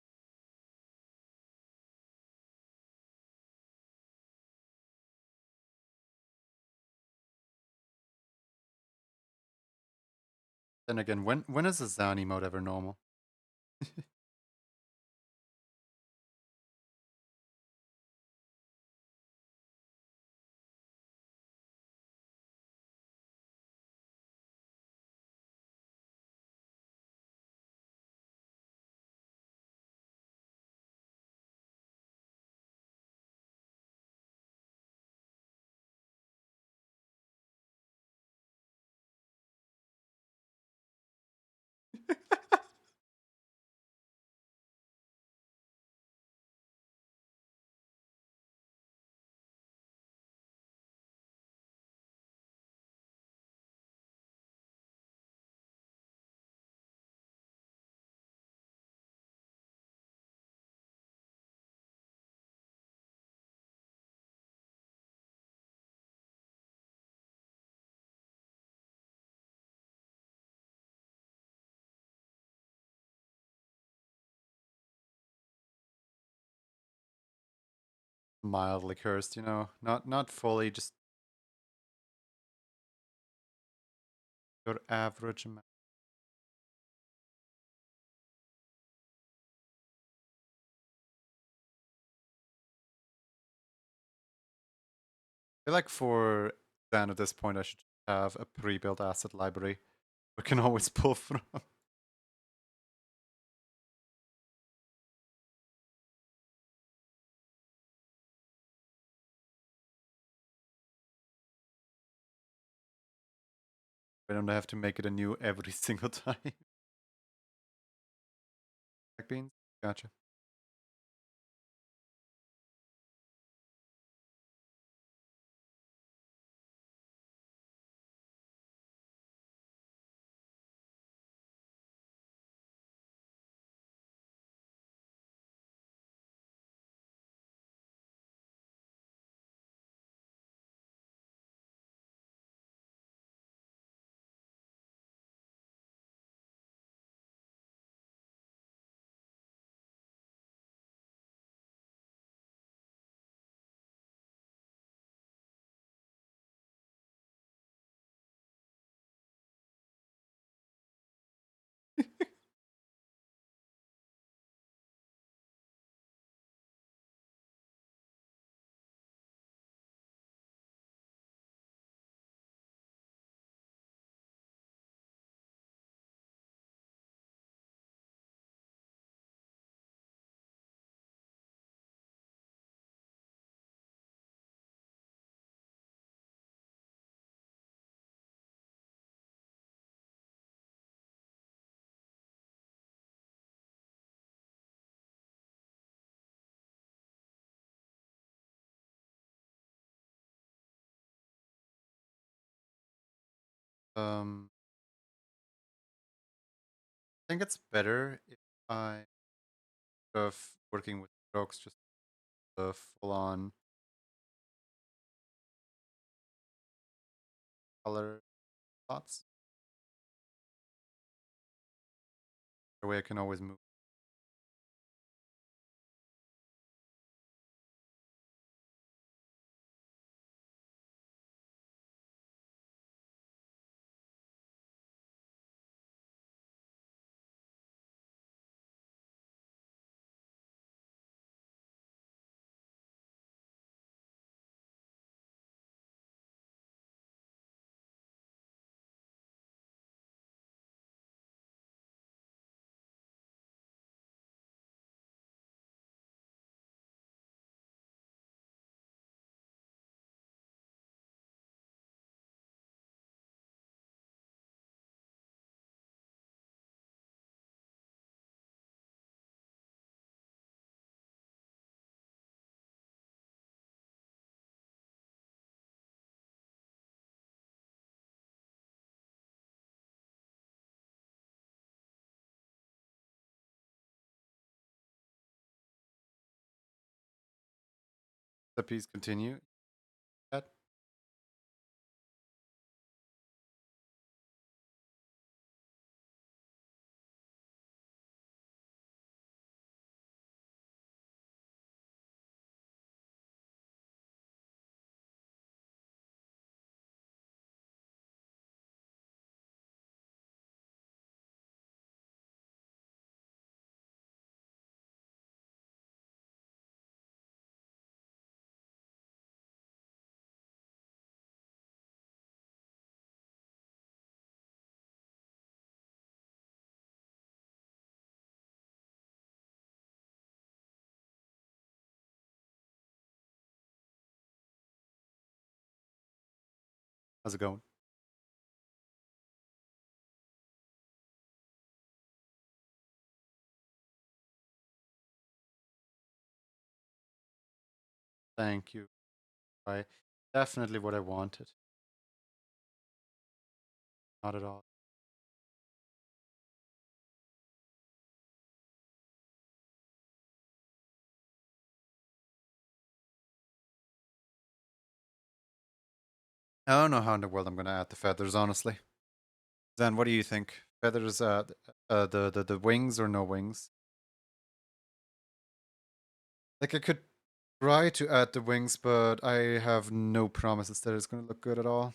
S1: Then again, when is a Zani mode ever normal? Mildly cursed, you know, not fully, just your average amount. I feel like for Zan at this point, I should have a pre-built asset library we can always pull from. I don't have to make it anew every single time. Black beans? Gotcha. I think it's better if I of working with strokes, just the full-on color thoughts. The way I can always move. The piece continue. That How's it going? Thank you. I definitely what I wanted. Not at all. I don't know how in the world I'm going to add the feathers, honestly. Then what do you think? Feathers, the wings or no wings? Like I could try to add the wings, but I have no promises that it's going to look good at all.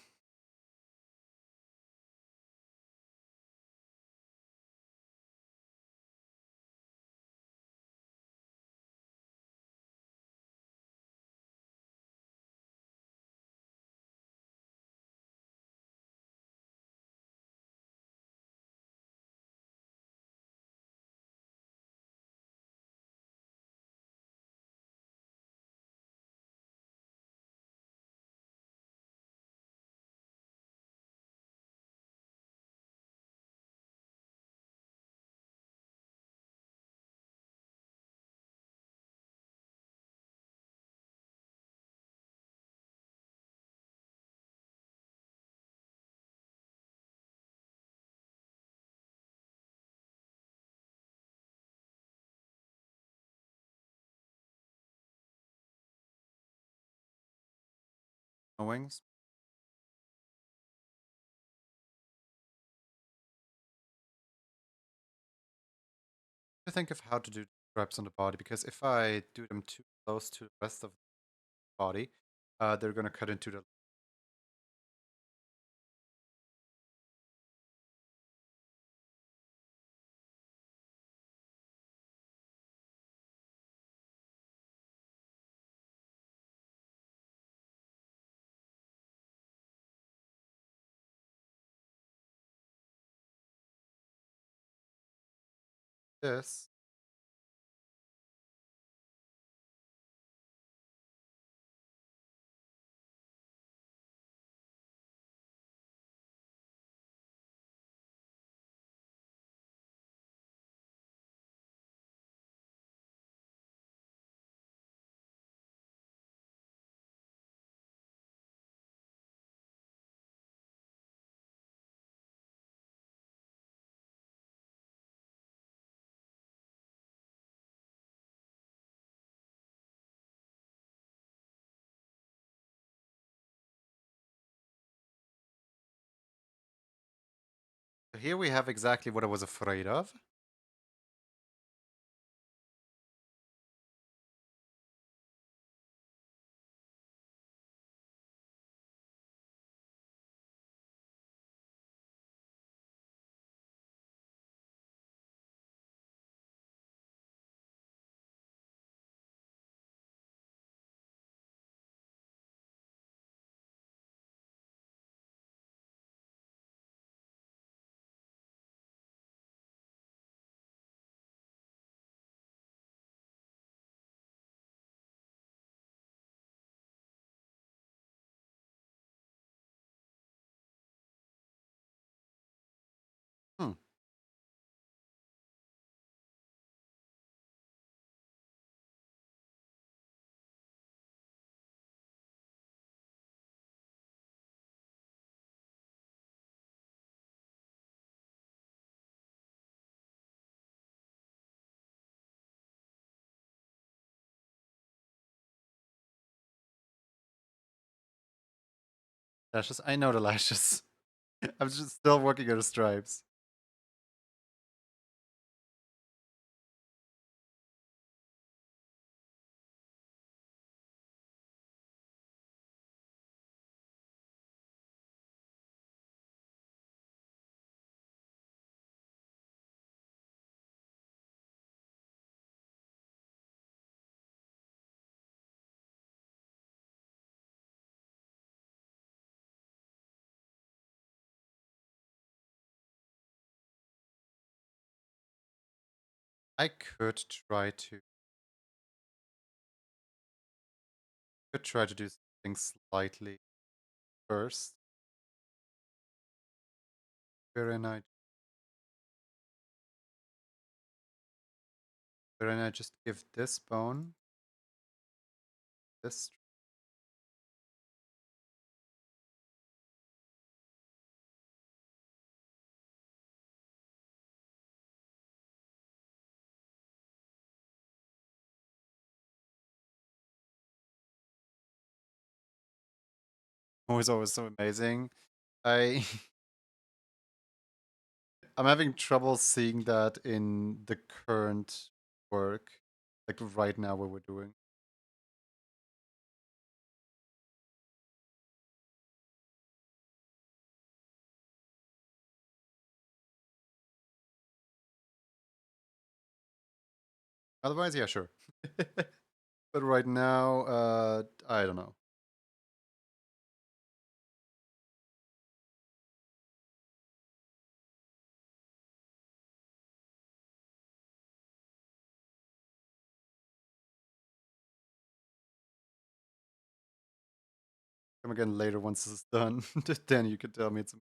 S1: No wings? To think of how to do stripes on the body, because if I do them too close to the rest of the body, they're going to cut into the. This. So here we have exactly what I was afraid of. Hmm. Lashes. I know the lashes. I'm just still working on the stripes. I could try to do things slightly first. Very nice. Very nice. Just give this bone this. Always so amazing. I I'm having trouble seeing that in the current work, like right now what we're doing. Otherwise, yeah, sure. But right now, I don't know. Come again later once this is done. Then you can tell me it's.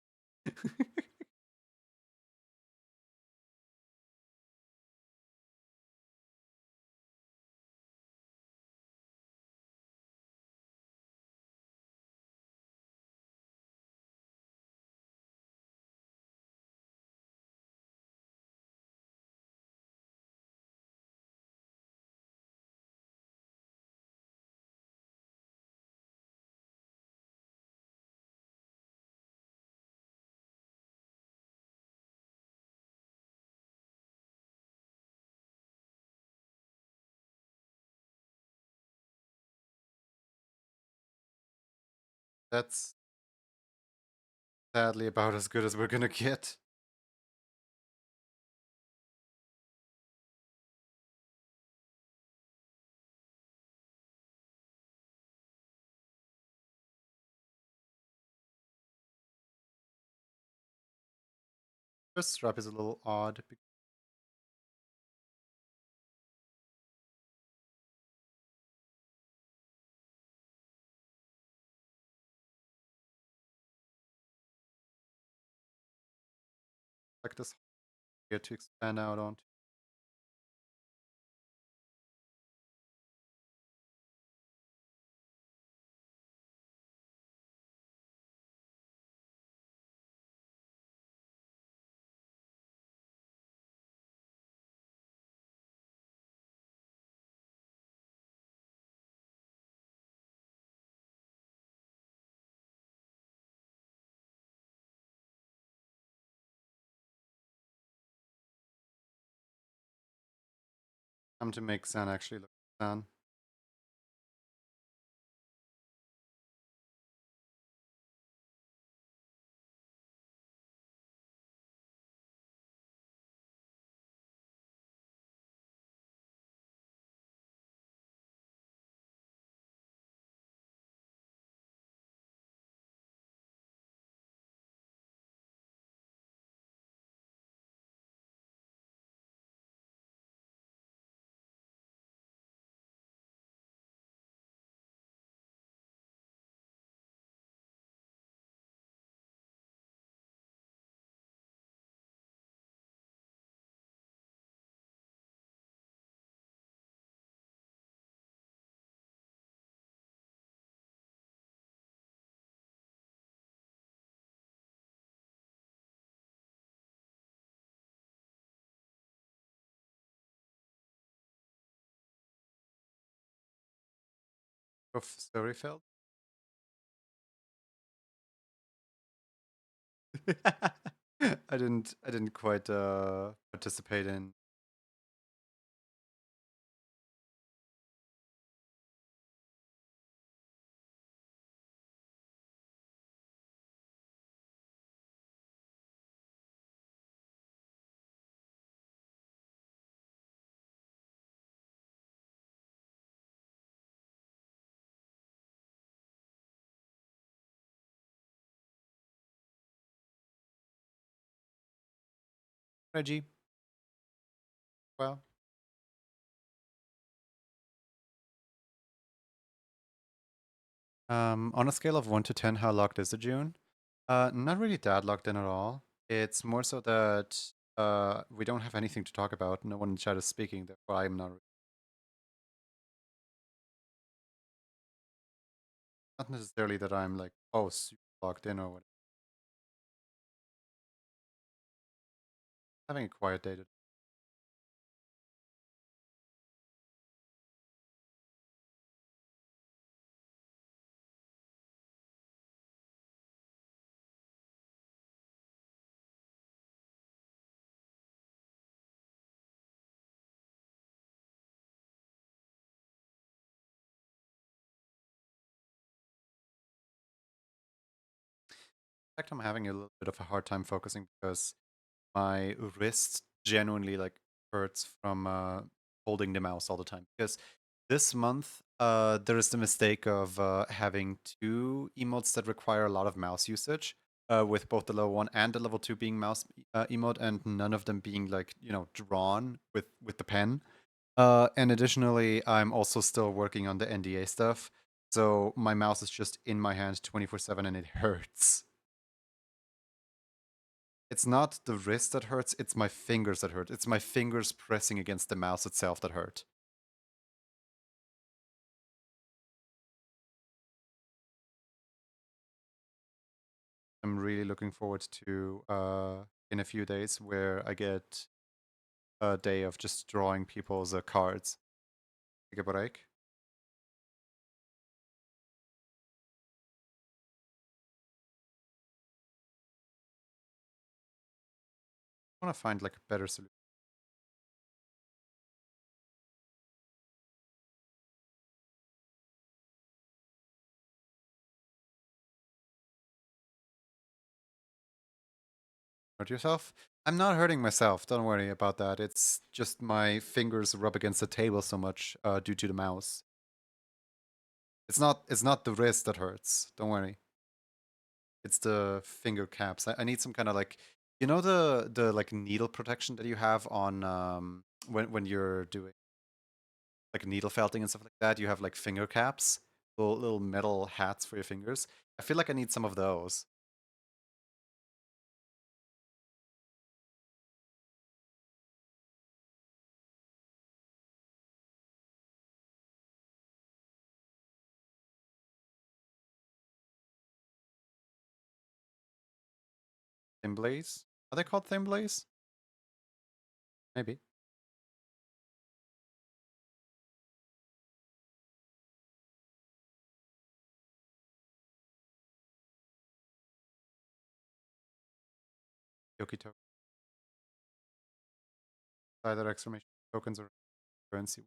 S1: That's sadly about as good as we're gonna get. First strap is a little odd. Like this here to expand out on. Time to make San actually look San. Of Storyfeld. I didn't quite participate in. Reggie. Well. On a scale of 1 to 10, how locked is the June? Not really that locked in at all. It's more so that we don't have anything to talk about. No one in chat is speaking, therefore I'm not necessarily that I'm like, oh, super logged in or what. Having a quiet day. In fact, I'm having a little bit of a hard time focusing because my wrist genuinely like hurts from holding the mouse all the time. Because this month, there is the mistake of having two emotes that require a lot of mouse usage, with both the level 1 and the level 2 being mouse emote, and none of them being like, drawn with the pen. And additionally, I'm also still working on the NDA stuff, so my mouse is just in my hand 24/7 and it hurts. It's not the wrist that hurts, it's my fingers that hurt. It's my fingers pressing against the mouse itself that hurt. I'm really looking forward to in a few days where I get a day of just drawing people's cards. Take a break. I want to find like a better solution. Hurt yourself? I'm not hurting myself. Don't worry about that. It's just my fingers rub against the table so much due to the mouse. It's not. It's not the wrist that hurts. Don't worry. It's the finger caps. I need some kind of like, the like needle protection that you have on when you're doing like needle felting and stuff like that. You have like finger caps, little metal hats for your fingers. I feel like I need some of those. Thimbles? Are they called thimbles? Maybe. Yoki token. Either exclamation tokens or currency.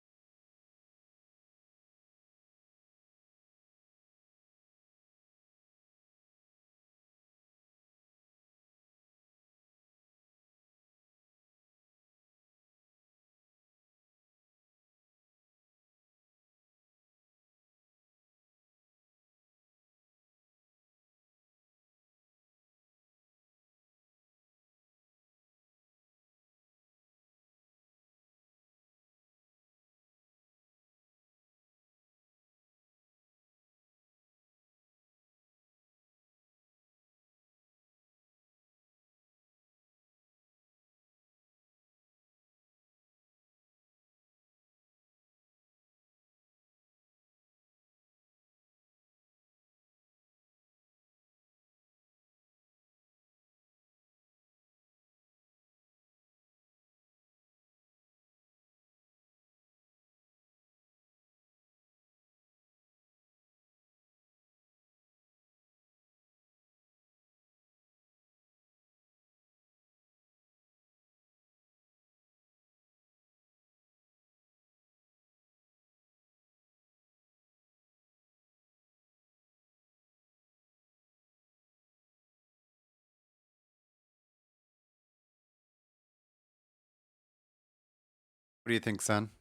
S1: What do you think, San?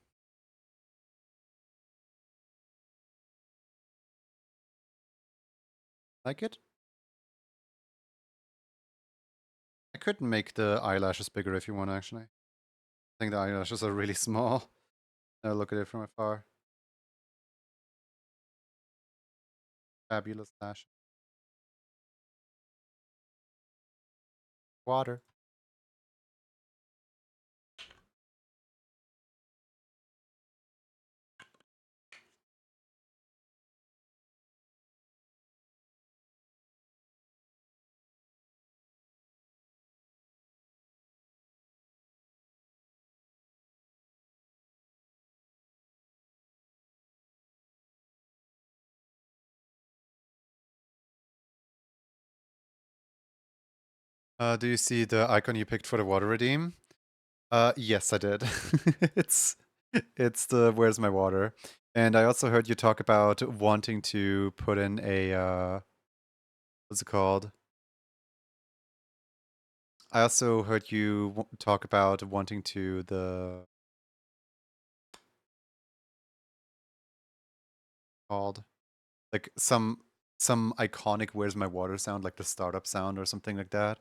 S1: Like it? I could make the eyelashes bigger if you want, actually. I think the eyelashes are really small. Now look at it from afar. Fabulous lash. water. Do you see the icon you picked for the water redeem? Yes, I did. it's it's the where's my water? And I also heard you talk about wanting to put in a what's it called? I also heard you talk about wanting to the called like some iconic where's my water sound, like the startup sound or something like that.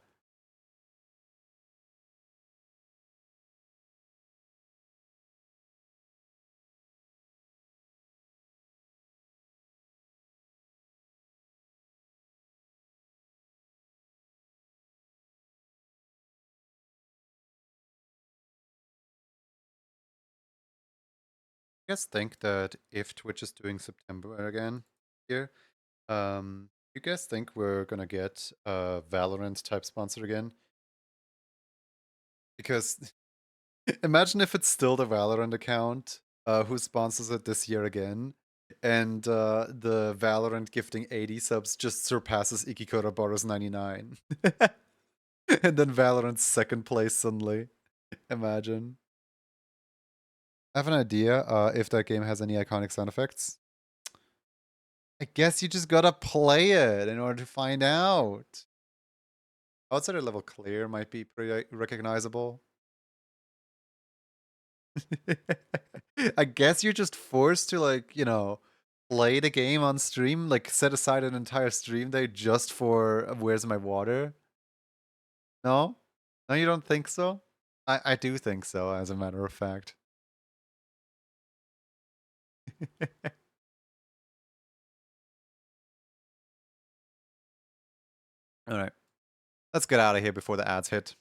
S1: I guess think that if Twitch is doing September again here, you guys think we're gonna get a Valorant type sponsor again? Because imagine if it's still the Valorant account who sponsors it this year again, and the Valorant gifting 80 subs just surpasses Ikikora Boros 99. And then Valorant's second place suddenly. Imagine. I have an idea if that game has any iconic sound effects. I guess you just gotta play it in order to find out. Outsider level clear might be pretty recognizable. I guess you're just forced to, like, play the game on stream, like set aside an entire stream day just for Where's My Water? No? No, you don't think so? I do think so, as a matter of fact. Alright. Let's get out of here before the ads hit.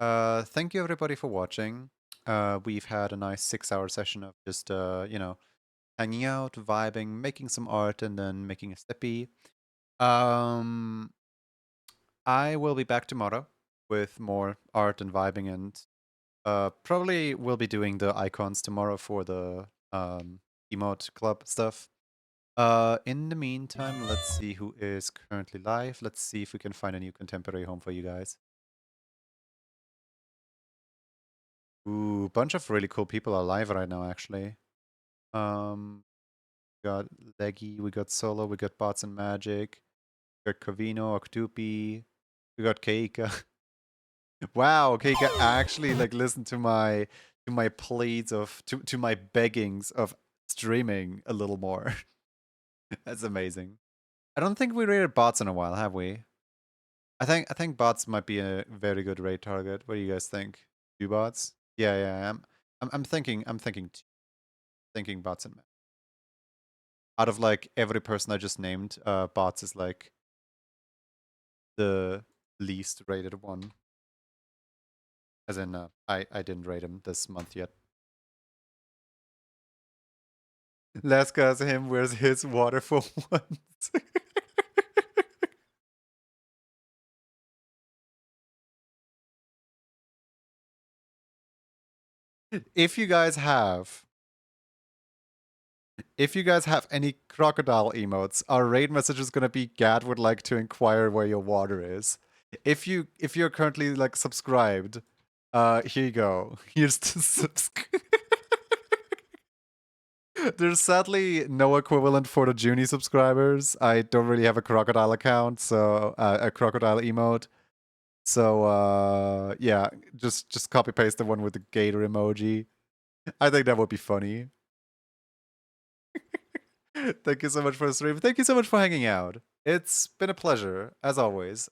S1: Thank you everybody for watching. We've had a nice 6-hour session of just, hanging out, vibing, making some art, and then making a steppy. I will be back tomorrow with more art and vibing, and probably will be doing the icons tomorrow for the emote club stuff. In the meantime, let's see who is currently live. Let's see if we can find a new contemporary home for you guys. Ooh, bunch of really cool people are live right now, actually. We got Leggy, we got Solo, we got Bots and Magic, we got Covino, Octupi, we got Keika. Wow, Keika actually like listened to my pleas of to my beggings of streaming a little more. That's amazing. I don't think we rated bots in a while, have we? I think bots might be a very good raid target. What do you guys think? Do bots? Yeah, yeah. I'm thinking bots and out of like every person I just named, bots is like the least rated one. As in, I didn't rate him this month yet. Leska's him wears his water for once. If you guys have any crocodile emotes, our raid message is gonna be Gad would like to inquire where your water is. If you're currently like subscribed, here you go. Here's to subscribe. There's sadly no equivalent for the Junie subscribers. I don't really have a crocodile account, so a crocodile emote. So yeah, just copy paste the one with the gator emoji. I think that would be funny. Thank you so much for the stream. Thank you so much for hanging out. It's been a pleasure, as always.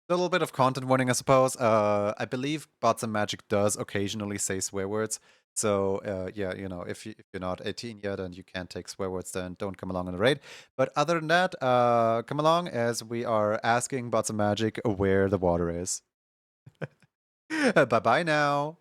S1: little bit of content warning, I suppose. I believe Bots and Magic does occasionally say swear words. So yeah, you know, if you're not 18 yet and you can't take swear words, then don't come along on the raid. But other than that, come along as we are asking Bots and Magic where the water is. Bye bye now.